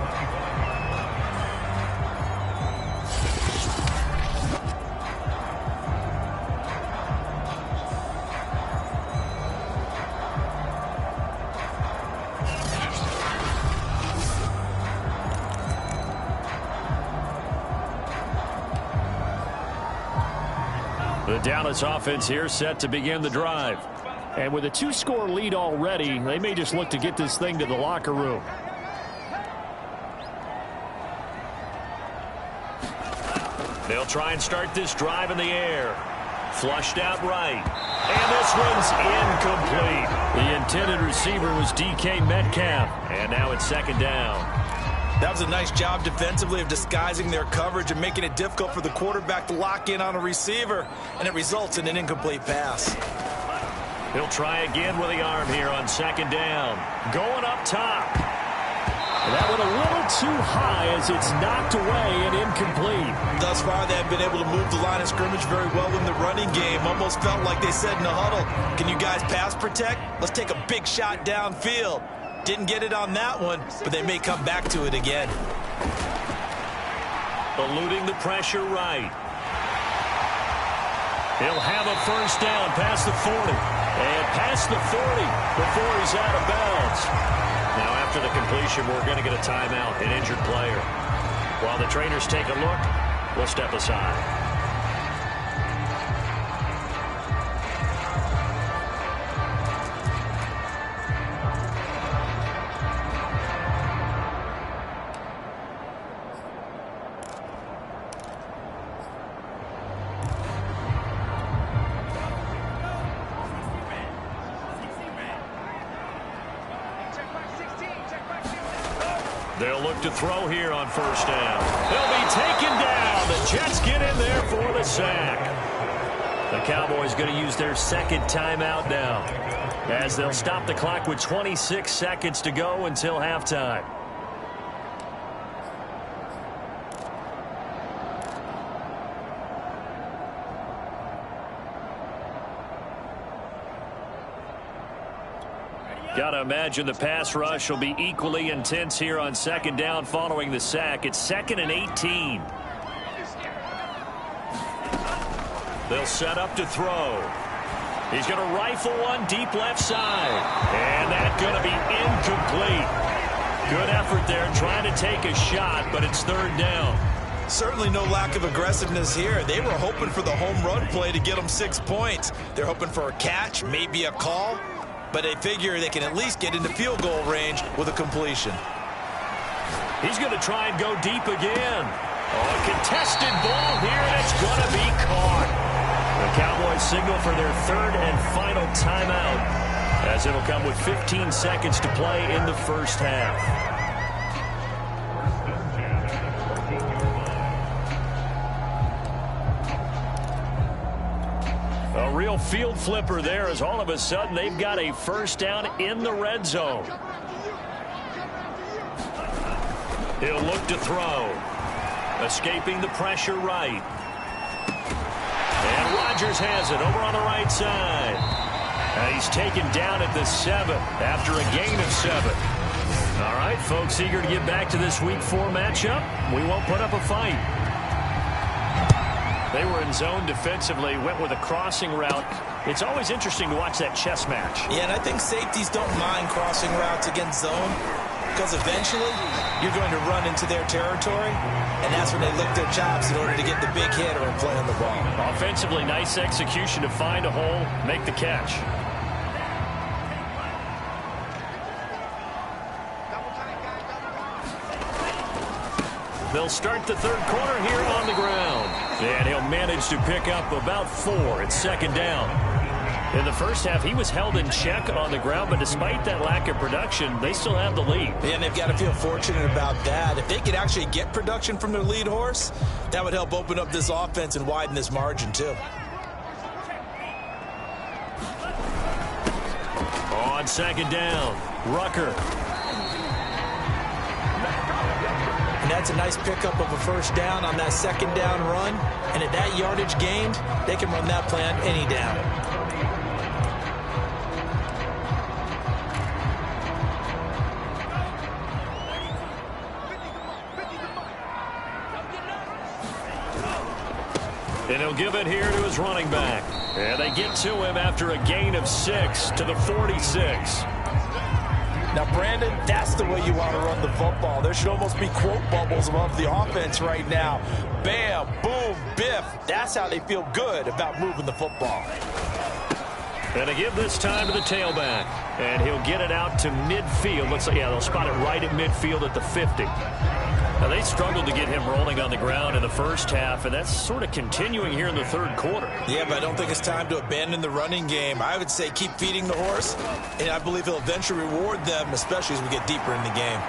The Dallas offense here set to begin the drive. And with a 2-score lead already, they may just look to get this thing to the locker room. They'll try and start this drive in the air. Flushed out right. And this one's incomplete. The intended receiver was DK Metcalf. And now it's 2nd down. That was a nice job defensively of disguising their coverage and making it difficult for the quarterback to lock in on a receiver, and it results in an incomplete pass. He'll try again with the arm here on 2nd down. Going up top. That one a little too high as it's knocked away and incomplete. Thus far, they have been able to move the line of scrimmage very well in the running game. Almost felt like they said in the huddle, can you guys pass protect? Let's take a big shot downfield. Didn't get it on that one, but they may come back to it again. Eluding the pressure right. He'll have a first down past the 40. And past the 40 before he's out of bounds. Now after the completion, we're going to get a timeout, an injured player. While the trainers take a look, we'll step aside. They'll look to throw here on first down. They'll be taken down. The Jets get in there for the sack. The Cowboys going to use their 2nd timeout now, as they'll stop the clock with 26 seconds to go until halftime. Got to imagine the pass rush will be equally intense here on 2nd down following the sack. It's 2nd and 18. They'll set up to throw. He's going to rifle one deep left side. And that's going to be incomplete. Good effort there trying to take a shot, but it's 3rd down. Certainly no lack of aggressiveness here. They were hoping for the home run play to get them 6 points. They're hoping for a catch, maybe a call. But they figure they can at least get into field goal range with a completion. He's going to try and go deep again. Oh, a contested ball here, and it's going to be caught. The Cowboys signal for their 3rd and final timeout, as it'll come with 15 seconds to play in the first half. A real field flipper there, as all of a sudden they've got a first down in the red zone. He'll look to throw. Escaping the pressure right. And Rodgers has it over on the right side. And he's taken down at the 7 after a gain of 7. All right, folks, eager to get back to this Week 4 matchup. We won't put up a fight. They were in zone defensively, went with a crossing route. It's always interesting to watch that chess match. Yeah, and I think safeties don't mind crossing routes against zone because eventually you're going to run into their territory, and that's when they lick their chops in order to get the big hit or a play on the ball. Offensively, nice execution to find a hole, make the catch. They'll start the third quarter here on the ground. And he'll manage to pick up about 4 at second down. In the first half, he was held in check on the ground, but despite that lack of production, they still have the lead. And they've got to feel fortunate about that. If they could actually get production from their lead horse, that would help open up this offense and widen this margin too. On second down, Rucker. And that's a nice pickup of a first down on that second down run. And at that yardage gained, they can run that play on any down. And he'll give it here to his running back. And they get to him after a gain of 6 to the 46. Now, Brandon, that's the way you want to run the football. There should almost be quote bubbles above the offense right now. Bam, boom, biff. That's how they feel good about moving the football. And they give this time to the tailback. And he'll get it out to midfield. Looks like, yeah, they'll spot it right at midfield at the 50. Now, they struggled to get him rolling on the ground in the first half, and that's sort of continuing here in the third quarter. Yeah, but I don't think it's time to abandon the running game. I would say keep feeding the horse, and I believe he'll eventually reward them, especially as we get deeper in the game.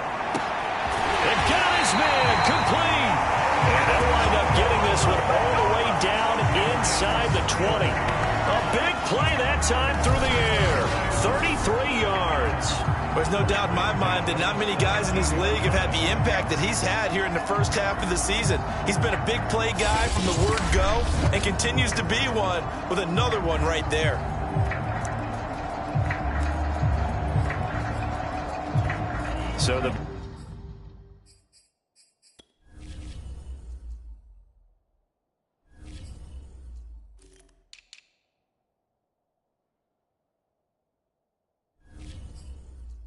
They've got his man complete. And they'll wind up getting this one all the way down inside the 20. A big play that time through the air. 33 yards. There's no doubt in my mind that not many guys in this league have had the impact that he's had here in the first half of the season. He's been a big play guy from the word go and continues to be one with another one right there. So the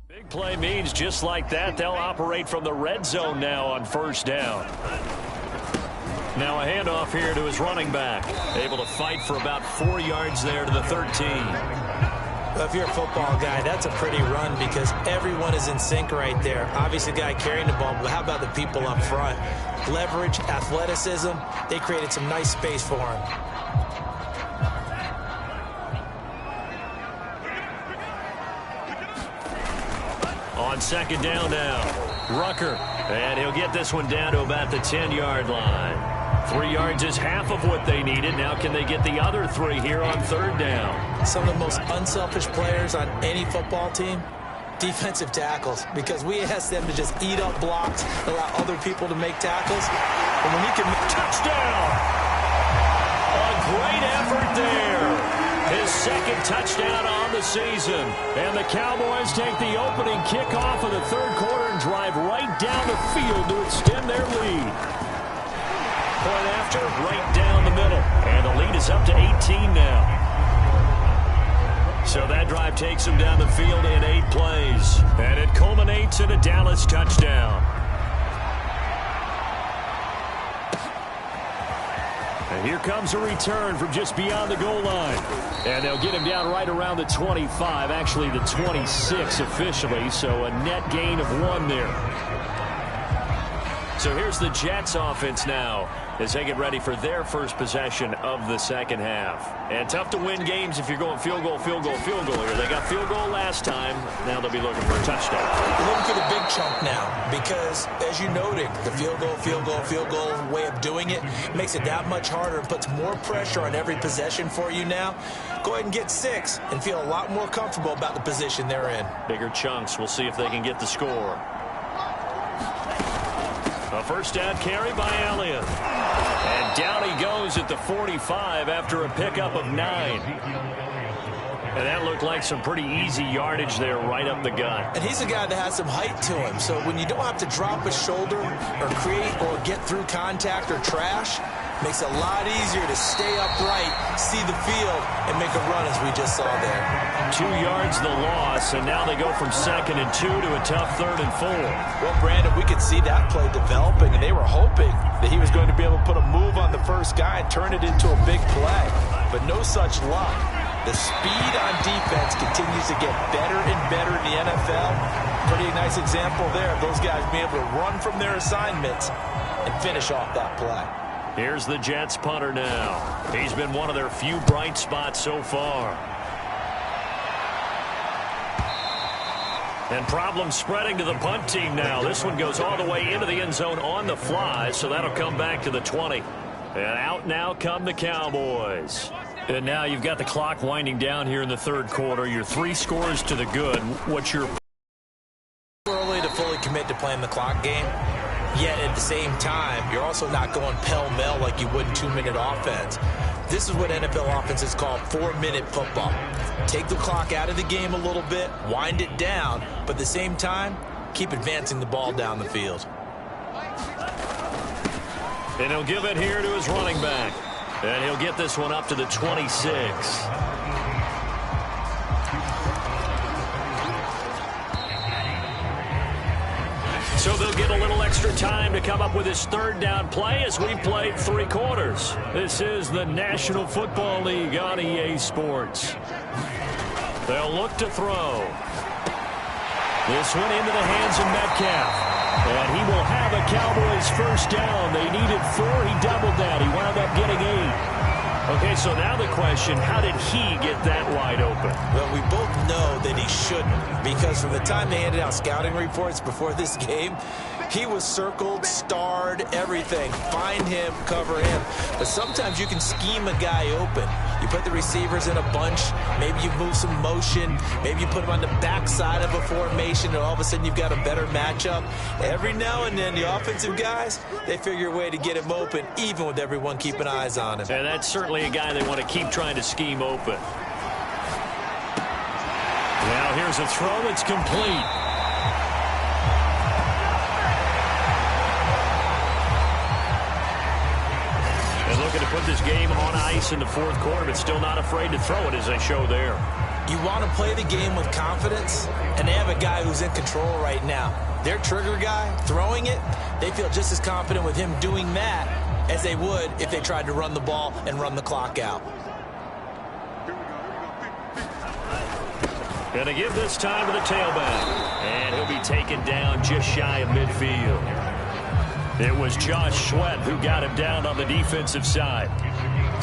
big play means just like that, they'll operate from the red zone now on first down. Now a handoff here to his running back. Able to fight for about 4 yards there to the 13. Well, if you're a football guy, that's a pretty run because everyone is in sync right there. Obviously, the guy carrying the ball, but how about the people up front? Leverage, athleticism, they created some nice space for him. On second down now, Rucker. And he'll get this one down to about the 10-yard line. 3 yards is half of what they needed. Now can they get the other 3 here on third down? Some of the most unselfish players on any football team, defensive tackles, because we ask them to just eat up blocks, allow other people to make tackles. And when you can make touchdown! A great effort there. His second touchdown on the season. And the Cowboys take the opening kickoff of the third quarter and drive right down the field to extend their lead. Point after, right down the middle. And the lead is up to 18 now. So that drive takes them down the field in 8 plays. And it culminates in a Dallas touchdown. And here comes a return from just beyond the goal line. And they'll get him down right around the 25, actually the 26 officially, so a net gain of 1 there. So here's the Jets offense now as they get ready for their first possession of the second half. And tough to win games if you're going field goal, field goal, field goal here. They got field goal last time. Now they'll be looking for a touchdown. They're looking for the big chunk now because, as you noted, the field goal, field goal, field goal way of doing it makes it that much harder and puts more pressure on every possession for you now. Go ahead and get 6 and feel a lot more comfortable about the position they're in. Bigger chunks. We'll see if they can get the score. A first down carry by Elliott. And down he goes at the 45 after a pickup of 9. And that looked like some pretty easy yardage there right up the gut. And he's a guy that has some height to him. So when you don't have to drop a shoulder or create or get through contact or trash, Makes it a lot easier to stay upright, see the field, and make a run as we just saw there. 2 yards the loss, and now they go from 2nd and 2 to a tough 3rd and 4. Well, Brandon, we could see that play developing, and they were hoping that he was going to be able to put a move on the first guy and turn it into a big play. But no such luck. The speed on defense continues to get better and better in the NFL. Pretty nice example there of those guys being able to run from their assignments and finish off that play. Here's the Jets punter now. He's been one of their few bright spots so far. And problems spreading to the punt team now. This one goes all the way into the end zone on the fly, so that'll come back to the 20. And out now come the Cowboys. And now you've got the clock winding down here in the 3rd quarter. You're 3 scores to the good. What's your... Early to fully commit to playing the clock game. Yet at the same time, you're also not going pell-mell like you would in 2-minute offense. This is what NFL offenses call 4-minute football. Take the clock out of the game a little bit, wind it down, but at the same time, keep advancing the ball down the field. And he'll give it here to his running back. And he'll get this one up to the 26. So they'll get a little extra time to come up with his 3rd down play as we've played 3 quarters. This is the National Football League on EA Sports. They'll look to throw. This one into the hands of Metcalf. And he will have a Cowboys 1st down. They needed 4. He doubled that. He wound up getting 8. Okay, so now the question, how did he get that wide open? Well, we both know that he shouldn't, because from the time they handed out scouting reports before this game, he was circled, starred, everything. Find him, cover him. But sometimes you can scheme a guy open. You put the receivers in a bunch. Maybe you move some motion. Maybe you put them on the backside of a formation, and all of a sudden you've got a better matchup. Every now and then, the offensive guys, they figure a way to get him open, even with everyone keeping eyes on him. And that's certainly a guy they want to keep trying to scheme open. Now here's a throw that's complete. And looking to put this game on ice in the 4th quarter, but still not afraid to throw it as they show there. You want to play the game with confidence, and they have a guy who's in control right now. Their trigger guy, throwing it, they feel just as confident with him doing that as they would if they tried to run the ball and run the clock out. Going to give this time to the tailback. And he'll be taken down just shy of midfield. It was Josh Sweat who got him down on the defensive side.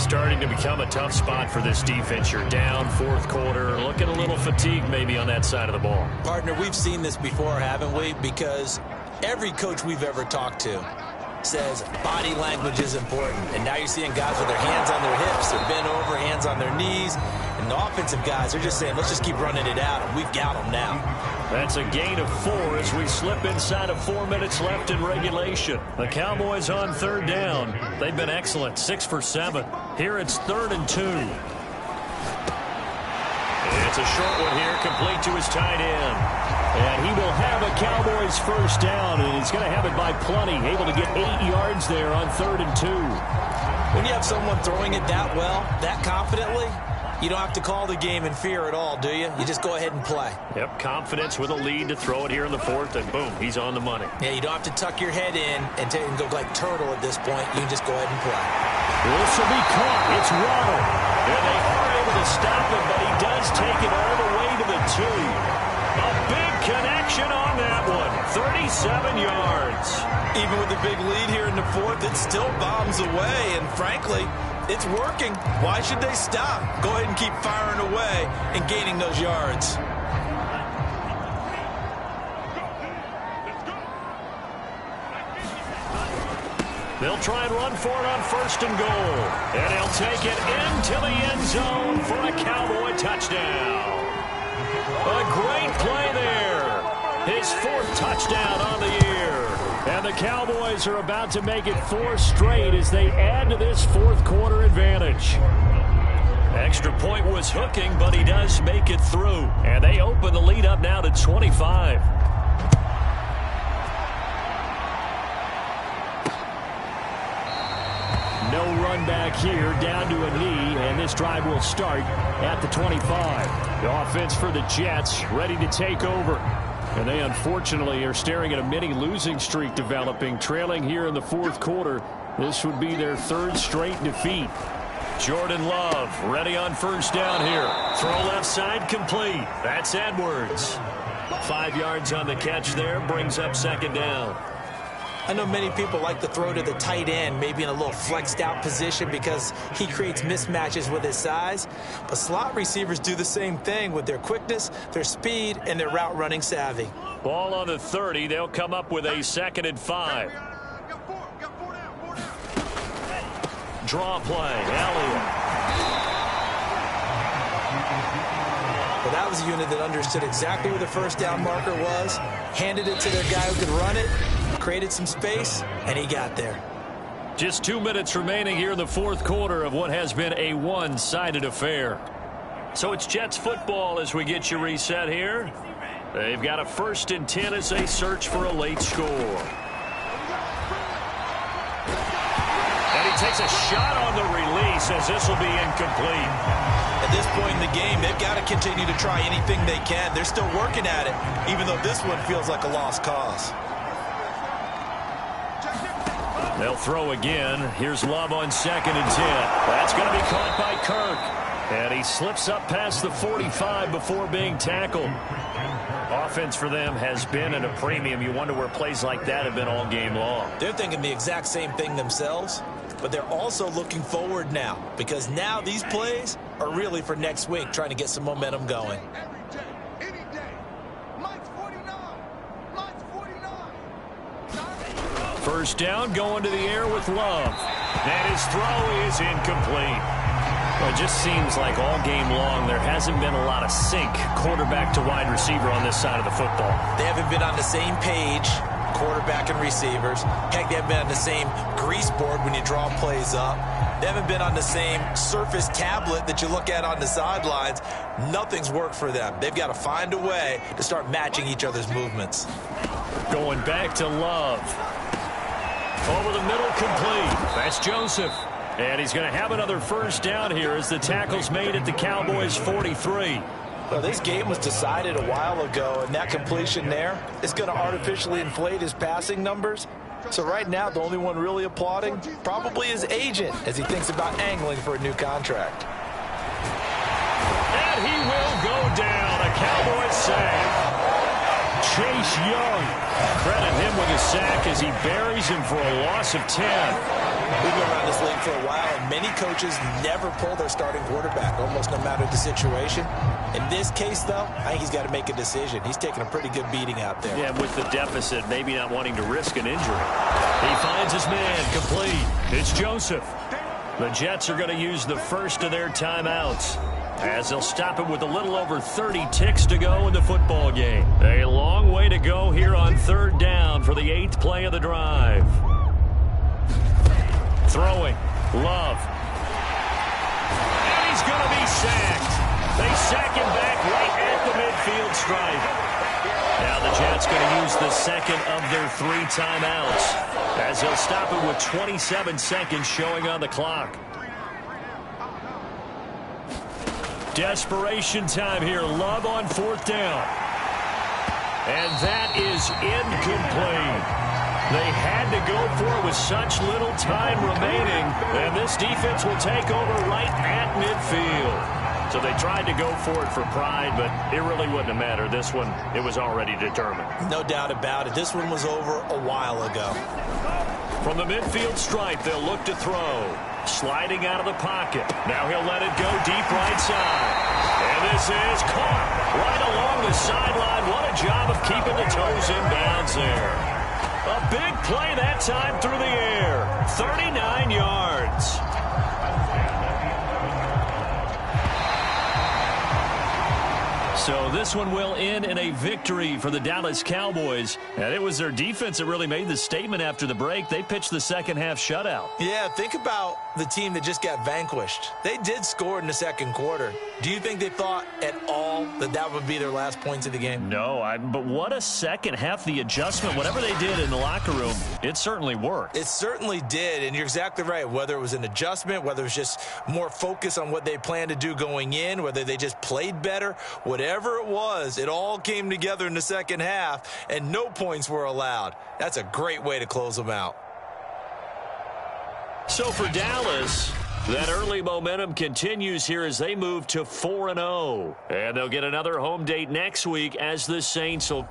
Starting to become a tough spot for this defense. You're down 4th quarter. Looking a little fatigued maybe on that side of the ball. Partner, we've seen this before, haven't we? Because every coach we've ever talked to says body language is important. And now you're seeing guys with their hands on their hips. They're bent over, hands on their knees. And the offensive guys are just saying, let's just keep running it out. And we've got them now. That's a gain of 4 as we slip inside of 4 minutes left in regulation. The Cowboys on 3rd down. They've been excellent, 6 for 7. Here it's 3rd and 2. It's a short one here, complete to his tight end. And he will have a Cowboys 1st down, and he's going to have it by plenty. Able to get 8 yards there on 3rd and 2. When you have someone throwing it that well, that confidently, you don't have to call the game in fear at all, do you? You just go ahead and play. Yep, confidence with a lead to throw it here in the 4th, and boom, he's on the money. Yeah, you don't have to tuck your head in and go like turtle at this point. You can just go ahead and play. This will be caught. It's Waddle. And they are able to stop him, but he does take it all the way to the 2. A big connection on that one. 37 yards. Even with the big lead here in the 4th, it still bombs away, and frankly, it's working. Why should they stop? Go ahead and keep firing away and gaining those yards. They'll try and run for it on 1st and goal. And he'll take it into the end zone for a Cowboy touchdown. A great play there. His 4th touchdown on the year. And the Cowboys are about to make it 4 straight as they add to this 4th quarter advantage. Extra point was hooking, but he does make it through. And they open the lead up now to 25. No run back here, down to a knee, and this drive will start at the 25. The offense for the Jets ready to take over. And they unfortunately are staring at a mini losing streak developing, trailing here in the fourth quarter. This would be their third straight defeat. Jordan Love ready on first down here. Throw left side complete. That's Edwards. 5 yards on the catch there, brings up second down. I know many people like to throw to the tight end, maybe in a little flexed out position because he creates mismatches with his size. But slot receivers do the same thing with their quickness, their speed, and their route running savvy. Ball on the 30. They'll come up with a 2nd and 5. Draw play. Elliott. Well, that was a unit that understood exactly where the first down marker was, handed it to their guy who could run it, created some space, and he got there. Just 2 minutes remaining here in the fourth quarter of what has been a one-sided affair. So it's Jets football as we get you reset here. They've got a 1st and 10 as they search for a late score. And he takes a shot on the release as this will be incomplete. At this point in the game, they've got to continue to try anything they can. They're still working at it, even though this one feels like a lost cause. They'll throw again. Here's Love on 2nd and 10. That's going to be caught by Kirk. And he slips up past the 45 before being tackled. Offense for them has been at a premium. You wonder where plays like that have been all game long. They're thinking the exact same thing themselves, but they're also looking forward now because now these plays are really for next week, trying to get some momentum going. First down, going to the air with Love. And his throw is incomplete. Well, it just seems like all game long there hasn't been a lot of sync quarterback to wide receiver on this side of the football. They haven't been on the same page, quarterback and receivers. Heck, they haven't been on the same grease board when you draw plays up. They haven't been on the same Surface tablet that you look at on the sidelines. Nothing's worked for them. They've got to find a way to start matching each other's movements. Going back to Love. Over the middle, complete. That's Joseph. And he's going to have another first down here as the tackle's made at the Cowboys' 43. Well, this game was decided a while ago, and that completion there is going to artificially inflate his passing numbers. So right now, the only one really applauding probably his agent as he thinks about angling for a new contract. And he will go down. A Cowboys sack. Chase Young. Credit him with a sack as he buries him for a loss of 10. We've been around this league for a while, and many coaches never pull their starting quarterback, almost no matter the situation. In this case, though, I think he's got to make a decision. He's taking a pretty good beating out there. Yeah, with the deficit, maybe not wanting to risk an injury. He finds his man, complete. It's Joseph. The Jets are going to use the first of their timeouts, as they'll stop it with a little over 30 ticks to go in the football game. A long way to go here on 3rd down for the 8th play of the drive. Throwing. Love. And he's going to be sacked. They sack him back right at the midfield stripe. Now the Jets going to use the second of their 3 timeouts, as they'll stop it with 27 seconds showing on the clock. Desperation time here. Love on 4th down. And that is incomplete. They had to go for it with such little time remaining. And this defense will take over right at midfield. So they tried to go for it for pride, but it really wouldn't have mattered. This one, it was already determined. No doubt about it. This one was over a while ago. From the midfield stripe, they'll look to throw. Sliding out of the pocket. Now he'll let it go deep right side. And this is caught right along the sideline. What a job of keeping the toes in bounds there. A big play that time through the air. 39 yards. So this this one will end in a victory for the Dallas Cowboys. And it was their defense that really made the statement after the break. They pitched the second half shutout. Yeah, think about the team that just got vanquished. They did score in the second quarter. Do you think they thought at all that that would be their last points of the game? No, but what a second half. The adjustment, whatever they did in the locker room, it certainly worked. It certainly did, and you're exactly right. Whether it was an adjustment, whether it was just more focus on what they planned to do going in, whether they just played better, whatever it was, it all came together in the second half, and no points were allowed. That's a great way to close them out. So for Dallas, that early momentum continues here as they move to 4-0. And they'll get another home date next week as the Saints will...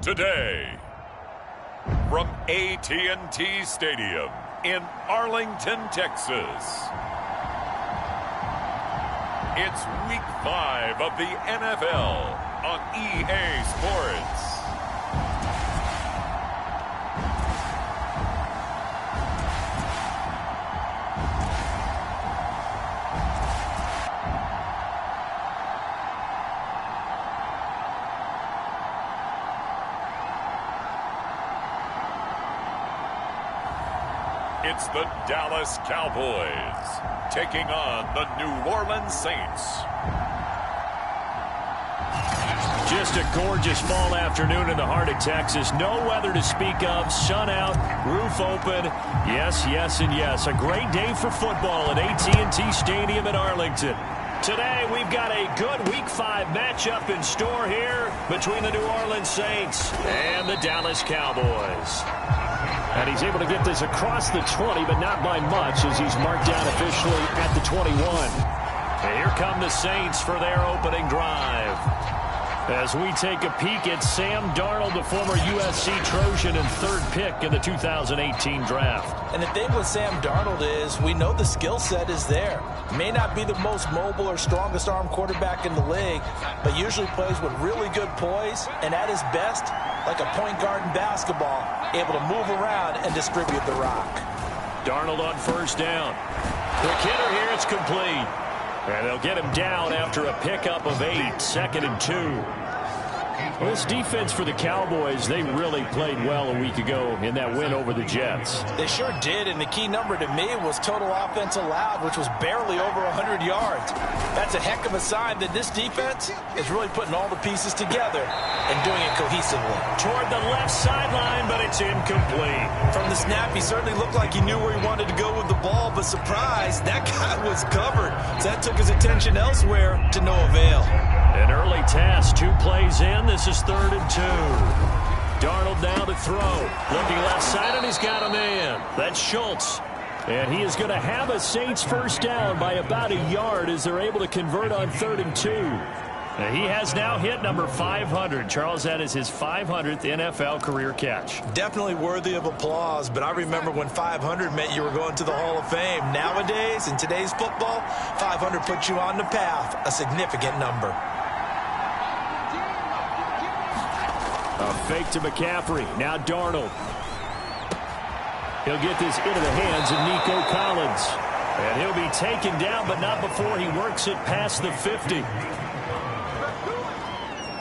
today. From AT&T Stadium in Arlington, Texas. It's Week 5 of the NFL on EA Sports. It's the Dallas Cowboys taking on the New Orleans Saints. Just a gorgeous fall afternoon in the heart of Texas. No weather to speak of. Sun out, roof open. Yes, yes, and yes. A great day for football at AT&T Stadium in Arlington. Today, we've got a good Week 5 matchup in store here between the New Orleans Saints and the Dallas Cowboys. And he's able to get this across the 20, but not by much, as he's marked down officially at the 21. And here come the Saints for their opening drive. As we take a peek at Sam Darnold, the former USC Trojan and third pick in the 2018 draft. And the thing with Sam Darnold is we know the skill set is there. May not be the most mobile or strongest arm quarterback in the league, but usually plays with really good poise and at his best, like a point guard in basketball, able to move around and distribute the rock. Darnold on first down. Quick hitter here, it's complete. And they'll get him down after a pickup of 8, 2nd and 2. Well, this defense for the Cowboys, they really played well a week ago in that win over the Jets. They sure did, and the key number to me was total offense allowed, which was barely over 100 yards. That's a heck of a sign that this defense is really putting all the pieces together and doing it cohesively. Toward the left sideline, but it's incomplete. From the snap, he certainly looked like he knew where he wanted to go with the ball, but surprise, that guy was covered. So that took his attention elsewhere to no avail. An early task, 2 plays in. This is 3rd and 2. Darnold now to throw. Looking left side, and he's got a man. That's Schultz. And he is going to have a Saints first down by about a yard as they're able to convert on 3rd and 2. And he has now hit number 500. Charles, that is his 500th NFL career catch. Definitely worthy of applause, but I remember when 500 meant you were going to the Hall of Fame. Nowadays, in today's football, 500 puts you on the path, a significant number. A fake to McCaffrey. Now Darnold. He'll get this into the hands of Nico Collins. And he'll be taken down, but not before he works it past the 50.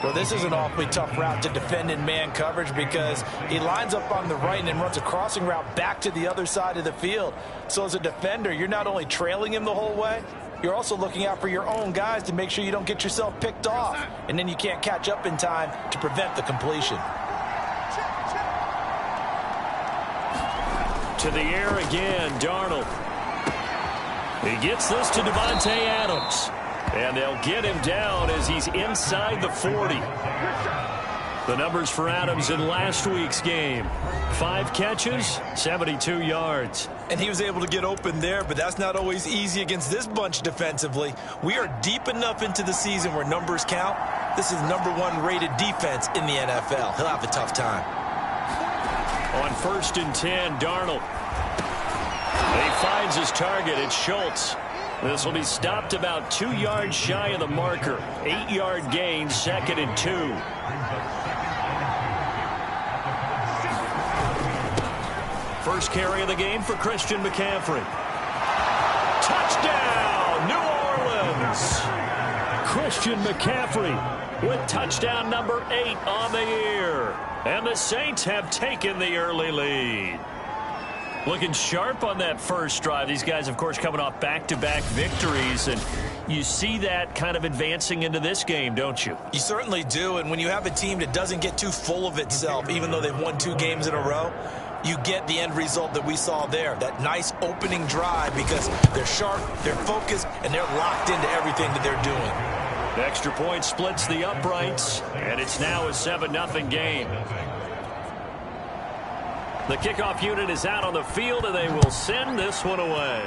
Well, this is an awfully tough route to defend in man coverage because he lines up on the right and then runs a crossing route back to the other side of the field. So as a defender, you're not only trailing him the whole way, you're also looking out for your own guys to make sure you don't get yourself picked off. And then you can't catch up in time to prevent the completion. To the air again, Darnold. He gets this to Devontae Adams. And they'll get him down as he's inside the 40. The numbers for Adams in last week's game. 5 catches, 72 yards. And he was able to get open there, but that's not always easy against this bunch defensively. We are deep enough into the season where numbers count. This is #1 rated defense in the NFL. He'll have a tough time. On 1st and 10, Darnold. He finds his target. It's Schultz. This will be stopped about 2 yards shy of the marker. 8-yard gain, 2nd and 2. First carry of the game for Christian McCaffrey. Touchdown, New Orleans! Christian McCaffrey with touchdown number 8 on the year. And the Saints have taken the early lead. Looking sharp on that first drive. These guys, of course, coming off back-to-back victories, and you see that kind of advancing into this game, don't you? You certainly do, and when you have a team that doesn't get too full of itself, even though they've won 2 games in a row, you get the end result that we saw there, that nice opening drive, because they're sharp, they're focused, and they're locked into everything that they're doing. The extra point splits the uprights, and it's now a 7-0 game. The kickoff unit is out on the field, and they will send this one away.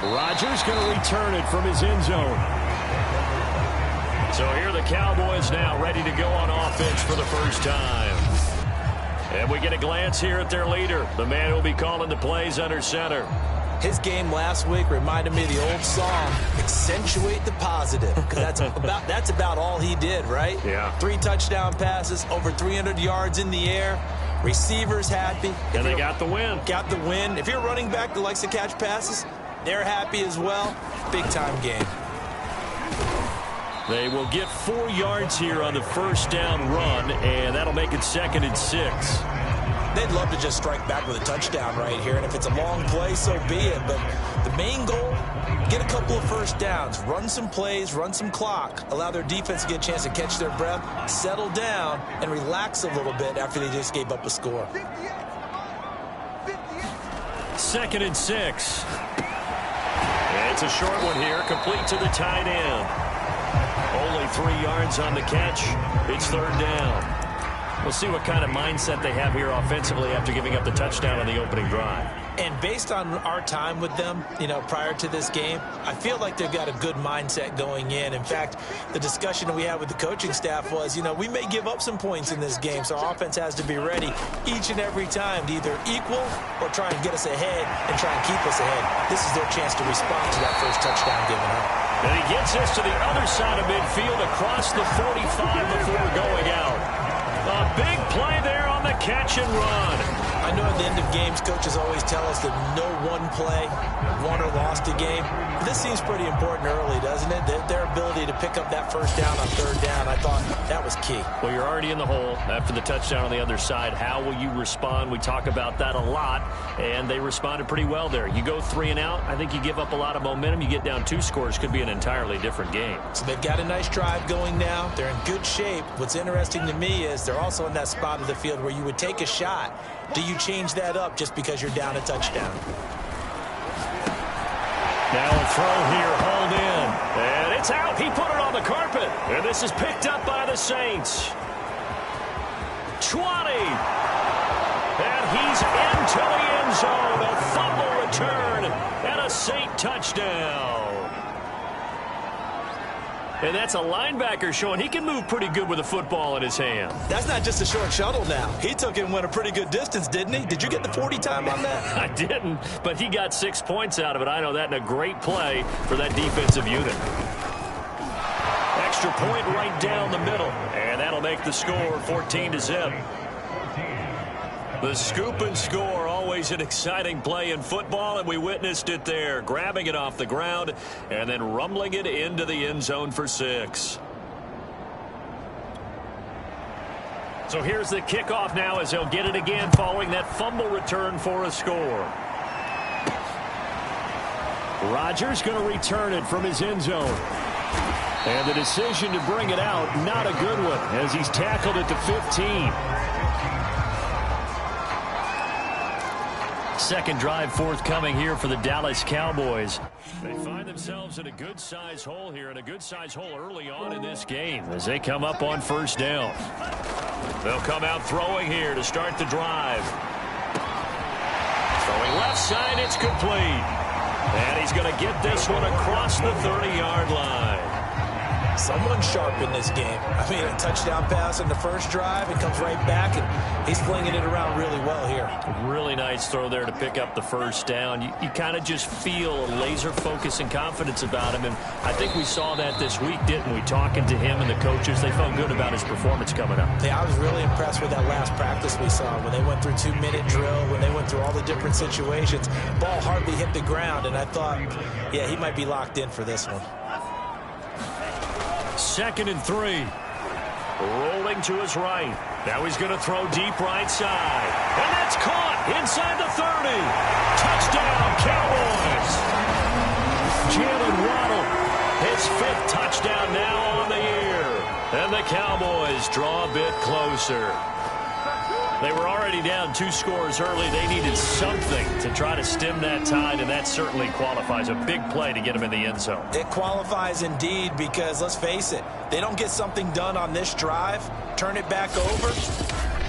Rodgers going to return it from his end zone. So here are the Cowboys now ready to go on offense for the first time. And we get a glance here at their leader, the man who will be calling the plays under center. His game last week reminded me of the old song, accentuate the positive, because that's about all he did, right? Yeah. 3 touchdown passes, over 300 yards in the air. Receivers happy. And they got the win. Got the win. If you're a running back that likes to catch passes, they're happy as well. Big-time game. They will get 4 yards here on the first down run, and that'll make it 2nd and 6. They'd love to just strike back with a touchdown right here, and if it's a long play, so be it. But the main goal, get a couple of first downs, run some plays, run some clock, allow their defense to get a chance to catch their breath, settle down, and relax a little bit after they just gave up a score. 2nd and 6. It's a short one here, complete to the tight end. Only 3 yards on the catch. It's 3rd down. We'll see what kind of mindset they have here offensively after giving up the touchdown on the opening drive. And based on our time with them, prior to this game, I feel like they've got a good mindset going in. In fact, the discussion that we had with the coaching staff was, we may give up some points in this game, so our offense has to be ready each and every time to either equal or try and get us ahead and try and keep us ahead. This is their chance to respond to that first touchdown given up. And he gets this to the other side of midfield across the 45 before going out. A big play there on the catch and run. I know at the end of games, coaches always tell us that no one play won or lost a game. This seems pretty important early, doesn't it? Their ability to pick up that first down on 3rd down, I thought that was key. Well, you're already in the hole after the touchdown on the other side. How will you respond? We talk about that a lot, and they responded pretty well there. You go 3 and out, I think you give up a lot of momentum. You get down 2 scores, could be an entirely different game. So they've got a nice drive going now. They're in good shape. What's interesting to me is they're also in that spot of the field where you would take a shot. Do you change that up just because you're down a touchdown? Now a throw here, hauled in. And it's out. He put it on the carpet. And this is picked up by the Saints. 20. And he's into the end zone. A fumble return and a Saint touchdown. And that's a linebacker showing he can move pretty good with a football in his hand. That's not just a short shuttle now. He took it and went a pretty good distance, didn't he? Did you get the 40 time on that? I didn't, but he got 6 points out of it. I know that, and a great play for that defensive unit. Extra point right down the middle, and that'll make the score 14-0. The scoop and score, always an exciting play in football, and we witnessed it there, grabbing it off the ground and then rumbling it into the end zone for 6. So here's the kickoff now as they'll get it again following that fumble return for a score. Rodgers going to return it from his end zone. And the decision to bring it out, not a good one, as he's tackled at the 15. Second drive forthcoming here for the Dallas Cowboys. They find themselves in a good-sized hole here, and a good-sized hole early on in this game as they come up on first down. They'll come out throwing here to start the drive. Throwing left side, it's complete. And he's going to get this one across the 30-yard line. Someone sharp in this game. I mean, a touchdown pass in the first drive. It comes right back, and he's flinging it around really well here. Really nice throw there to pick up the first down. You kind of just feel a laser focus and confidence about him, and I think we saw that this week, didn't we? Talking to him and the coaches, they felt good about his performance coming up. Yeah, I was really impressed with that last practice we saw when they went through 2-minute drill, when they went through all the different situations. Ball hardly hit the ground, and I thought, yeah, he might be locked in for this one. 2nd and 3. Rolling to his right. Now he's going to throw deep right side. And that's caught inside the 30. Touchdown, Cowboys. Jalen Waddle, his 5th touchdown now on the year. And the Cowboys draw a bit closer. They were already down 2 scores early. They needed something to try to stem that tide, and that certainly qualifies. A big play to get them in the end zone. It qualifies indeed because, let's face it, they don't get something done on this drive, turn it back over,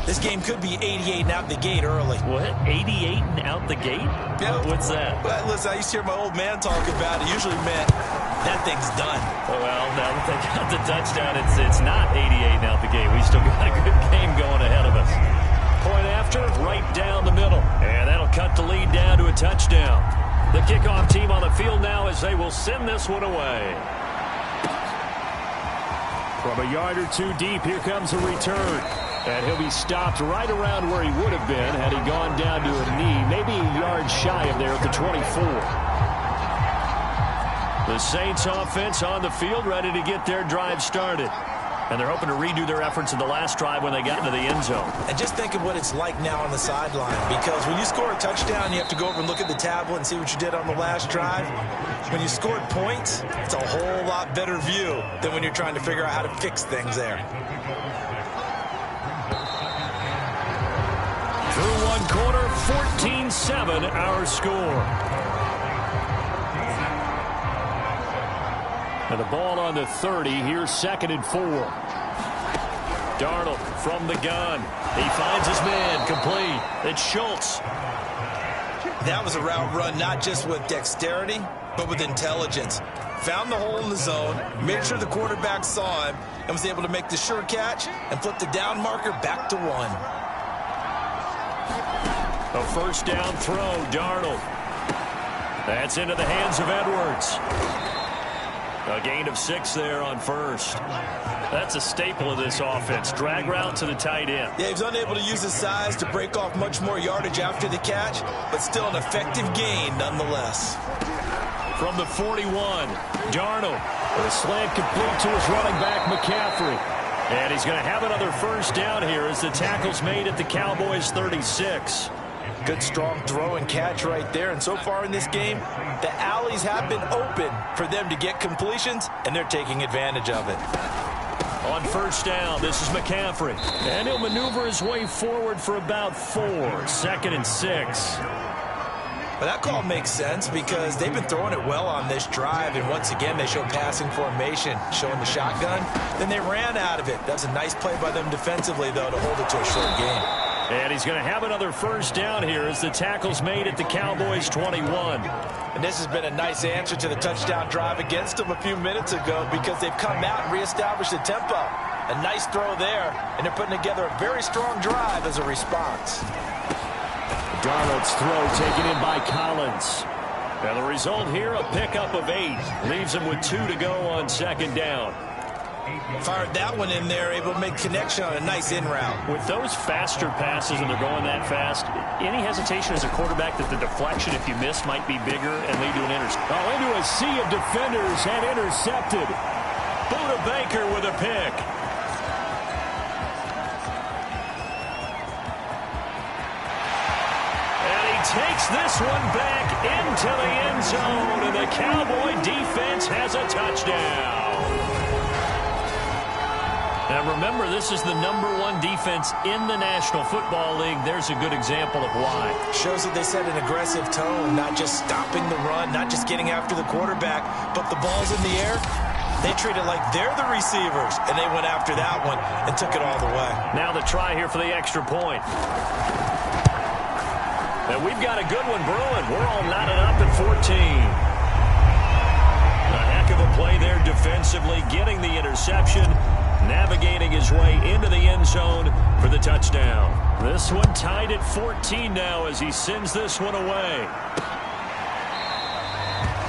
This game could be 88 and out the gate early. What? 88 and out the gate? Yeah. What's that? Well, listen, I used to hear my old man talk about it. It usually meant that thing's done. Well, now that they got the touchdown, it's not 88 and out the gate. We still got a good game going ahead of us. Point after, right down the middle. And that'll cut the lead down to a touchdown. The kickoff team on the field now as they will send this one away. From a yard or two deep, here comes a return. And he'll be stopped right around where he would have been had he gone down to a knee, maybe a yard shy of there at the 24. The Saints offense on the field, ready to get their drive started. And they're hoping to redo their efforts in the last drive when they got into the end zone. And just think of what it's like now on the sideline, because when you score a touchdown, you have to go over and look at the tablet and see what you did on the last drive. When you scored points, it's a whole lot better view than when you're trying to figure out how to fix things there. Through one quarter, 14-7 our score. And the ball on the 30. Here's 2nd and 4. Darnold from the gun. He finds his man. Complete. It's Schultz. That was a route run not just with dexterity, but with intelligence. Found the hole in the zone, made sure the quarterback saw him, and was able to make the sure catch and flip the down marker back to 1. A first down throw. Darnold. That's into the hands of Edwards. A gain of 6 there on first. That's a staple of this offense. Drag route to the tight end. Yeah, he was unable to use his size to break off much more yardage after the catch, but still an effective gain nonetheless. From the 41, Darnold. A slant complete to his running back, McCaffrey. And he's going to have another first down here as the tackle's made at the Cowboys' 36. Good strong throw and catch right there. And so far in this game, the alleys have been open for them to get completions, and they're taking advantage of it. On first down, this is McCaffrey. And he'll maneuver his way forward for about 4. 2nd and 6. But that call makes sense because they've been throwing it well on this drive, and once again they show passing formation, showing the shotgun. Then they ran out of it. That was a nice play by them defensively, though, to hold it to a short game. And he's going to have another first down here as the tackle's made at the Cowboys' 21. And this has been a nice answer to the touchdown drive against them a few minutes ago because they've come out and reestablished the tempo. A nice throw there, and they're putting together a very strong drive as a response. Darnold's throw taken in by Collins. And the result here, a pickup of 8. Leaves him with 2 to go on 2nd down. Fired that one in there, able to make connection on a nice in route. With those faster passes and they're going that fast, any hesitation as a quarterback that the deflection, if you miss, might be bigger and lead to an interception. Oh, into a sea of defenders and intercepted. Buda Baker with a pick. And he takes this one back into the end zone, and the Cowboy defense has a touchdown. Now remember, this is the #1 defense in the National Football League. There's a good example of why. Shows that they set an aggressive tone, not just stopping the run, not just getting after the quarterback, but the ball's in the air. They treat it like they're the receivers, and they went after that one and took it all the way. Now the try here for the extra point. And we've got a good one brewing. We're all knotted up at 14. A heck of a play there defensively, getting the interception, navigating his way into the end zone for the touchdown. This one tied at 14 now as he sends this one away.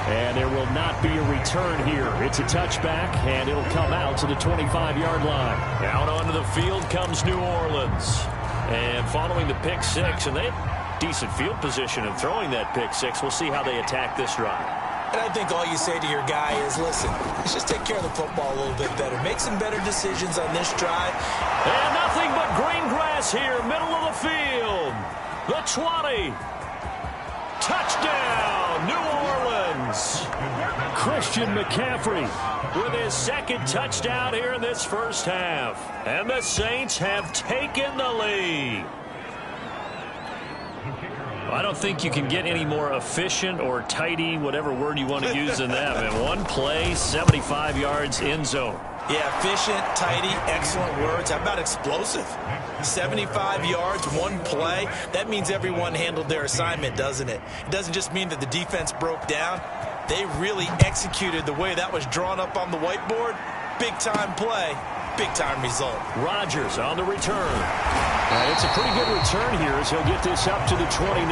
And there will not be a return here. It's a touchback, and it'll come out to the 25-yard line. Out onto the field comes New Orleans. And following the pick 6, and they had decent field position in throwing that pick 6. We'll see how they attack this drive. And I think all you say to your guy is, listen, let's just take care of the football a little bit better. Make some better decisions on this drive. And nothing but green grass here, middle of the field. The 20. Touchdown, New Orleans. Christian McCaffrey with his 2nd touchdown here in this first half. And the Saints have taken the lead. I don't think you can get any more efficient or tidy, whatever word you want to use, than that. Man, one play, 75 yards, end zone. Yeah, efficient, tidy, excellent words. How about explosive? 75 yards, one play. That means everyone handled their assignment, doesn't it? It doesn't just mean that the defense broke down. They really executed the way that was drawn up on the whiteboard. Big-time play, big-time result. Rodgers on the return. And it's a pretty good return here as he'll get this up to the 29.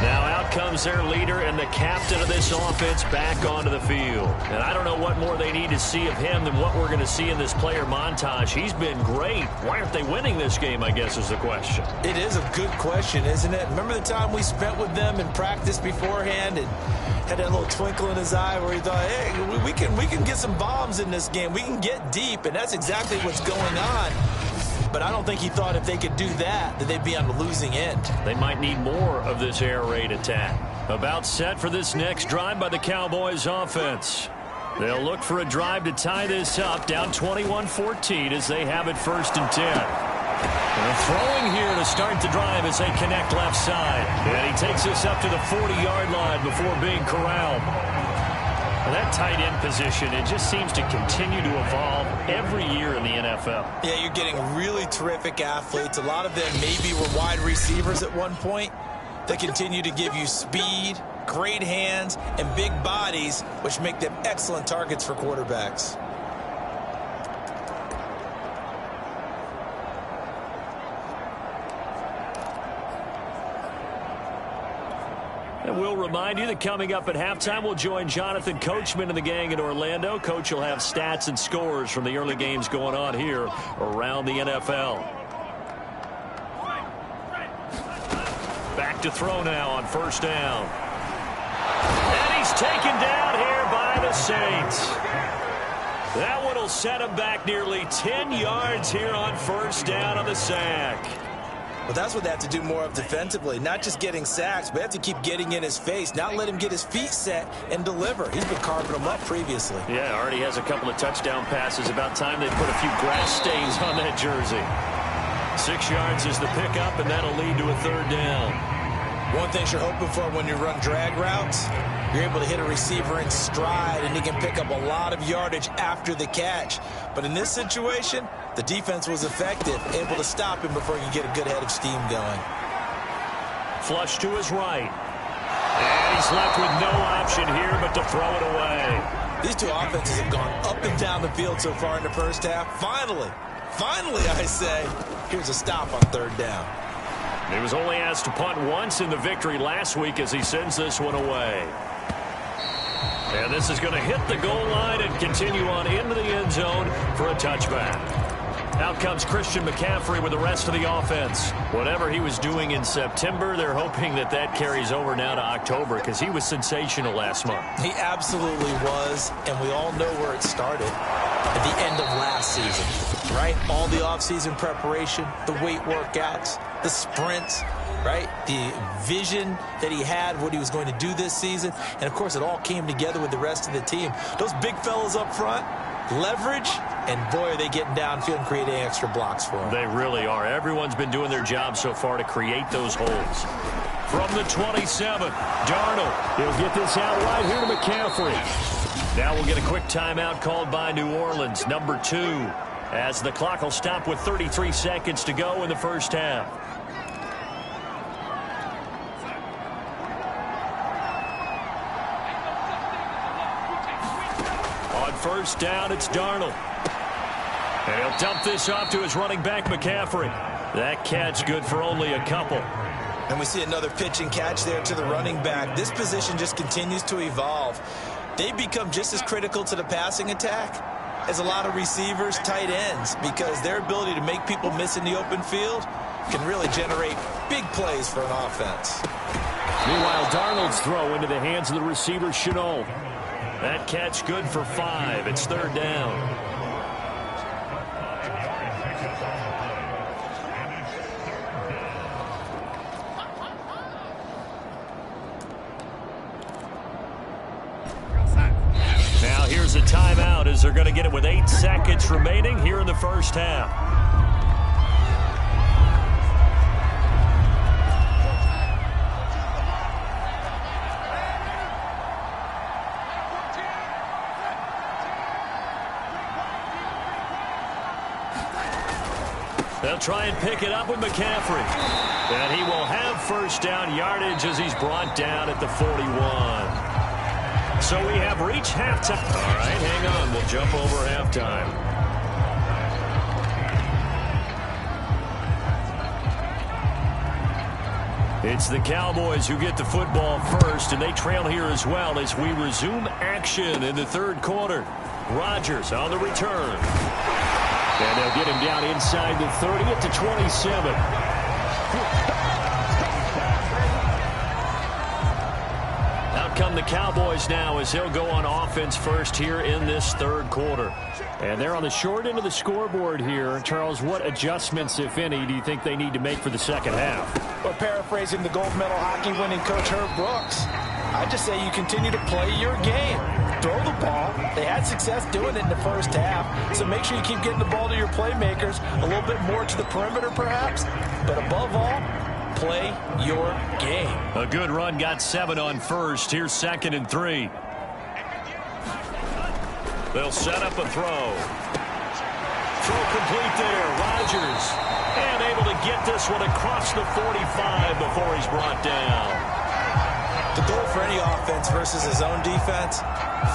Now out comes their leader and the captain of this offense back onto the field. And I don't know what more they need to see of him than what we're going to see in this player montage. He's been great. Why aren't they winning this game, I guess, is the question. It is a good question, isn't it? Remember the time we spent with them in practice beforehand and had that little twinkle in his eye where he thought, hey, we can get some bombs in this game. We can get deep, and that's exactly what's going on. But I don't think he thought if they could do that they'd be on the losing end. They might need more of this air raid attack. About set for this next drive by the Cowboys offense. They'll look for a drive to tie this up, down 21-14 as they have it 1st and 10. They're throwing here to start the drive as they connect left side. And he takes this up to the 40-yard line before being corralled. Well, that tight end position, it just seems to continue to evolve every year in the NFL. Yeah, you're getting really terrific athletes. A lot of them maybe were wide receivers at one point. They continue to give you speed, great hands, and big bodies, which make them excellent targets for quarterbacks. And we'll remind you that coming up at halftime, we'll join Jonathan Coachman and the gang in Orlando. Coach will have stats and scores from the early games going on here around the NFL. Back to throw now on 1st down. And he's taken down here by the Saints. That one will set him back nearly 10 yards here on 1st down on the sack. Well, that's what they have to do more of defensively. Not just getting sacks, but have to keep getting in his face. Not let him get his feet set and deliver. He's been carving them up previously. Yeah, already has a couple of touchdown passes. About time they put a few grass stains on that jersey. 6 yards is the pickup, and that'll lead to a 3rd down. One thing you're hoping for when you run drag routes, you're able to hit a receiver in stride, and he can pick up a lot of yardage after the catch. But in this situation, the defense was effective, able to stop him before he could get a good head of steam going. Flush to his right. And he's left with no option here but to throw it away. These two offenses have gone up and down the field so far in the first half. Finally, I say, here's a stop on 3rd down. He was only asked to punt once in the victory last week as he sends this one away. And this is going to hit the goal line and continue on into the end zone for a touchback. Out comes Christian McCaffrey with the rest of the offense. Whatever he was doing in September, they're hoping that that carries over now to October because he was sensational last month. He absolutely was, and we all know where it started at the end of last season, right? All the offseason preparation, the weight workouts, the sprints, right? The vision that he had, what he was going to do this season, and of course it all came together with the rest of the team. Those big fellas up front, leverage, and boy, are they getting downfield and creating extra blocks for him. They really are. Everyone's been doing their job so far to create those holes. From the 27, Darnold. He'll get this out right here to McCaffrey. Now we'll get a quick timeout called by New Orleans, number 2, as the clock will stop with 33 seconds to go in the first half. On 1st down, it's Darnold. And he'll dump this off to his running back, McCaffrey. That catch good for only a couple. And we see another pitch and catch there to the running back. This position just continues to evolve. They become just as critical to the passing attack as a lot of receivers, tight ends, because their ability to make people miss in the open field can really generate big plays for an offense. Meanwhile, Darnold's throw into the hands of the receiver, Shenault. That catch good for 5. It's 3rd down. Now here's a timeout as they're going to get it with 8 seconds remaining here in the first half. They'll try and pick it up with McCaffrey. And he will have first down yardage as he's brought down at the 41. So we have reached halftime. All right, hang on. We'll jump over halftime. It's the Cowboys who get the football first, and they trail here as well as we resume action in the third quarter. Rodgers on the return. And they'll get him down inside the 30 at the 27. Out come the Cowboys now as they'll go on offense first here in this third quarter. And they're on the short end of the scoreboard here. Charles, what adjustments, if any, do you think they need to make for the second half? Well, paraphrasing the gold medal hockey winning coach Herb Brooks, I just say you continue to play your game. Throw the ball. They had success doing it in the first half, so make sure you keep getting the ball to your playmakers, a little bit more to the perimeter perhaps, but above all, play your game. A good run, got 7 on first. Here's 2nd and 3. They'll set up a throw. Throw complete there. Rodgers. And able to get this one across the 45 before he's brought down. The goal for any offense versus his own defense,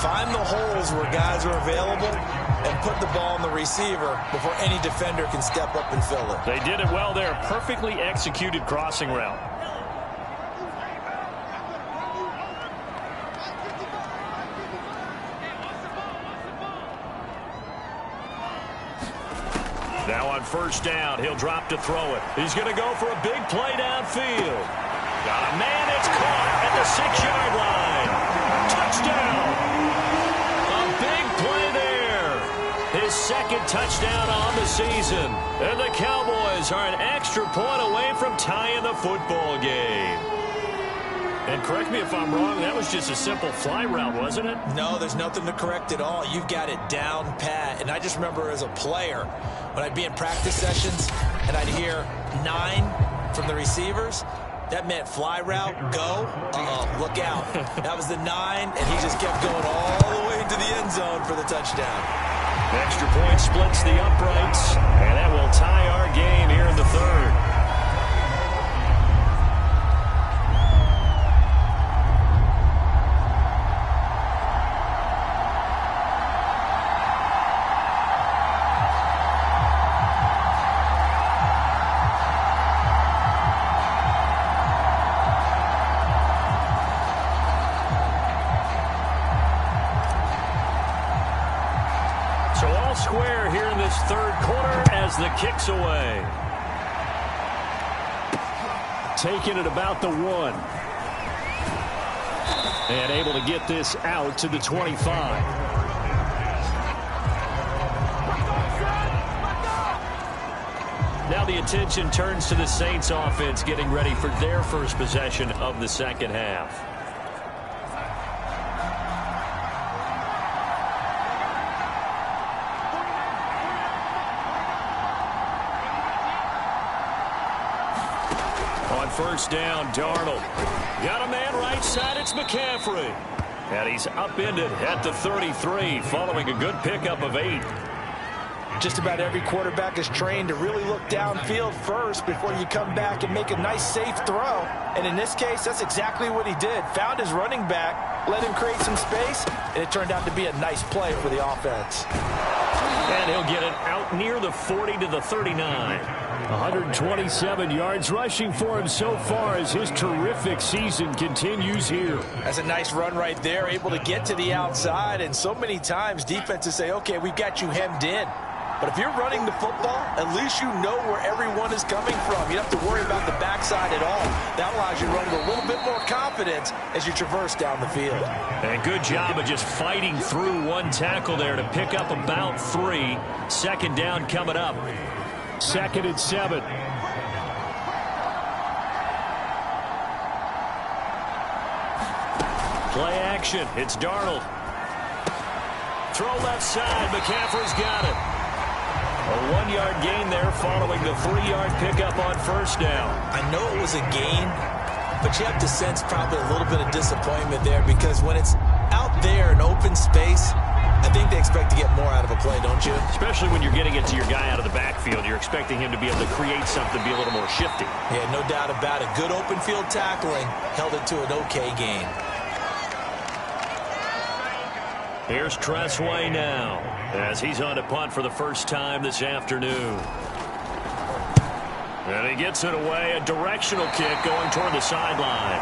find the holes where guys are available and put the ball on the receiver before any defender can step up and fill it. They did it well there. Perfectly executed crossing route. Now on first down, he'll drop to throw it. He's going to go for a big play downfield. Got a man, it's caught at the 6-yard line. Touchdown. A big play there. His 2nd touchdown on the season. And the Cowboys are an extra point away from tying the football game. And correct me if I'm wrong, that was just a simple fly route, wasn't it? No, there's nothing to correct at all. You've got it down pat. And I just remember as a player, when I'd be in practice sessions and I'd hear 9 from the receivers, that meant fly route, go, look out. That was the 9, and he just kept going all the way into the end zone for the touchdown. Extra point splits the uprights, and that will tie our game here in the third. Square here in this third quarter as the kick's away. Taking it about the 1. And able to get this out to the 25. Now the attention turns to the Saints offense getting ready for their first possession of the second half. First down, Darnold. Got a man right side, it's McCaffrey. And he's upended at the 33 following a good pickup of 8. Just about every quarterback is trained to really look downfield first before you come back and make a nice, safe throw. And in this case, that's exactly what he did. Found his running back, let him create some space, and it turned out to be a nice play for the offense. And he'll get it out near the 40 to the 39. 127 yards rushing for him so far as his terrific season continues here. That's a nice run right there, able to get to the outside. And so many times defenses say, okay, we've got you hemmed in. But if you're running the football, at least you know where everyone is coming from. You don't have to worry about the backside at all. That allows you to run with a little bit more confidence as you traverse down the field. And good job of just fighting through one tackle there to pick up about 3. Second down coming up. 2nd and 7. Play action. It's Darnold. Throw left side. McCaffrey's got it. A 1-yard gain there following the 3-yard pickup on first down. I know it was a gain, but you have to sense probably a little bit of disappointment there because when it's out there in open space, I think they expect to get more out of a play, don't you? Especially when you're getting it to your guy out of the backfield. You're expecting him to be able to create something, be a little more shifty. Yeah, no doubt about it. Good open field tackling held it to an okay gain. Here's Tressway now as he's on to punt for the first time this afternoon. And he gets it away, a directional kick going toward the sideline.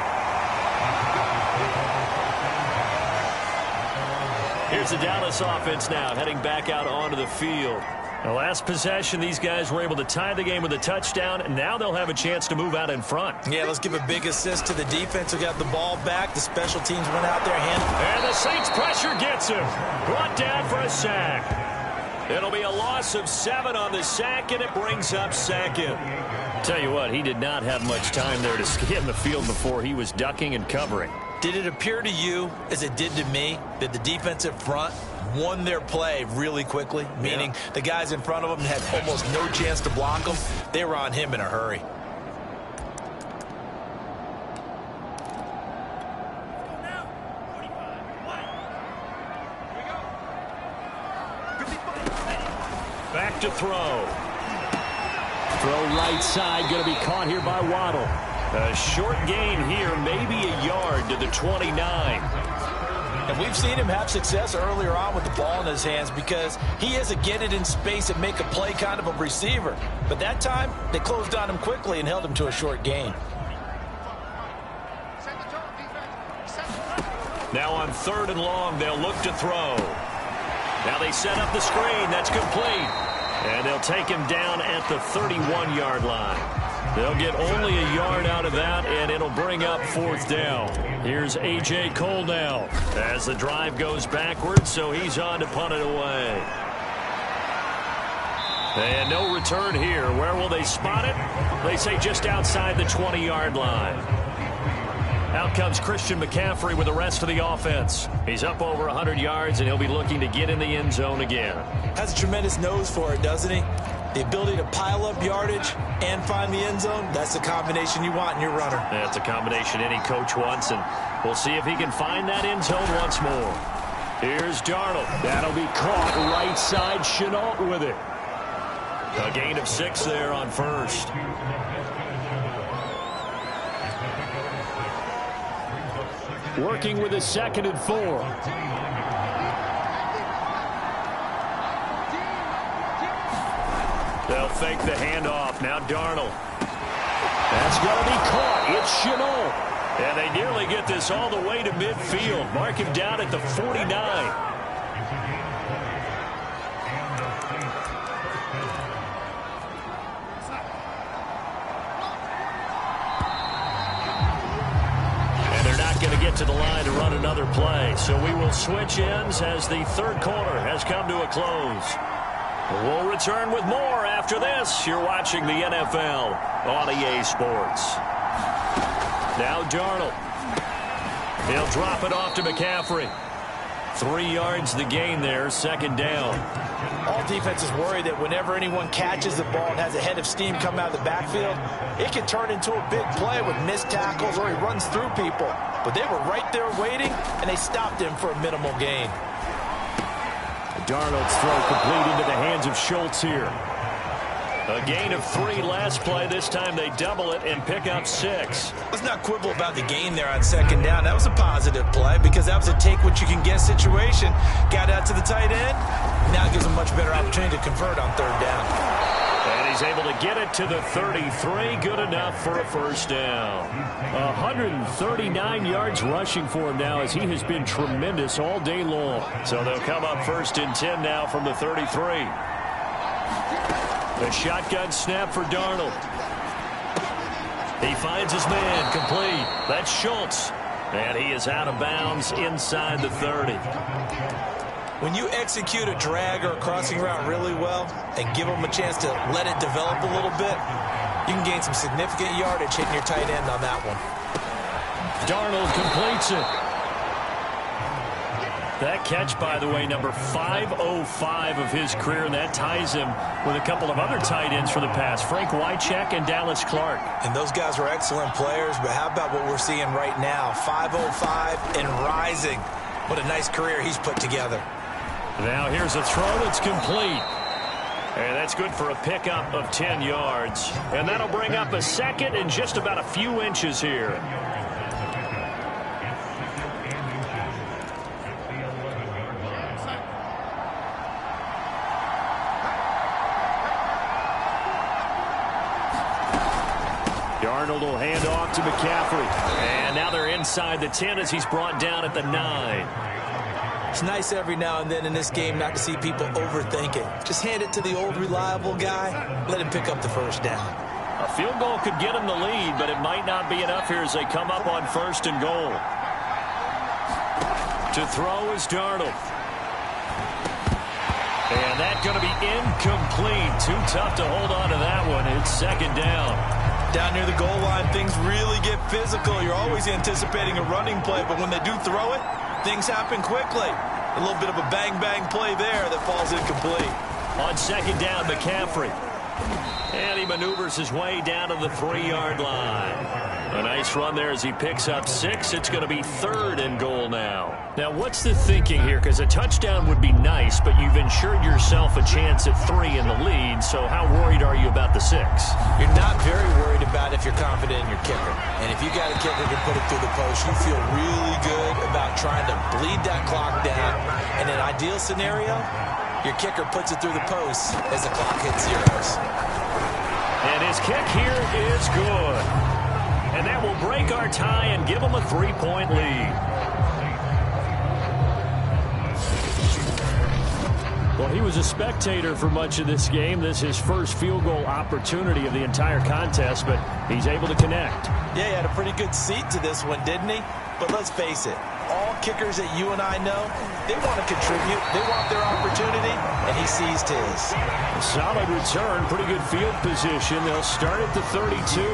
Here's the Dallas offense now heading back out onto the field. The last possession, these guys were able to tie the game with a touchdown, and now they'll have a chance to move out in front. Yeah, let's give a big assist to the defense who got the ball back. The special teams went out there and the Saints pressure gets him. Brought down for a sack. It'll be a loss of 7 on the sack, and it brings up second. Tell you what, he did not have much time there to scan the field before he was ducking and covering. Did it appear to you, as it did to me, that the defensive front won their play really quickly? Meaning the guys in front of them had almost no chance to block them. They were on him in a hurry. Back to throw. Throw right side, going to be caught here by Waddle. A short gain here, maybe a yard to the 29. And we've seen him have success earlier on with the ball in his hands because he has a get it in space and make a play kind of a receiver. But that time, they closed on him quickly and held him to a short gain. Now on 3rd and long, they'll look to throw. Now they set up the screen. That's complete. And they'll take him down at the 31-yard line. They'll get only a yard out of that, and it'll bring up 4th down. Here's A.J. Cole now as the drive goes backwards, so he's on to punt it away. And no return here. Where will they spot it? They say just outside the 20-yard line. Out comes Christian McCaffrey with the rest of the offense. He's up over 100 yards, and he'll be looking to get in the end zone again. Has a tremendous nose for it, doesn't he? The ability to pile up yardage and find the end zone, that's the combination you want in your runner. That's a combination any coach wants, and we'll see if he can find that end zone once more. Here's Darnold. That'll be caught right side. Chenault with it. A gain of 6 there on 1st. Working with a 2nd and 4. They'll fake the handoff. Now Darnold. That's going to be caught. It's Chenault. And they nearly get this all the way to midfield. Mark him down at the 49. To the line to run another play. So we will switch ends as the 3rd quarter has come to a close. We'll return with more after this. You're watching the NFL on EA Sports. Now Darnold. He'll drop it off to McCaffrey. 3 yards the gain there, 2nd down. All defenses worry that whenever anyone catches the ball and has a head of steam come out of the backfield, it can turn into a big play with missed tackles or he runs through people. But they were right there waiting, and they stopped him for a minimal gain. Darnold's throw complete into the hands of Schultz here. A gain of 3 last play. This time they double it and pick up 6. Let's not quibble about the gain there on 2nd down. That was a positive play because that was a take-what-you-can-get situation. Got out to the tight end. Now it gives him a much better opportunity to convert on 3rd down. And he's able to get it to the 33. Good enough for a 1st down. 139 yards rushing for him now as he has been tremendous all day long. So they'll come up 1st and 10 now from the 33. The shotgun snap for Darnold. He finds his man complete. That's Schultz. And he is out of bounds inside the 30. When you execute a drag or a crossing route really well and give them a chance to let it develop a little bit, you can gain some significant yardage hitting your tight end on that one. Darnold completes it. That catch, by the way, number 505 of his career, and that ties him with a couple of other tight ends for the past, Frank Wycheck and Dallas Clark. And those guys were excellent players, but how about what we're seeing right now? 505 and rising. What a nice career he's put together. Now here's a throw that's complete. And that's good for a pickup of 10 yards. And that'll bring up a second and just about a few inches here. Darnold will hand off to McCaffrey. And now they're inside the 10 as he's brought down at the 9. It's nice every now and then in this game not to see people overthink it. Just hand it to the old reliable guy. Let him pick up the first down. A field goal could get him the lead, but it might not be enough here as they come up on 1st and goal. To throw is Darnold. And that's going to be incomplete. Too tough to hold on to that one. It's 2nd down. Down near the goal line, things really get physical. You're always anticipating a running play, but when they do throw it, things happen quickly. A little bit of a bang-bang play there that falls incomplete. On 2nd down, McCaffrey. And he maneuvers his way down to the 3-yard line. A nice run there as he picks up 6. It's going to be 3rd and goal now. Now, what's the thinking here? Because a touchdown would be nice, but you've ensured yourself a chance at 3 in the lead, so how worried are you about the 6? You're not very worried about if you're confident in your kicker. And if you got a kicker who can put it through the post, you feel really good about trying to bleed that clock down. In an ideal scenario, your kicker puts it through the post as the clock hits zeros. And his kick here is good. And that will break our tie and give them a 3-point lead. Well, he was a spectator for much of this game. This is his first field goal opportunity of the entire contest, but he's able to connect. Yeah, he had a pretty good seat to this one, didn't he? But let's face it, all kickers that you and I know, they want to contribute. They want their opportunity, and he seized his. A solid return, pretty good field position. They'll start at the 32.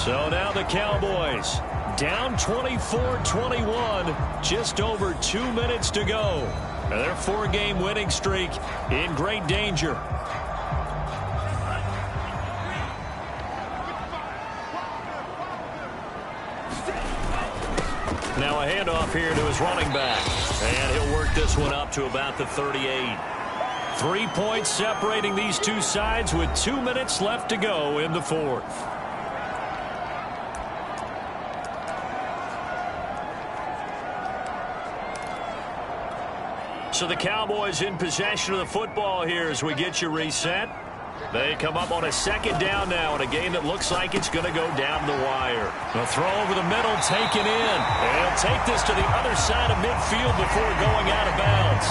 So now the Cowboys down 24-21, just over 2 minutes to go. And their 4-game winning streak in great danger. Now a handoff here to his running back. And he'll work this one up to about the 38. 3 points separating these two sides with 2 minutes left to go in the 4th. So the Cowboys in possession of the football here as we get you reset. They come up on a 2nd down now in a game that looks like it's going to go down the wire. A throw over the middle taken in. And he'll take this to the other side of midfield before going out of bounds.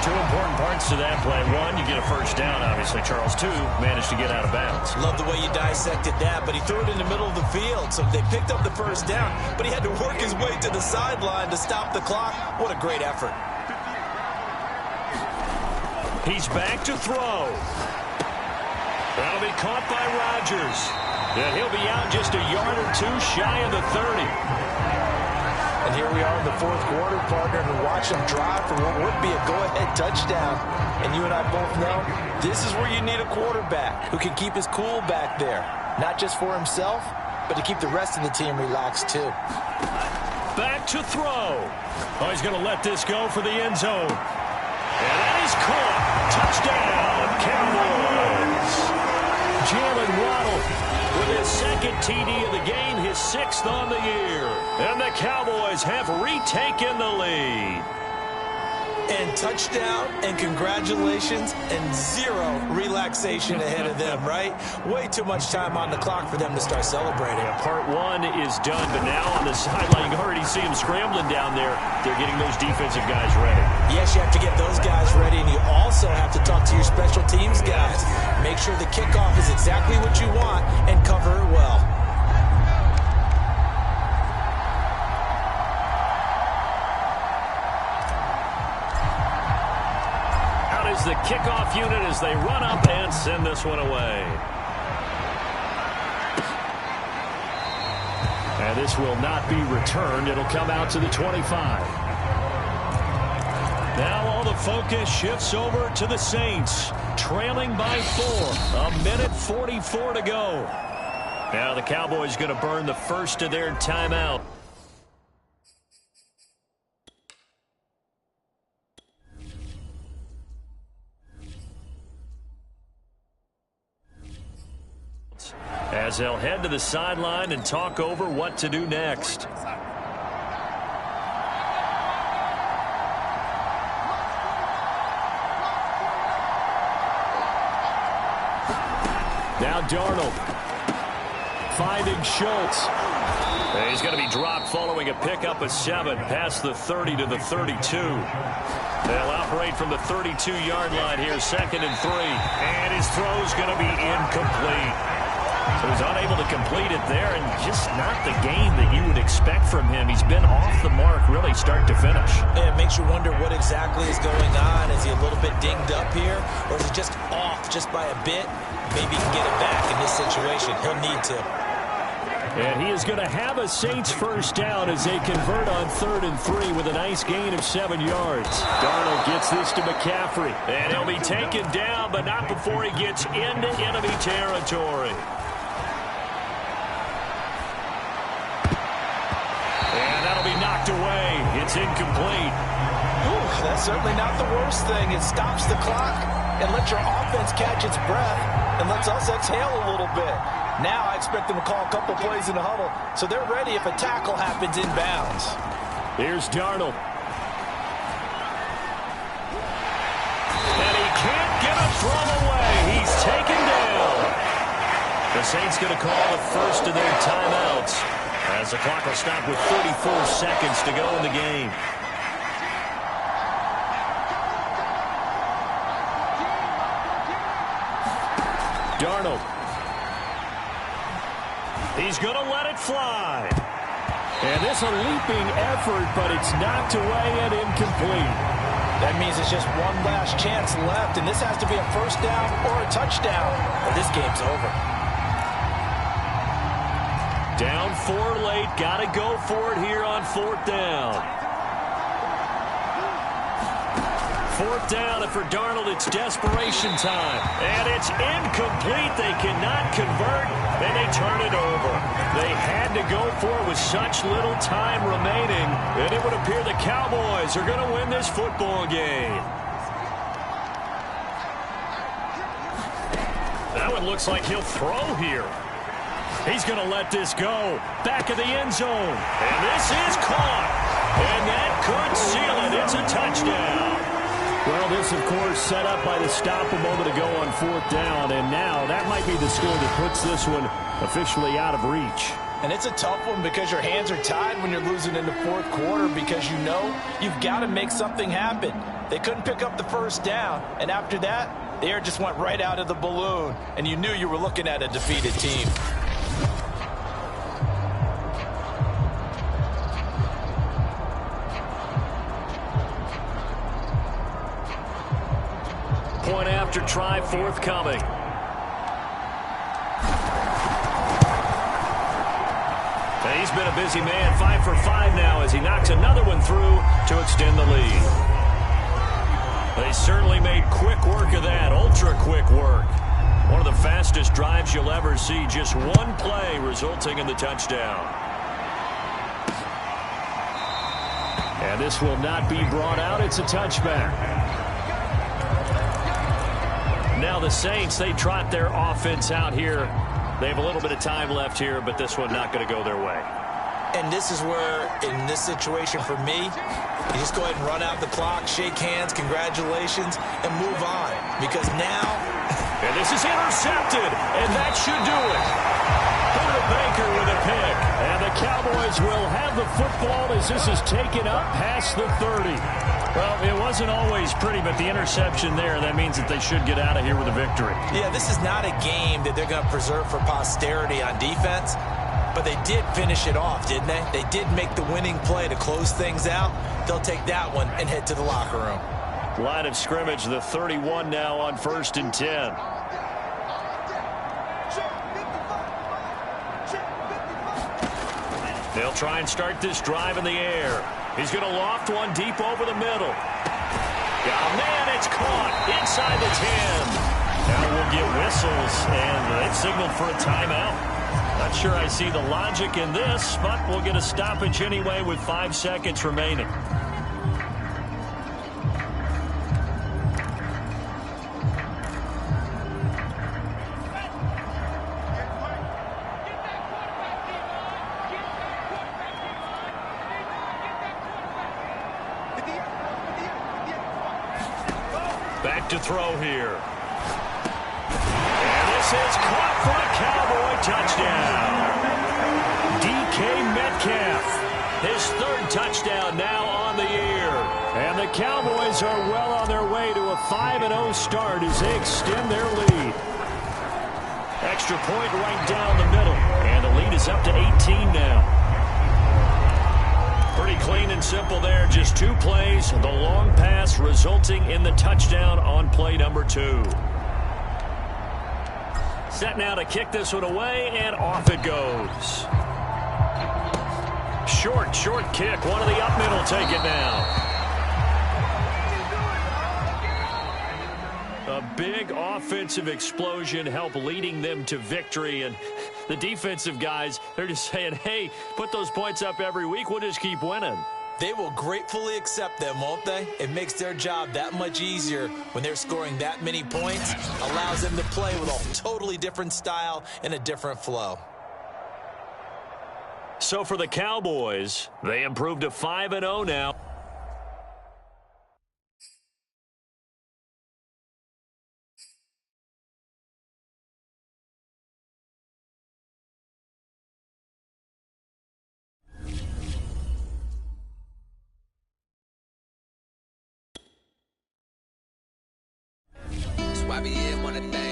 2 important parts to that play. 1, you get a first down, obviously. Charles, 2, managed to get out of bounds. Love the way you dissected that, but he threw it in the middle of the field, so they picked up the first down, but he had to work his way to the sideline to stop the clock. What a great effort. He's back to throw. That'll be caught by Rodgers. And he'll be out just a yard or 2 shy of the 30. And here we are in the 4th quarter, partner, and watch him drive for what would be a go-ahead touchdown. And you and I both know this is where you need a quarterback who can keep his cool back there. Not just for himself, but to keep the rest of the team relaxed too. Back to throw. Oh, he's going to let this go for the end zone. And that is caught. Touchdown, Cowboys. Jalen Waddle with his 2nd TD of the game, his 6th on the year. And the Cowboys have retaken the lead. And touchdown, and congratulations, and 0 relaxation ahead of them, right? Way too much time on the clock for them to start celebrating. Yeah, part 1 is done, but now on the sideline, you can already see them scrambling down there. They're getting those defensive guys ready. Yes, you have to get those guys ready, and you also have to talk to your special teams guys. Make sure the kickoff is exactly what you want and cover it well. The kickoff unit as they run up and send this one away. And this will not be returned. It'll come out to the 25. Now all the focus shifts over to the Saints, trailing by 4. 1:44 to go. Now the Cowboys going to burn the first of their timeout. as they'll head to the sideline and talk over what to do next. Now Darnold finding Schultz. He's going to be dropped following a pickup of 7 past the 30 to the 32. They'll operate from the 32-yard line here, 2nd and 3. And his throw's going to be incomplete. So he's unable to complete it there, and just not the game that you would expect from him. He's been off the mark really start to finish. Yeah, it makes you wonder what exactly is going on. Is he a little bit dinged up here, or is he just off just by a bit? Maybe he can get it back in this situation. He'll need to. And he is going to have a Saints first down as they convert on 3rd and 3 with a nice gain of 7 yards. Darnold gets this to McCaffrey. And he'll be taken down, but not before he gets into enemy territory. And that'll be knocked away. It's incomplete. Ooh, that's certainly not the worst thing. It stops the clock and lets your offense catch its breath and lets us exhale a little bit. Now I expect them to call a couple plays in the huddle, so they're ready if a tackle happens inbounds. Here's Darnold. And he can't get a throw away. He's taken down. The Saints going to call the first of their timeouts as the clock will stop with 34 seconds to go in the game. Darnold. He's going to let it fly. And this a leaping effort, but it's knocked away and incomplete. That means it's just one last chance left, and this has to be a first down or a touchdown, or this game's over. Down 4 late. Got to go for it here on 4th down. 4th down, and for Darnold, it's desperation time. And it's incomplete. They cannot convert, and they turn it over. They had to go for it with such little time remaining, and it would appear the Cowboys are going to win this football game. That one looks like he'll throw here. He's going to let this go. Back of the end zone. And this is caught. And that could seal it. It's a touchdown. Well, this, of course, set up by the stop a moment ago on 4th down, and now that might be the score that puts this one officially out of reach. And it's a tough one because your hands are tied when you're losing in the 4th quarter because you know you've got to make something happen. They couldn't pick up the first down, and after that, the air just went right out of the balloon, and you knew you were looking at a defeated team. Point after try forthcoming. And he's been a busy man, 5 for 5 now as he knocks another one through to extend the lead. They certainly made quick work of that, ultra quick work. One of the fastest drives you'll ever see, just one play resulting in the touchdown. And this will not be brought out. It's a touchback. Now the Saints, they trot their offense out here. They have a little bit of time left here, but this one not going to go their way. And this is where, in this situation for me, you just go ahead and run out the clock, shake hands, congratulations, and move on. Because now... And this is intercepted, and that should do it. Buda Baker with a pick. And the Cowboys will have the football as this is taken up past the 30. Well, it wasn't always pretty, but the interception there, that means that they should get out of here with a victory. Yeah, this is not a game that they're going to preserve for posterity on defense, but they did finish it off, didn't they? They did make the winning play to close things out. They'll take that one and head to the locker room. Line of scrimmage, the 31 now on 1st and 10. They'll try and start this drive in the air. He's going to loft one deep over the middle. Oh, man, it's caught inside the 10. Now we'll get whistles, and they've signaled for a timeout. Not sure I see the logic in this, but we'll get a stoppage anyway with 5 seconds remaining. Back to throw here. And this is caught for a Cowboy touchdown. DK Metcalf, his third touchdown now on the year. And the Cowboys are well on their way to a 5-0 start as they extend their lead. Extra point right down the middle. And the lead is up to 18 now. Pretty clean and simple there. Just 2 plays. The long pass resulting in the touchdown on play number 2. Set now to kick this one away, and off it goes. Short kick. One of the up middle take it now. A big offensive explosion helped leading them to victory. And the defensive guys, they're just saying, hey, put those points up every week. We'll just keep winning. They will gratefully accept them, won't they? It makes their job that much easier when they're scoring that many points. Allows them to play with a totally different style and a different flow. So for the Cowboys, they improved to 5-0 now. Why be in one of that?